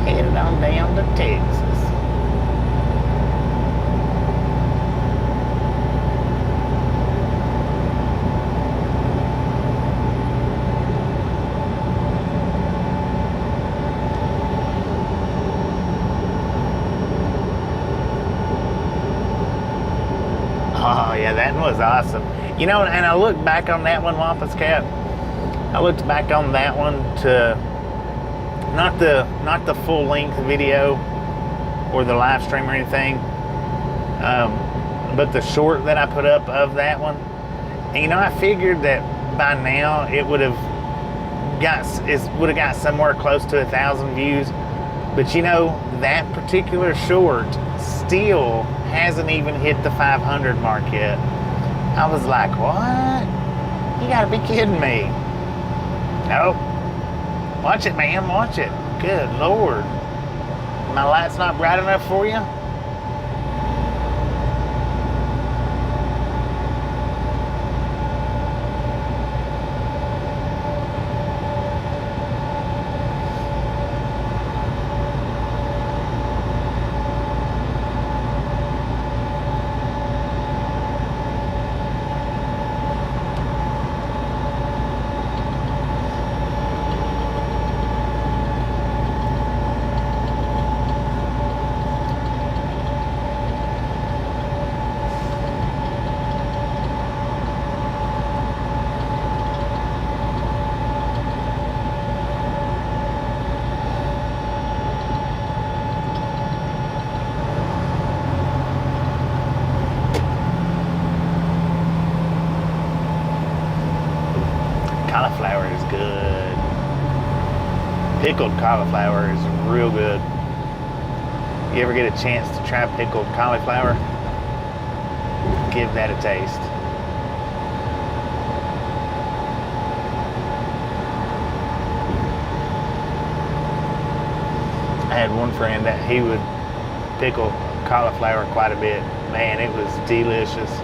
Headed on down to Texas. Oh yeah, that was awesome. You know, and I looked back on that one, Wampus Cat. I looked back on that one to not the full length video or the live stream or anything, but the short that I put up of that one. And you know, I figured that by now it would have got somewhere close to 1,000 views. But you know, that particular short still hasn't even hit the 500 mark yet. I was like, what? You gotta be kidding me. Nope. Watch it, man, watch it. Good Lord. My light's not bright enough for you? Cauliflower is good. Pickled cauliflower is real good. You ever get a chance to try pickled cauliflower? Give that a taste. I had one friend that he would pickle cauliflower quite a bit. Man, it was delicious.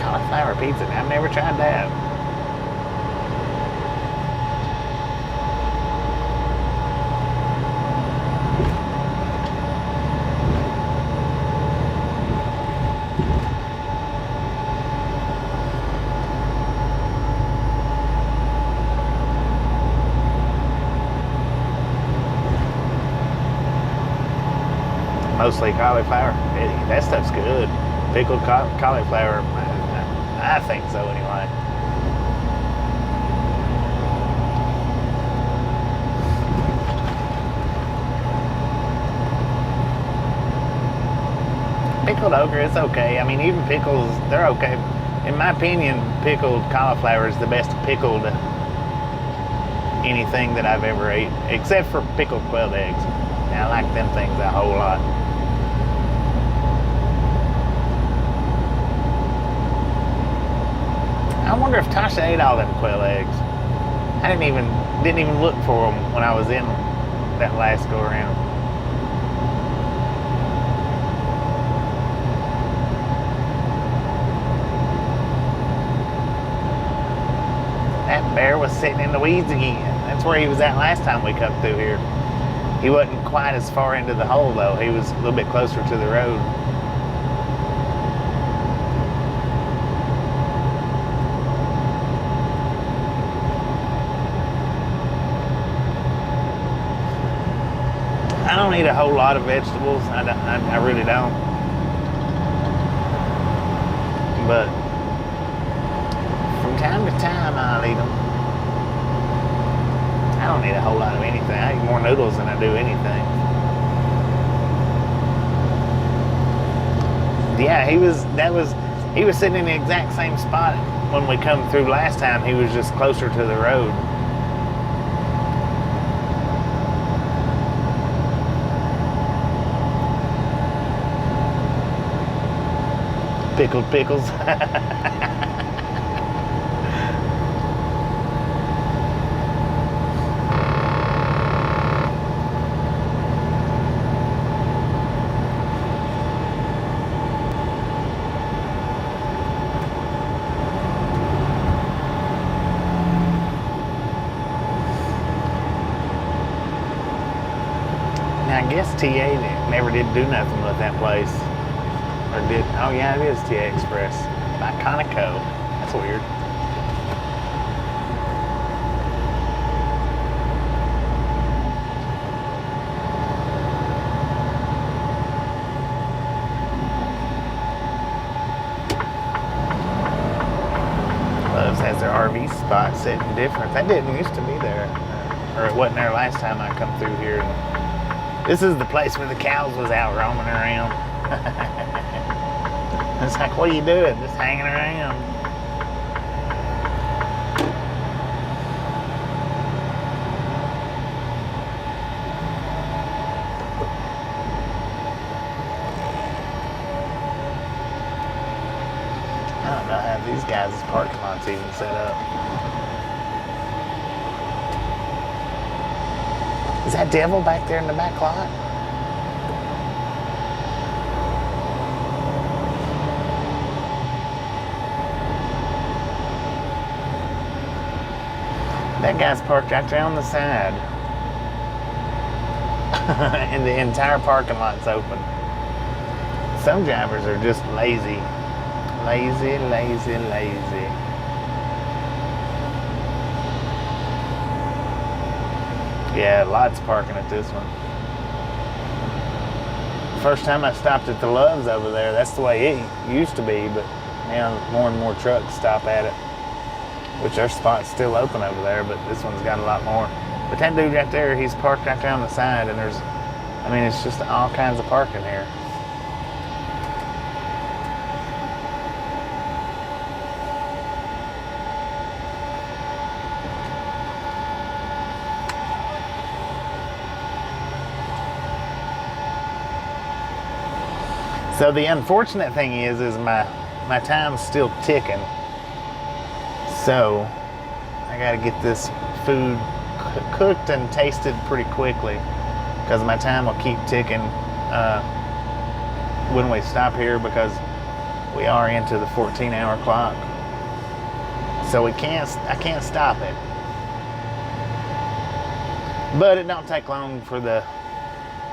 Cauliflower pizza. I've never tried that. Mostly cauliflower. That stuff's good. Pickled cauliflower. I think so anyway. pickled okra, it's okay. I mean, even pickles, they're okay. In my opinion, pickled cauliflower is the best pickled anything that I've ever ate, except for pickled quailed eggs. Now, I like them things a whole lot. I wonder if Tasha ate all them quail eggs. I didn't even look for them when I was in that last go around. That bear was sitting in the weeds again. That's where he was at last time we come through here. He wasn't quite as far into the hole though. He was a little bit closer to the road. I don't eat a whole lot of vegetables. I really don't. But from time to time, I'll eat them. I don't eat a whole lot of anything. I eat more noodles than I do anything. Yeah, he was sitting in the exact same spot when we come through last time. He was just closer to the road. Pickled pickles. Now, I guess TA never did do nothing with that place. Or did, oh yeah, it is TA Express by Conoco. That's weird. Loves has their RV spot sitting different. That didn't used to be there. Or it wasn't there last time I come through here. This is the place where the cows was out roaming around. It's like, what are you doing? Just hanging around. I don't know how these guys' parking lots even set up. Is that devil back there in the back lot? That guy's parked right there on the side. And the entire parking lot's open. Some drivers are just lazy. Lazy, lazy, lazy. Yeah, lots parking at this one. First time I stopped at the Love's over there, that's the way it used to be, but now more and more trucks stop at it. Which their spot's still open over there, but this one's got a lot more. But that dude right there, he's parked right there on the side, and it's just all kinds of parking here. So the unfortunate thing is my time's still ticking. So I gotta get this food cooked and tasted pretty quickly because my time will keep ticking when we stop here, because we are into the 14-hour clock. So I can't stop it. But it don't take long for the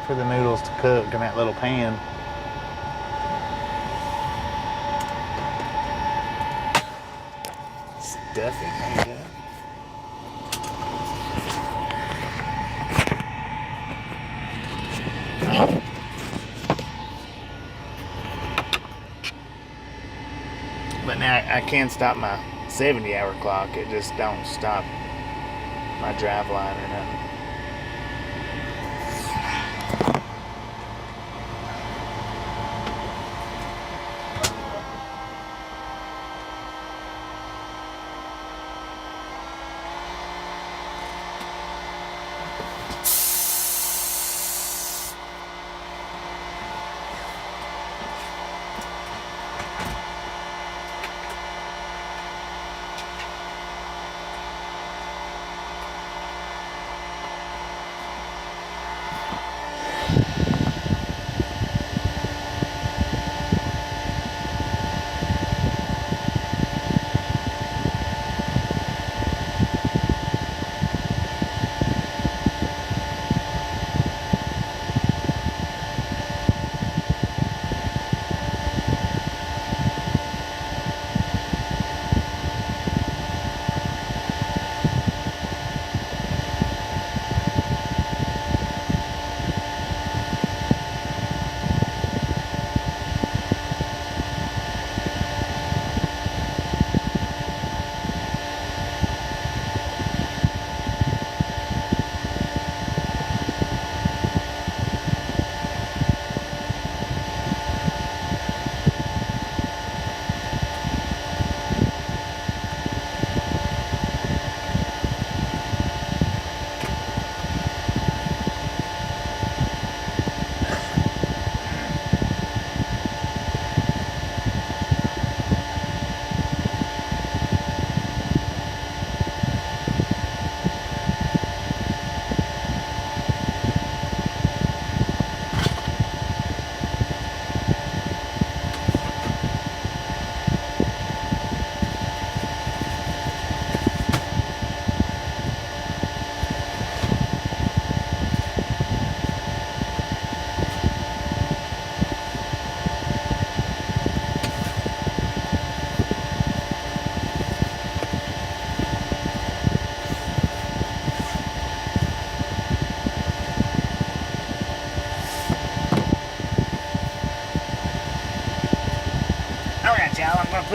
noodles to cook in that little pan. Stuffing, there you go. But now I can stop my 70-hour clock. It just don't stop my drive line or nothing.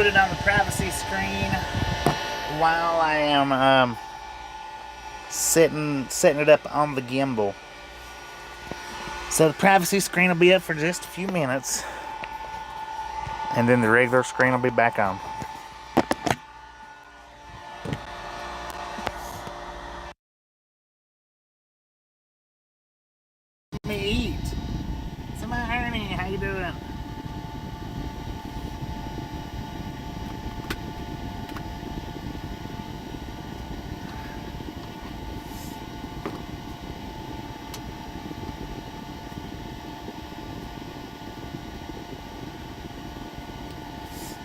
put it on the privacy screen while I am setting it up on the gimbal. So the privacy screen will be up for just a few minutes, and then the regular screen will be back on. Let me eat. So my Ernie, how you doing?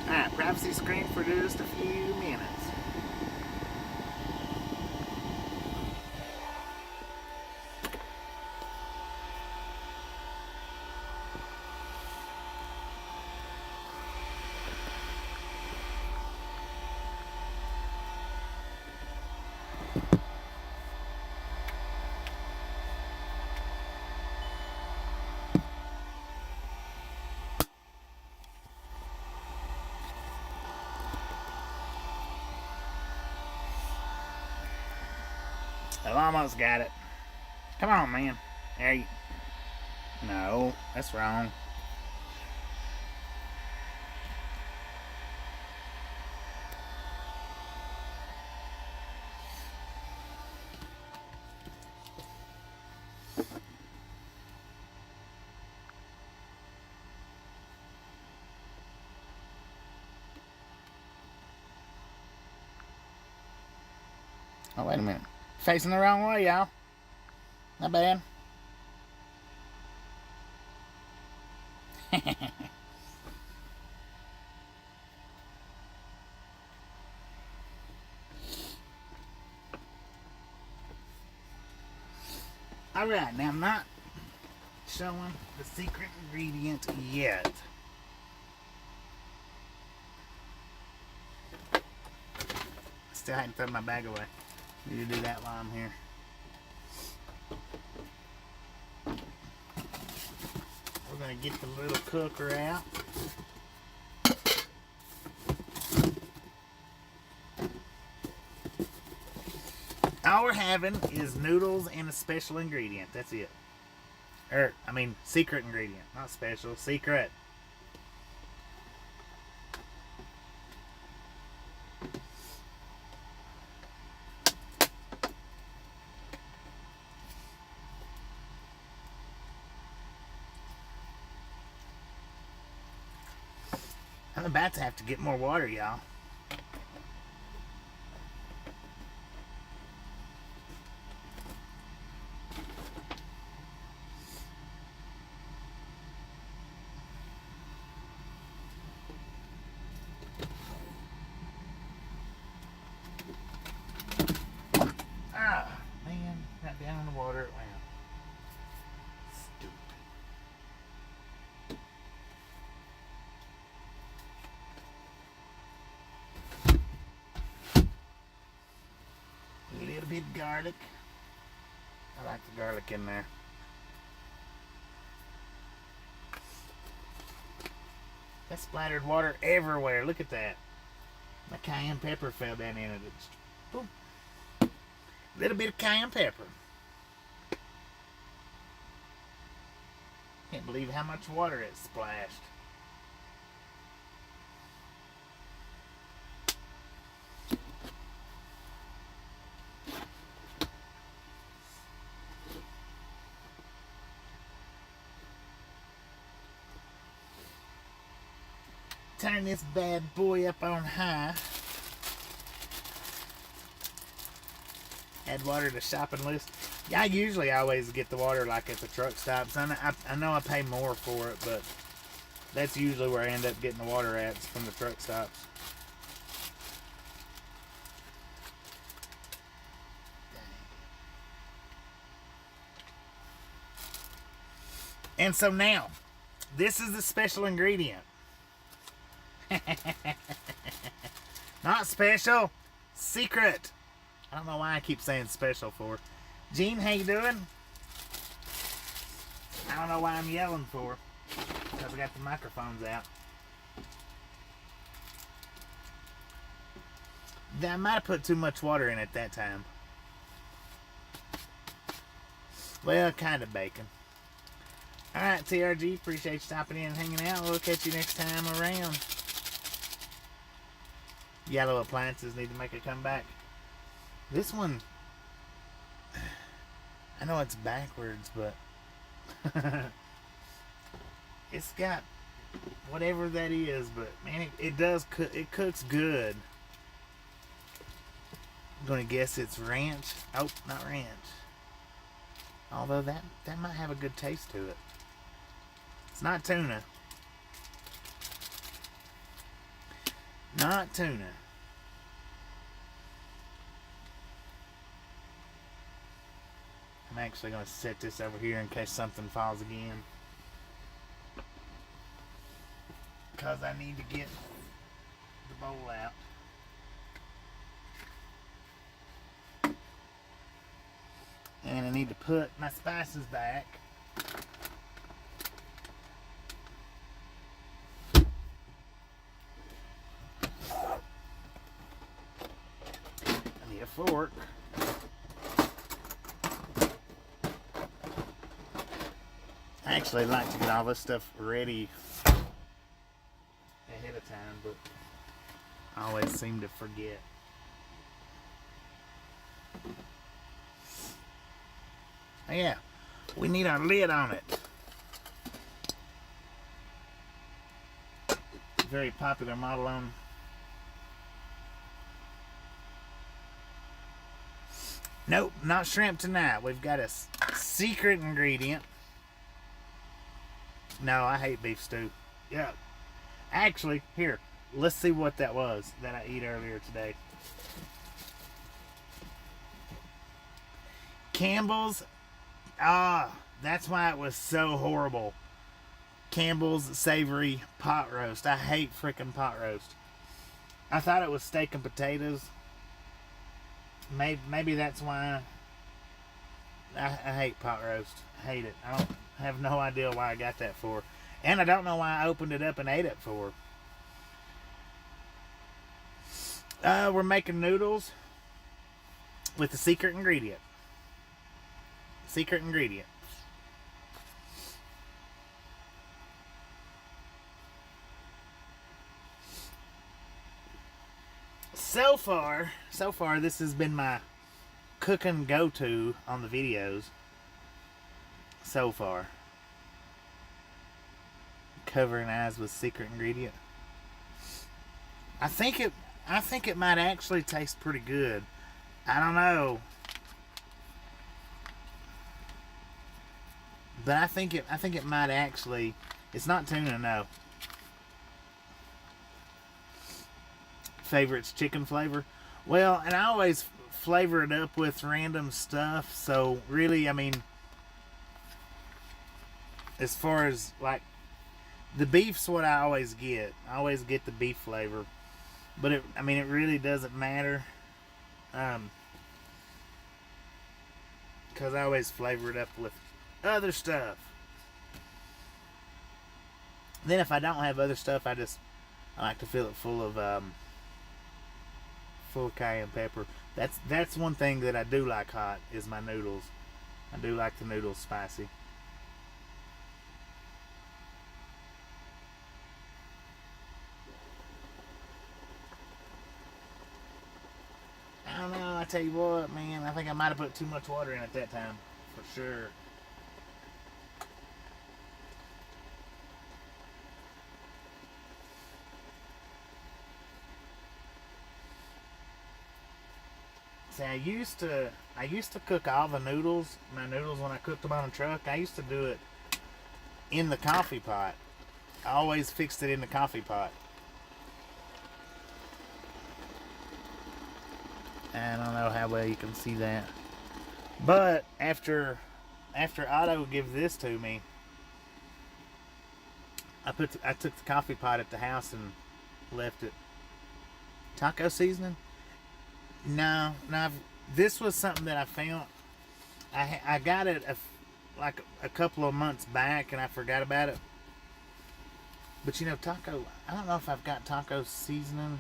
Alright, privacy screen for just a few minutes. I've almost got it. Come on, man. There you... No, that's wrong. Oh, wait a minute. Facing the wrong way, y'all. Not bad. Alright, now I'm not showing the secret ingredient yet. Still hadn't thrown my bag away. Need to do that while I'm here. We're going to get the little cooker out. All we're having is noodles and a special ingredient. That's it. Secret ingredient. Not special. Secret. I'm about to have to get more water, y'all. Ah, man, got down in the water it went. Stupid. A little bit of garlic. I like the garlic in there. That splattered water everywhere. Look at that. My cayenne pepper fell down in it. Boom. A little bit of cayenne pepper. Can't believe how much water it splashed. Turn this bad boy up on high. Add water to shopping list. Yeah, I usually always get the water like at the truck stops. I know I pay more for it, but that's usually where I end up getting the water at, from the truck stops. And so now, this is the special ingredient. Not special, secret. I don't know why I keep saying special for. Gene, how you doing? I don't know why I'm yelling for, because I got the microphones out. I might have put too much water in at that time. Well, kind of bacon. Alright, TRG, appreciate you stopping in and hanging out. We'll catch you next time around. Yellow appliances need to make a comeback. This one, I know it's backwards, but it's got whatever that is, but man, it does cook. It cooks good. I'm gonna guess it's ranch. Oh, not ranch. Although that might have a good taste to it. It's not tuna. Not tuna. I'm actually going to set this over here in case something falls again. Because I need to get the bowl out. And I need to put my spices back. I need a fork. I actually like to get all this stuff ready ahead of time, but I always seem to forget. Oh yeah, we need our lid on it. Very popular model on. Nope, not shrimp tonight. We've got a secret ingredient. No, I hate beef stew. Yeah. Actually, here, let's see what that was that I ate earlier today. Campbell's. That's why it was so horrible. Campbell's savory pot roast. I hate freaking pot roast. I thought it was steak and potatoes. Maybe that's why I hate pot roast. I hate it. I don't have no idea why I got that for. And I don't know why I opened it up and ate it for. We're making noodles with the secret ingredient. Secret ingredient. So far, this has been my cooking go-to on the videos. So far. Covering eyes with secret ingredient. I think it might actually taste pretty good. I don't know. But I think it might actually. It's not tuna, no. Favorite's chicken flavor. Well, and I always flavor it up with random stuff. So really, I mean, as far as like the beef's what I always get. I always get the beef flavor, but it really doesn't matter. Because I always flavor it up with other stuff. Then if I don't have other stuff, I like to fill it full of cayenne pepper. That's one thing that I do like hot is my noodles. I do like the noodles spicy. I don't know, I tell you what, man, I think I might have put too much water in at that time. For sure. See, I used to cook all the noodles, my noodles when I cooked them on a truck. I used to do it in the coffee pot. I always fixed it in the coffee pot. I don't know how well you can see that. But after Otto gave this to me, I took the coffee pot at the house and left it. Taco seasoning? No. This was something that I found. I got it like a couple of months back and I forgot about it. But you know, taco, I don't know if I've got taco seasoning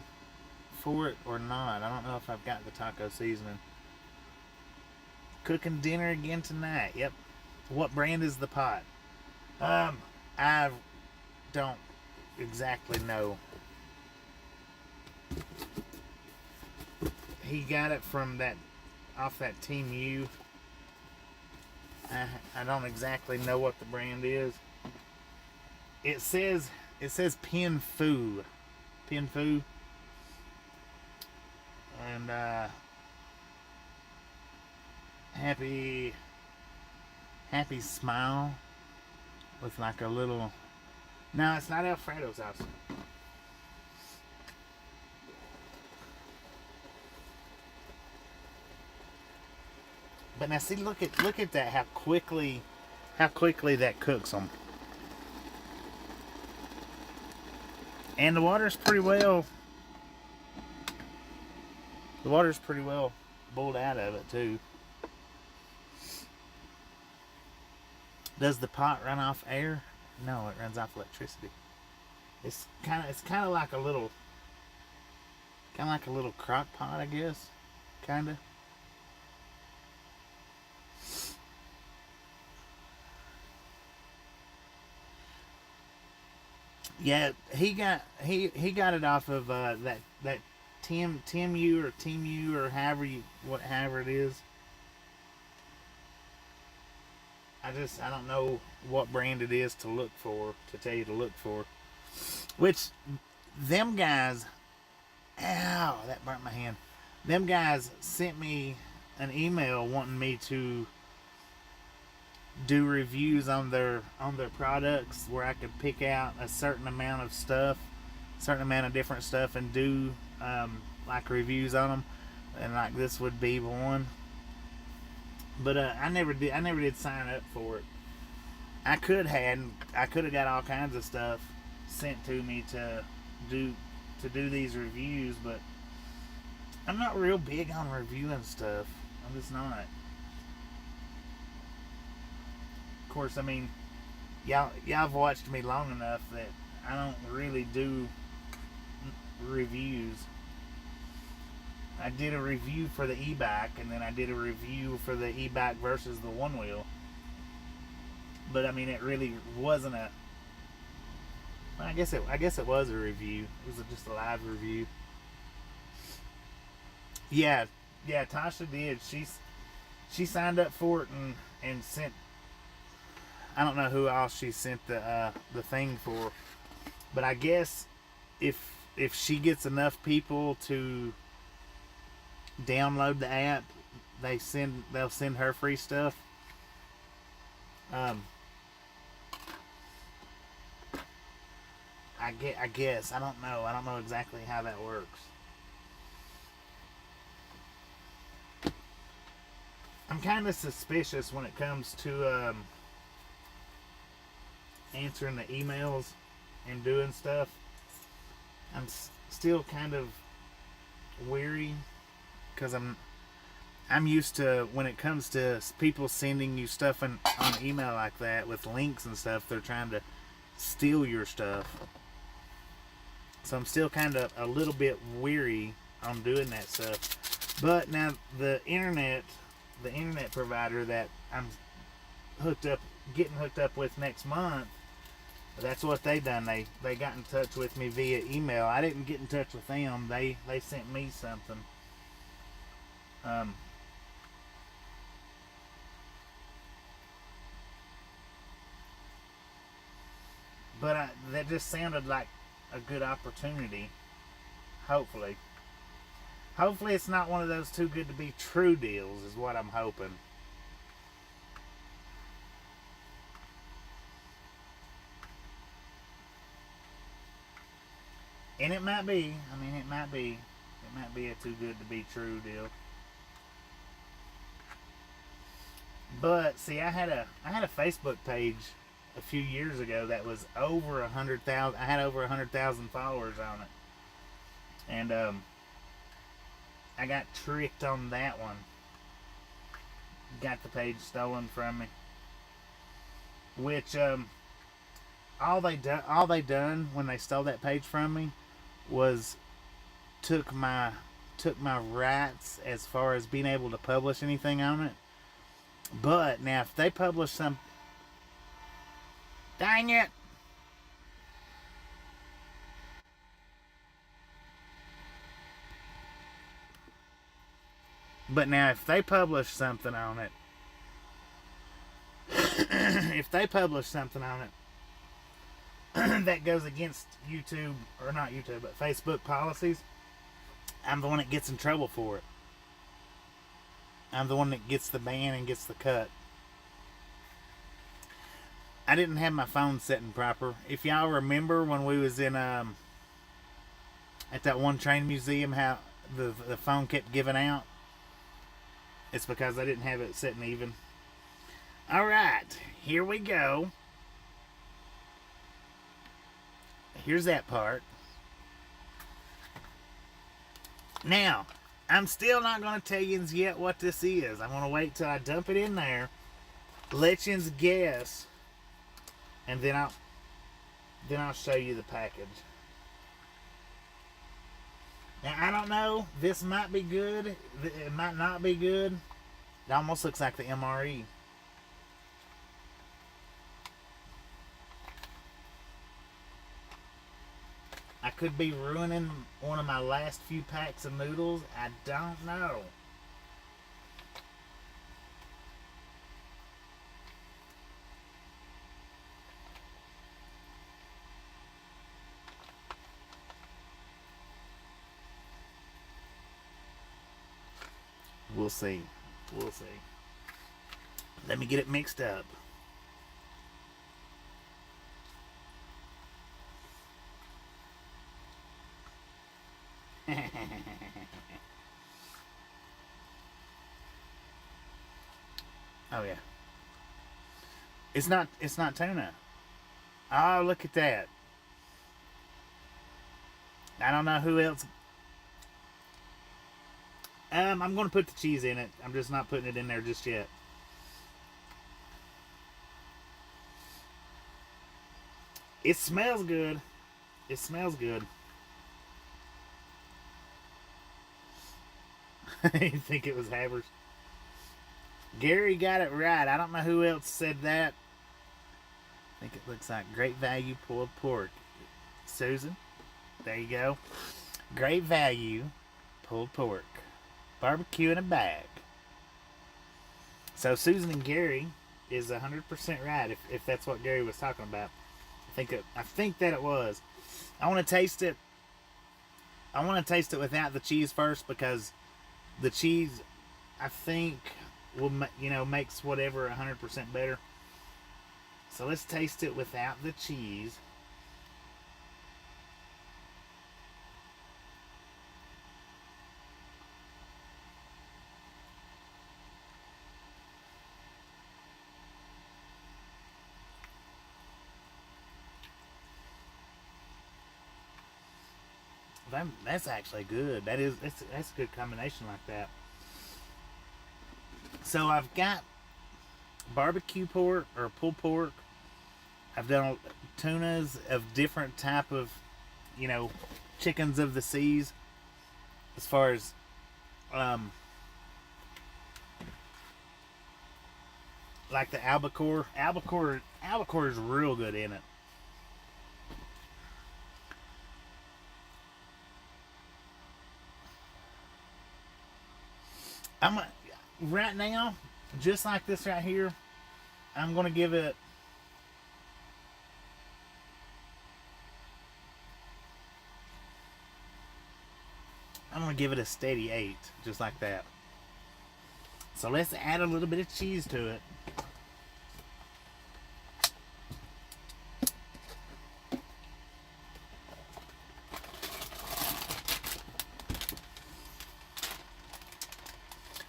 for it or not. I don't know if I've got the taco seasoning. Cooking dinner again tonight. Yep. What brand is the pot? I don't exactly know. He got it from off that Team U. I don't exactly know what the brand is. It says Pin Fu. Pin Fu. And happy smile with like a little. No, it's not Alfredo's house. But now see, look at that, how quickly that cooks them. And the water's pretty well boiled out of it too. Does the pot run off air? No, it runs off electricity. It's kind of like a little crock pot, I guess. Kinda. Yeah, he got it off of that Team U or however it is. I don't know what brand it is to tell you to look for. Which them guys, ow, that burnt my hand. Them guys sent me an email wanting me to do reviews on their products where I could pick out a certain amount of different stuff and do like reviews on them, and like this would be one. But I never did sign up for it. I could have got all kinds of stuff sent to me to do these reviews, but I'm not real big on reviewing stuff. I'm just not. Of course, I mean, y'all have watched me long enough that I don't really do reviews. I did a review for the e-bike, and then I did a review for the e-bike versus the one wheel. But I mean, it really wasn't a. I guess it was a review. It was just a live review. Yeah, Tasha did. She signed up for it and sent. I don't know who else she sent the thing for, but I guess if she gets enough people to download the app, they'll send her free stuff. I guess I don't know exactly how that works. I'm kind of suspicious when it comes to answering the emails and doing stuff. I'm still kind of weary because I'm used to, when it comes to people sending you stuff on email like that with links and stuff, they're trying to steal your stuff. So I'm still kind of a little bit weary on doing that stuff. But now the internet provider that I'm getting hooked up with next month, that's what they done. They got in touch with me via email. I didn't get in touch with them. They sent me something. But that just sounded like a good opportunity. Hopefully it's not one of those too good to be true deals, is what I'm hoping. And it might be. I mean, it might be a too good to be true deal. But see, I had a Facebook page a few years ago that was over 100,000. I had over 100,000 followers on it, and I got tricked on that one. Got the page stolen from me. Which all they done when they stole that page from me was took my rights as far as being able to publish anything on it. But now if they publish some, dang it. But now if they publish something on it, that goes against YouTube, or not YouTube, but Facebook policies, I'm the one that gets in trouble for it. I'm the one that gets the ban and gets the cut. I didn't have my phone setting proper. If y'all remember when we was in at that one train museum, how the phone kept giving out, it's because I didn't have it setting even. Alright, here we go. Here's that part. Now, I'm still not going to tell yous yet what this is. I'm going to wait till I dump it in there, let yous guess, and then I'll show you the package. Now, I don't know. This might be good. It might not be good. It almost looks like the MRE. I could be ruining one of my last few packs of noodles. I don't know. We'll see. We'll see. Let me get it mixed up. Oh yeah. It's not tuna. Oh, look at that. I don't know who else. I'm going to put the cheese in it. I'm just not putting it in there just yet. It smells good. It smells good. You think it was Haber's? Gary got it right. I don't know who else said that. I think it looks like great value pulled pork. Susan, there you go. Great value pulled pork. Barbecue in a bag. So Susan and Gary is 100% right if that's what Gary was talking about. I think that it was. I want to taste it. I want to taste it without the cheese first, because the cheese, I think, will makes whatever 100% better. So let's taste it without the cheese. That's actually good. That's a good combination like that. So I've got barbecue pork or pulled pork. I've done tunas of different type of, chickens of the seas. As far as like the albacore. Albacore is real good in it. Right now, just like this right here, I'm going to give it a steady 8, just like that. So let's add a little bit of cheese to it.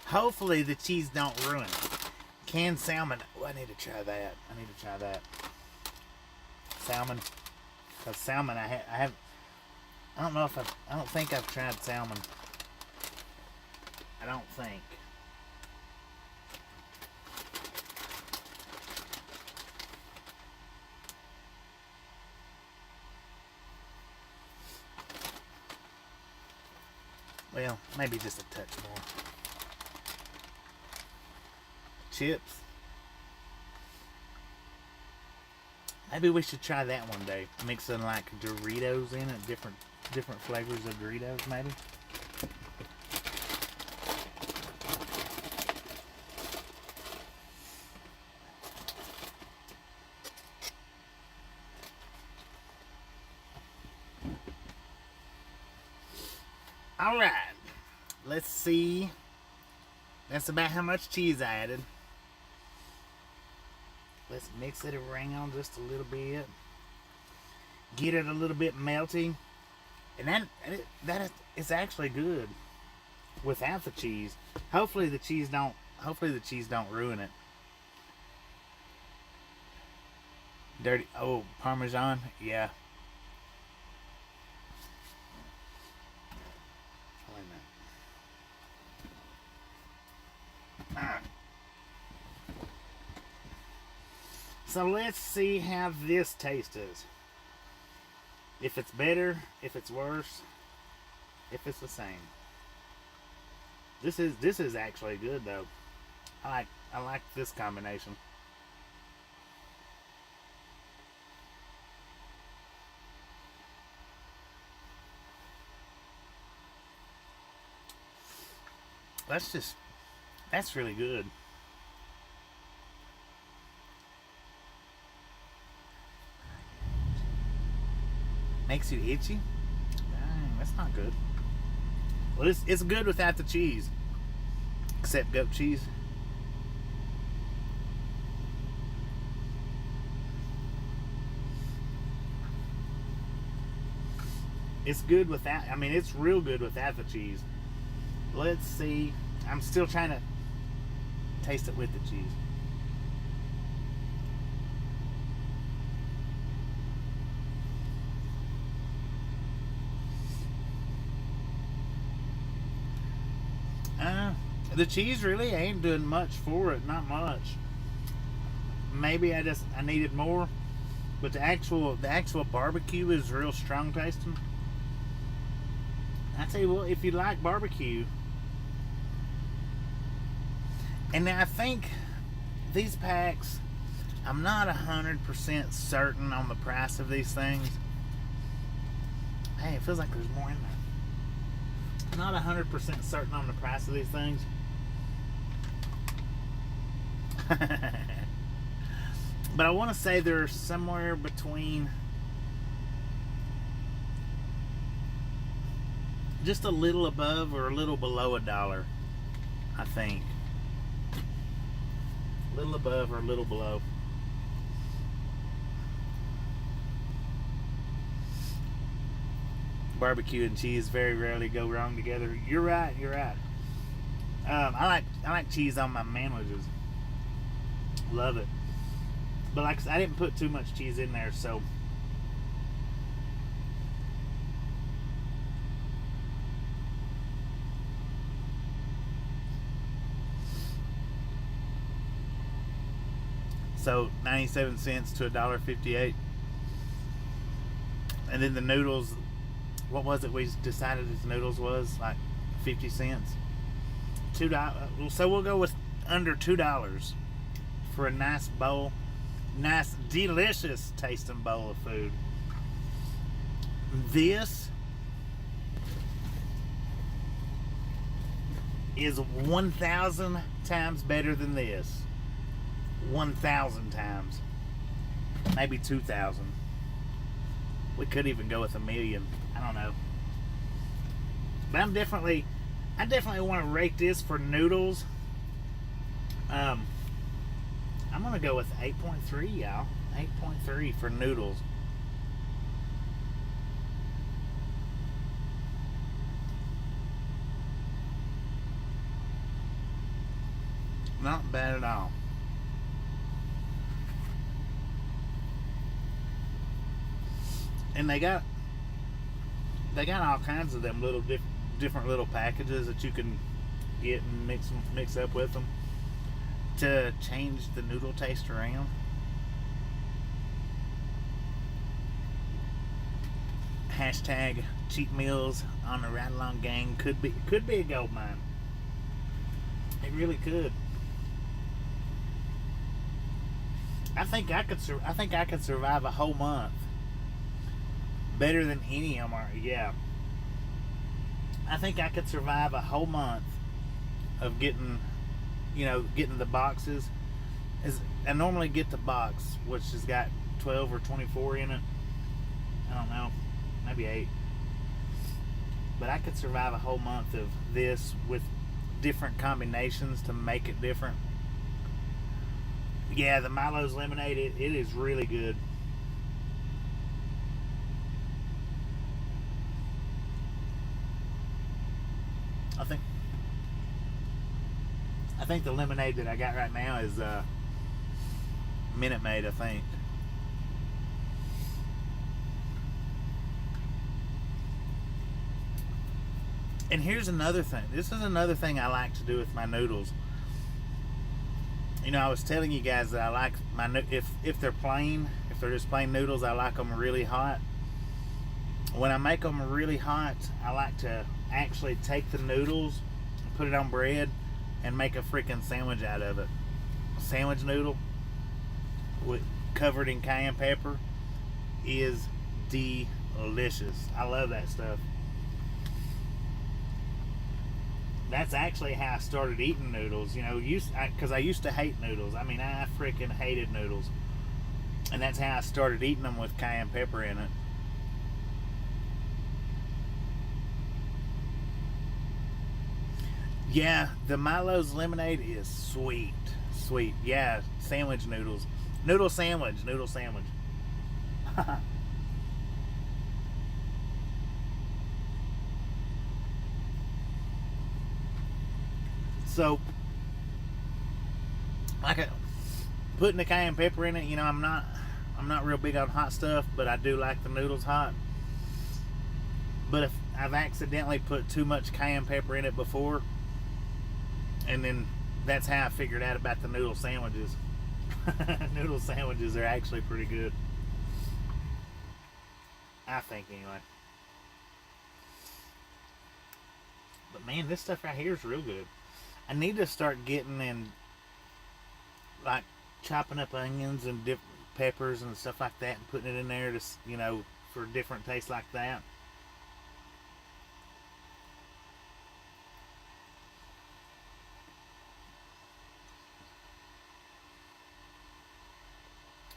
Hopefully the cheese don't ruin it. Canned salmon. Oh, I need to try that. Salmon. Because salmon, I don't think I've tried salmon. I don't think. Well, maybe just a touch more. Chips. Maybe we should try that one day. Mixing like Doritos in it, different flavors of Doritos, maybe. All right, let's see. That's about how much cheese I added. Let's mix it around just a little bit. Get it a little bit melty. And that is actually good without the cheese. Hopefully the cheese don't ruin it. Dirty, oh, Parmesan, yeah. Wait a minute. So let's see how this tastes. If it's better, if it's worse, if it's the same. This is actually good though. I like this combination. That's really good. Makes you itchy? Dang, that's not good. Well, it's good without the cheese. Except goat cheese. It's good without, I mean, it's real good without the cheese. Let's see. I'm still trying to taste it with the cheese. The cheese really ain't doing much for it, not much. Maybe I needed more, but the actual barbecue is real strong tasting. I tell you what, if you like barbecue, and I think these packs, I'm not 100% certain on the price of these things. Hey, it feels like there's more in there. Not 100% certain on the price of these things. But I want to say they're somewhere between just a little above or a little below $1, I think. A little above or a little below. Barbecue and cheese very rarely go wrong together. You're right. I like cheese on my sandwiches. Love it. But like I said, I didn't put too much cheese in there, so so 97 cents to $1.58. And then the noodles, what was it we decided his noodles was? Like 50 cents. $2. So we'll go with under $2 for a nice bowl. Nice, delicious tasting bowl of food. This is 1,000 times better than this. 1,000 times. Maybe 2,000. We could even go with 1,000,000. I don't know. But I definitely want to rate this for noodles. I'm gonna go with 8.3, y'all. 8.3 for noodles. Not bad at all. And they got all kinds of them little different little packages that you can get and mix up with them to change the noodle taste around. Hashtag cheat meals on the Ride Along Gang could be a gold mine. It really could. I think I could survive a whole month better than any of them. Yeah, I think I could survive a whole month of getting the boxes. I normally get the box, which has got 12 or 24 in it. I don't know, maybe 8. But I could survive a whole month of this with different combinations to make it different. Yeah, the Milo's lemonade, it is really good. I think the lemonade that I got right now is Minute Maid, I think. And here's another thing. This is another thing I like to do with my noodles. I was telling you guys that I like if they're plain, if they're just plain noodles, I like them really hot. When I make them really hot, I like to actually take the noodles, put it on bread, and make a freaking sandwich out of it. A sandwich noodle covered in cayenne pepper is delicious. I love that stuff. That's actually how I started eating noodles. Because I used to hate noodles. I mean, I freaking hated noodles. And that's how I started eating them, with cayenne pepper in it. Yeah, the Milo's lemonade is sweet. Sweet. Yeah, sandwich noodles. Noodle sandwich. So, like putting the cayenne pepper in it, I'm not real big on hot stuff, but I do like the noodles hot. But if I've accidentally put too much cayenne pepper in it before, and then that's how I figured out about the noodle sandwiches. Noodle sandwiches are actually pretty good, I think, anyway. But man, this stuff right here is real good. I need to start getting in, like, chopping up onions and different peppers and stuff like that, and putting it in there to, for different tastes like that.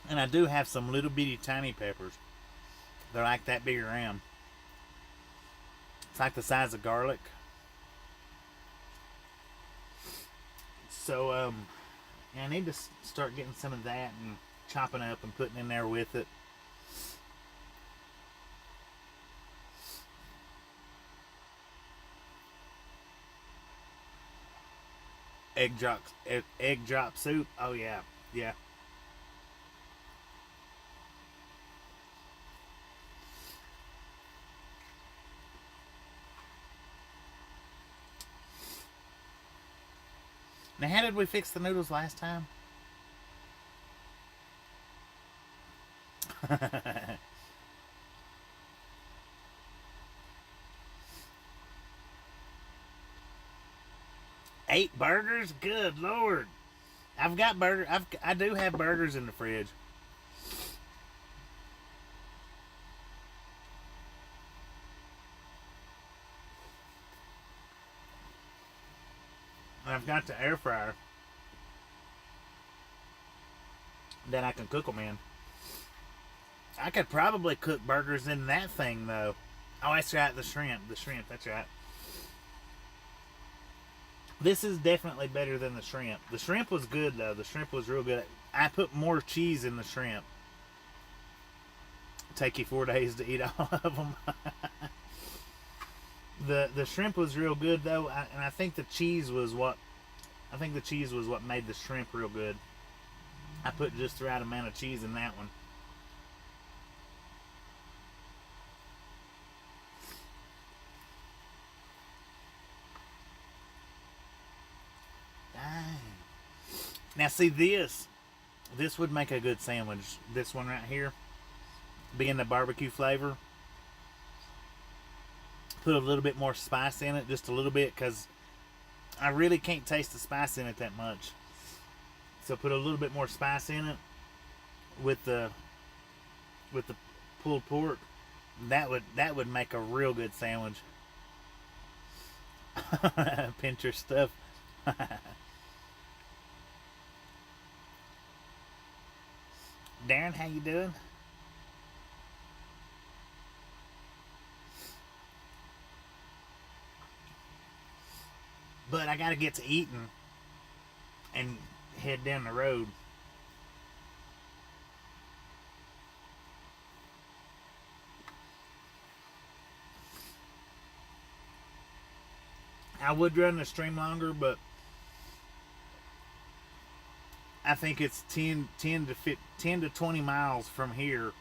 And I do have some little bitty tiny peppers. They're like that big around. It's like the size of garlic. So, I need to start getting some of that and chopping up and putting in there with it. Egg drop soup. Oh yeah, yeah. Now, how did we fix the noodles last time? Eight burgers? Good Lord. I've got I do have burgers in the fridge. And I've got the air fryer that I can cook them in. I could probably cook burgers in that thing, though. Oh, that's right, the shrimp, that's right. This is definitely better than the shrimp. The shrimp was good, though. The shrimp was real good. I put more cheese in the shrimp. Take you 4 days to eat all of them. The shrimp was real good, though, and I think the cheese was what made the shrimp real good. I put just the right amount of cheese in that one. Dang. Now see, this would make a good sandwich. This one right here, being the barbecue flavor, put a little bit more spice in it, just a little bit, because I really can't taste the spice in it that much. So put a little bit more spice in it with the pulled pork. That would make a real good sandwich. Pincher stuff. Darren, how you doing? But I gotta get to eating and head down the road. I would run the stream longer, but I think it's 10 to 20 miles from here,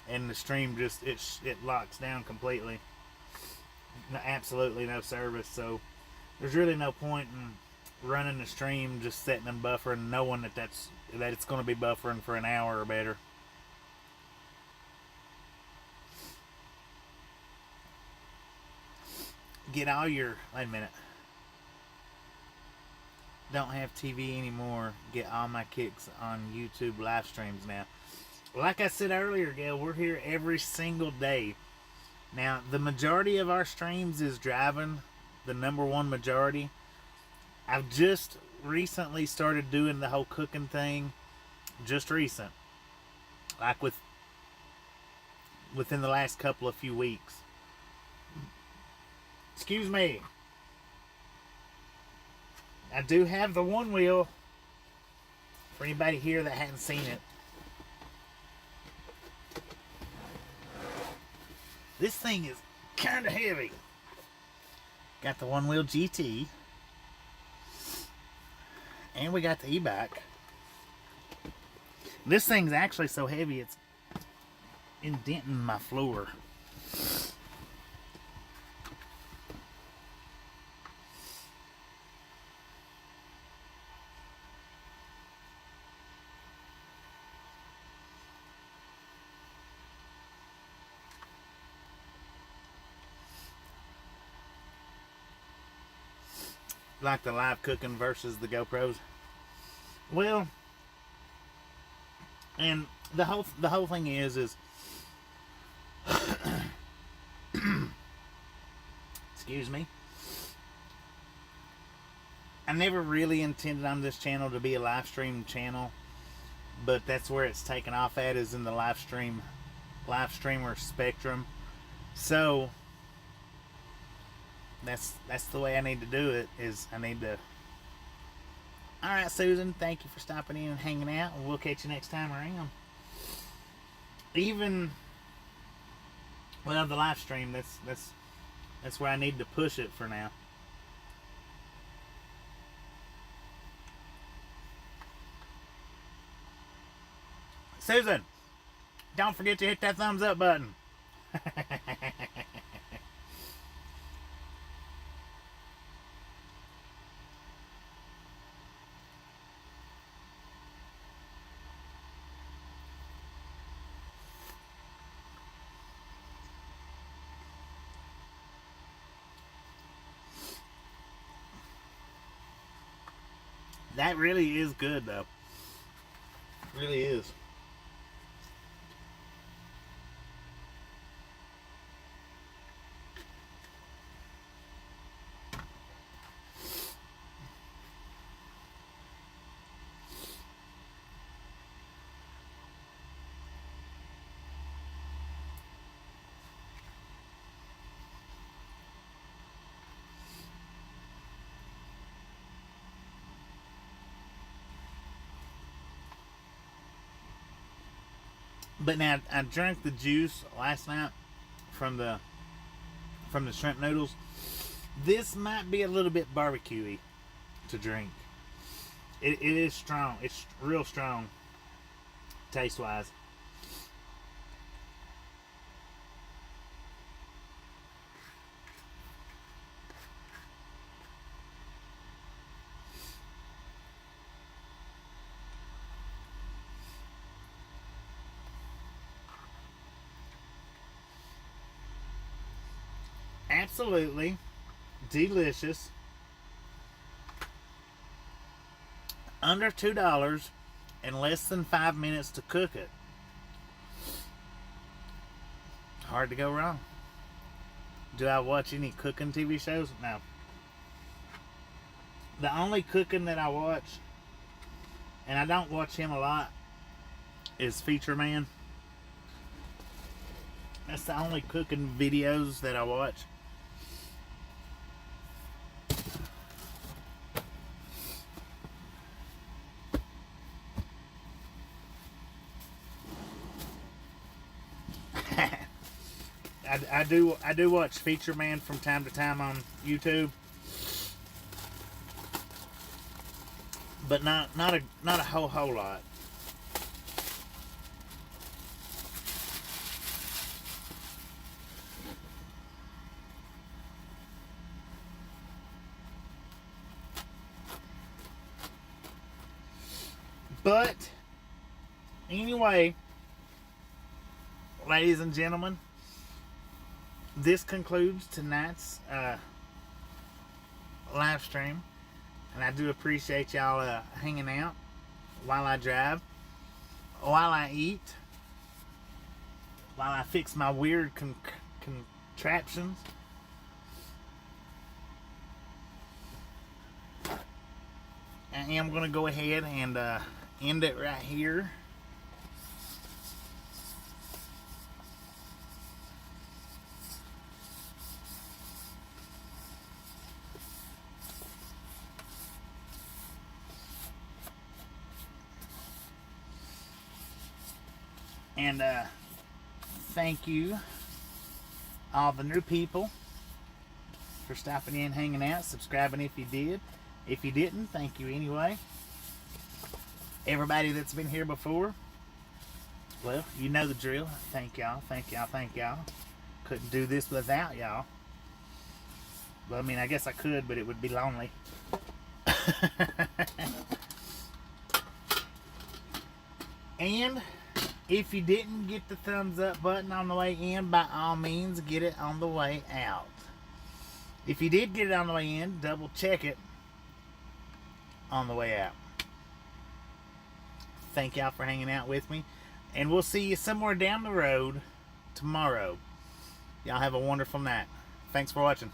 and the stream just it locks down completely. Absolutely no service, so there's really no point in running the stream, just setting and buffering, knowing that it's going to be buffering for an hour or better. Get all your... Wait a minute. Don't have TV anymore. Get all my kicks on YouTube live streams now. Like I said earlier, Gail, we're here every single day. Now, the majority of our streams is driving. The number one majority. I've just recently started doing the whole cooking thing. Just recent. Like within the last couple of few weeks. Excuse me. I do have the one wheel. For anybody here that hadn't seen it. This thing is kind of heavy. Got the one wheel GT. And we got the e-bike. This thing's actually so heavy it's indenting my floor. Like the live cooking versus the GoPros. Well, and the whole thing is excuse me. I never really intended on this channel to be a live stream channel, but that's where it's taken off at, is in the live streamer spectrum. So that's the way I need to do it, is I need to... Alright, Susan, thank you for stopping in and hanging out, and we'll catch you next time around. Even, well, the live stream, that's where I need to push it for now. Susan, don't forget to hit that thumbs up button. That really is good, though. It really is. But now, I drank the juice last night from the shrimp noodles. This might be a little bit barbecue-y to drink. It is strong. It's real strong, taste-wise. absolutely delicious. Under $2 and less than 5 minutes to cook it. Hard to go wrong. Do I watch any cooking TV shows? No. The only cooking that I watch, and I don't watch him a lot, is Feature Man. That's the only cooking videos that I watch. I do watch Feature Man from time to time on YouTube, but not a whole lot. But anyway, ladies and gentlemen, this concludes tonight's live stream, and I do appreciate y'all hanging out while I drive, while I eat, while I fix my weird contraptions. I am going to go ahead and end it right here. And thank you, all the new people, for stopping in, hanging out, subscribing if you did. If you didn't, thank you anyway. Everybody that's been here before, well, you know the drill. Thank y'all, thank y'all, thank y'all. Couldn't do this without y'all. Well, I mean, I guess I could, but it would be lonely. And if you didn't get the thumbs up button on the way in, by all means, get it on the way out. If you did get it on the way in, double check it on the way out. Thank y'all for hanging out with me, and we'll see you somewhere down the road tomorrow. Y'all have a wonderful night. Thanks for watching.